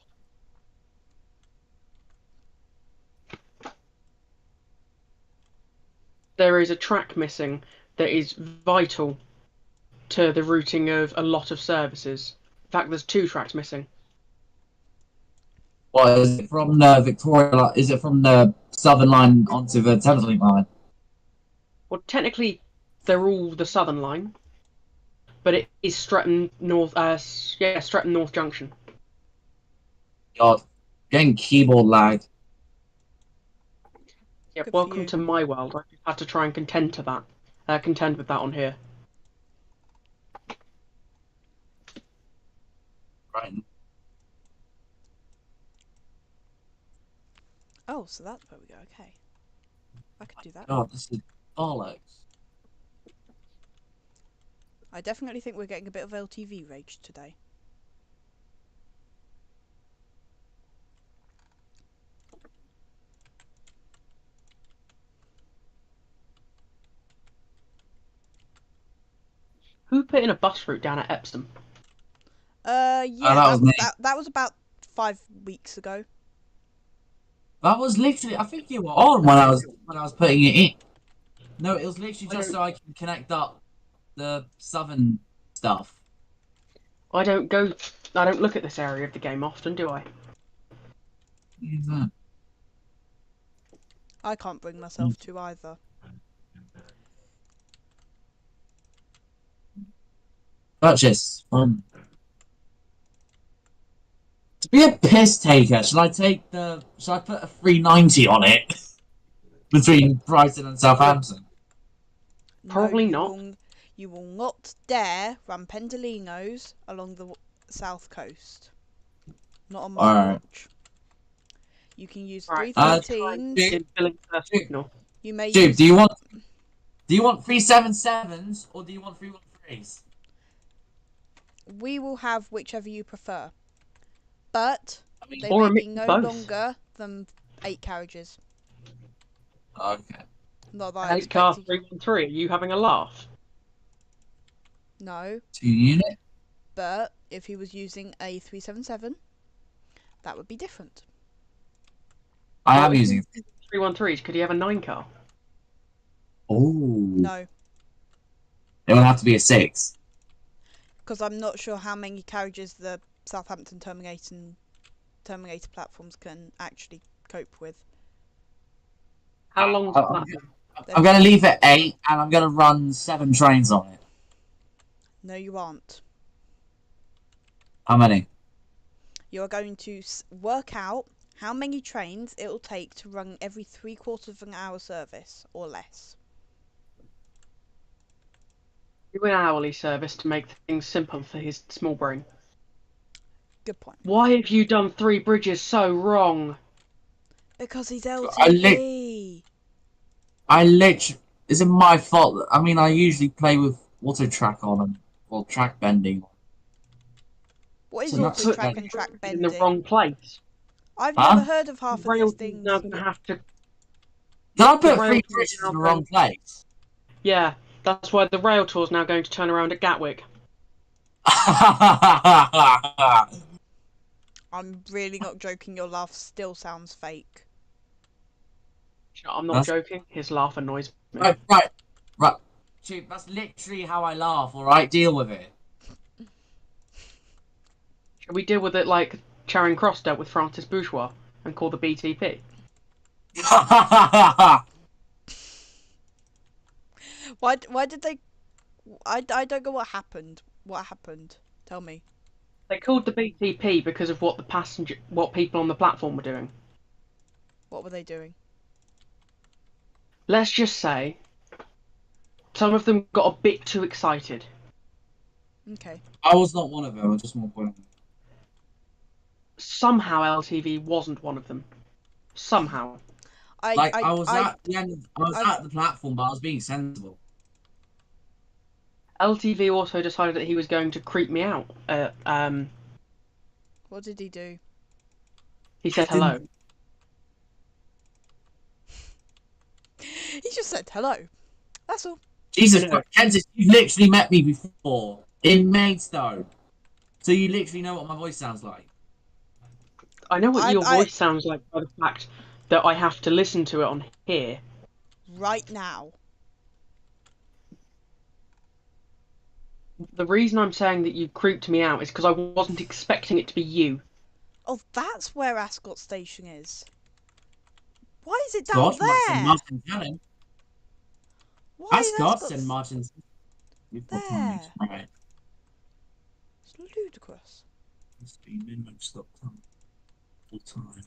Speaker 2: There is a track missing that is vital to the routing of a lot of services. In fact, there's 2 tracks missing.
Speaker 8: What is it from the Victoria? Is it from the Southern Line onto the Thameslink line?
Speaker 2: Well, technically, they're all the Southern Line, but it is Stretton North. Stretton North Junction.
Speaker 8: God, getting keyboard lag.
Speaker 2: Yeah,
Speaker 1: Good for
Speaker 2: welcome
Speaker 1: you.
Speaker 2: to my world. I just had to try and contend with that on here.
Speaker 8: Right.
Speaker 1: Oh, so that's where we go. Okay. I could do that.
Speaker 8: God, this is bollocks.
Speaker 1: I definitely think we're getting a bit of LTV rage today.
Speaker 2: Who put in a bus route down at Epsom?
Speaker 1: Yeah,
Speaker 8: that was me.
Speaker 1: that was about 5 weeks ago.
Speaker 8: That was literally. I think you were on when I was putting it in. No, it was literally just so I can connect up the southern stuff.
Speaker 2: I don't look at this area of the game often, do I?
Speaker 1: I can't bring myself to either.
Speaker 8: Purchase. To be a piss taker, should I put a 390 on it between Brighton and Southampton?
Speaker 2: Probably
Speaker 1: No,
Speaker 2: not.
Speaker 1: You will not dare run Pendolinos along the south coast. Not on my
Speaker 8: Alright.
Speaker 1: watch. You can use
Speaker 2: Right.
Speaker 1: 313s.
Speaker 2: In Billings first signal.
Speaker 1: You may
Speaker 8: Dude,
Speaker 1: use.
Speaker 8: do you want 377s or do you want 313s?
Speaker 1: We will have whichever you prefer, but they
Speaker 2: Or
Speaker 1: may
Speaker 2: a
Speaker 1: be
Speaker 2: mix of
Speaker 1: no
Speaker 2: both.
Speaker 1: longer than 8 carriages.
Speaker 8: Okay.
Speaker 1: Not that I
Speaker 2: An 8-car
Speaker 1: expected.
Speaker 2: 313. Are you having a laugh?
Speaker 1: No,
Speaker 8: 2 unit?
Speaker 1: but if he was using a 377, that would be different.
Speaker 8: I am using it.
Speaker 2: 313s. Could you have a 9-car?
Speaker 8: Oh.
Speaker 1: No,
Speaker 8: It will have to be a 6.
Speaker 1: because I'm not sure how many carriages the Southampton Terminator platforms can actually cope with.
Speaker 2: How long's the platform?
Speaker 8: I'm going to leave it 8 and I'm going to run 7 trains on it.
Speaker 1: No, you aren't.
Speaker 8: How many?
Speaker 1: You're going to work out how many trains it will take to run every 3/4 of an hour service or less.
Speaker 2: Do an hourly service to make things simple for his small brain.
Speaker 1: Good point.
Speaker 2: Why have you done 3 bridges so wrong?
Speaker 1: Because he's LTV.
Speaker 8: Is it my fault? I mean, I usually play with auto track on and track bending.
Speaker 1: What is
Speaker 8: So that's
Speaker 1: auto
Speaker 8: it,
Speaker 1: track
Speaker 8: then.
Speaker 1: and track
Speaker 2: In the
Speaker 1: bending?
Speaker 2: wrong place.
Speaker 1: I've
Speaker 8: Huh?
Speaker 1: never heard of half
Speaker 2: The
Speaker 1: of these
Speaker 2: rail
Speaker 1: things.
Speaker 2: now going to have to.
Speaker 8: Did I
Speaker 2: The
Speaker 8: put
Speaker 2: rail
Speaker 8: 3
Speaker 2: tool's
Speaker 8: bridges
Speaker 2: now
Speaker 8: in the
Speaker 2: going-
Speaker 8: wrong place?
Speaker 2: Yeah, that's why the rail tour is now going to turn around at Gatwick.
Speaker 1: I'm really not joking. Your laugh still sounds fake.
Speaker 2: I'm not joking. His laugh annoys me.
Speaker 8: Right. Dude, that's literally how I laugh, alright? Deal with it.
Speaker 2: Shall we deal with it like Charing Cross dealt with Francis Bourgeois and call the BTP?
Speaker 1: Why did they... I don't know what happened. What happened? Tell me.
Speaker 2: They called the BTP because of what people on the platform were doing.
Speaker 1: What were they doing?
Speaker 2: Let's just say some of them got a bit too excited.
Speaker 1: Okay.
Speaker 8: I was not one of them, I just want to point out.
Speaker 2: Somehow LTV wasn't one of them. Somehow.
Speaker 8: I was at the platform, but I was being sensible.
Speaker 2: LTV also decided that he was going to creep me out.
Speaker 1: What did he do?
Speaker 2: He said hello.
Speaker 1: He just said hello. That's all.
Speaker 8: Jesus Christ, Kansas, you've literally met me before in Maidstone, so you literally know what my voice sounds like.
Speaker 2: I know what your voice sounds like by the fact that I have to listen to it on here.
Speaker 1: Right now.
Speaker 2: The reason I'm saying that you creeped me out is because I wasn't expecting it to be you.
Speaker 1: Oh, that's where Ascot Station is. Why is it down
Speaker 8: Scott,
Speaker 1: there?
Speaker 8: St. Martin Cannon.
Speaker 1: Why is
Speaker 8: Ascot,
Speaker 1: Ascot
Speaker 8: St. Martin's.
Speaker 1: there?
Speaker 8: Right.
Speaker 1: Ludicrous.
Speaker 8: Must be minmax.com full time.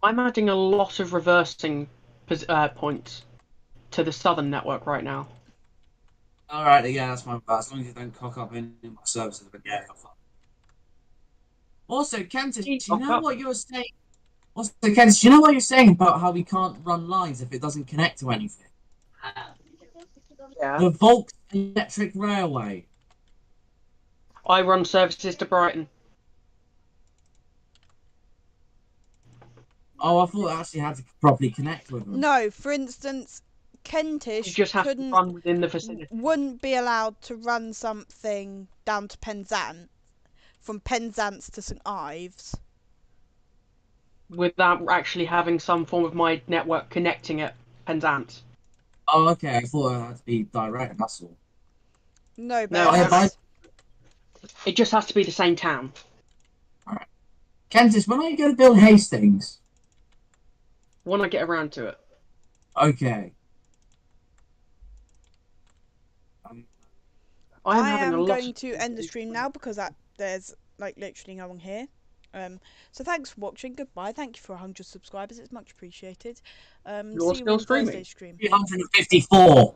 Speaker 2: I'm adding a lot of reversing points to the southern network right now.
Speaker 8: Alright, yeah, that's my bad. As long as you don't cock up any of my services, but yeah, you're fine. Also, Kentis, you know what you're saying? Also, Kentis, you know what you're saying about how we can't run lines if it doesn't connect to anything?
Speaker 2: Yeah.
Speaker 8: The Volks Electric Railway.
Speaker 2: I run services to Brighton.
Speaker 8: Oh, I thought it actually had to properly connect with them.
Speaker 1: No, for instance,
Speaker 2: You
Speaker 1: Kentish
Speaker 2: just have to run within the vicinity.
Speaker 1: wouldn't be allowed to run something down to Penzance, from Penzance to St Ives.
Speaker 2: Without actually having some form of my network connecting at Penzance.
Speaker 8: Oh, okay. I thought it had to be direct. That's all.
Speaker 1: No, but
Speaker 2: No,
Speaker 1: it
Speaker 2: it just has to be the same town.
Speaker 8: Alright. Kentis, when are you going to build Hastings?
Speaker 2: When I get around to it.
Speaker 8: Okay.
Speaker 1: I am going to end the stream now because there's like literally no one here. So thanks for watching. Goodbye. Thank you for 100 subscribers. It's much appreciated.
Speaker 2: You're
Speaker 1: See you
Speaker 2: still
Speaker 1: on
Speaker 2: streaming?
Speaker 1: Thursday's stream.
Speaker 8: 354.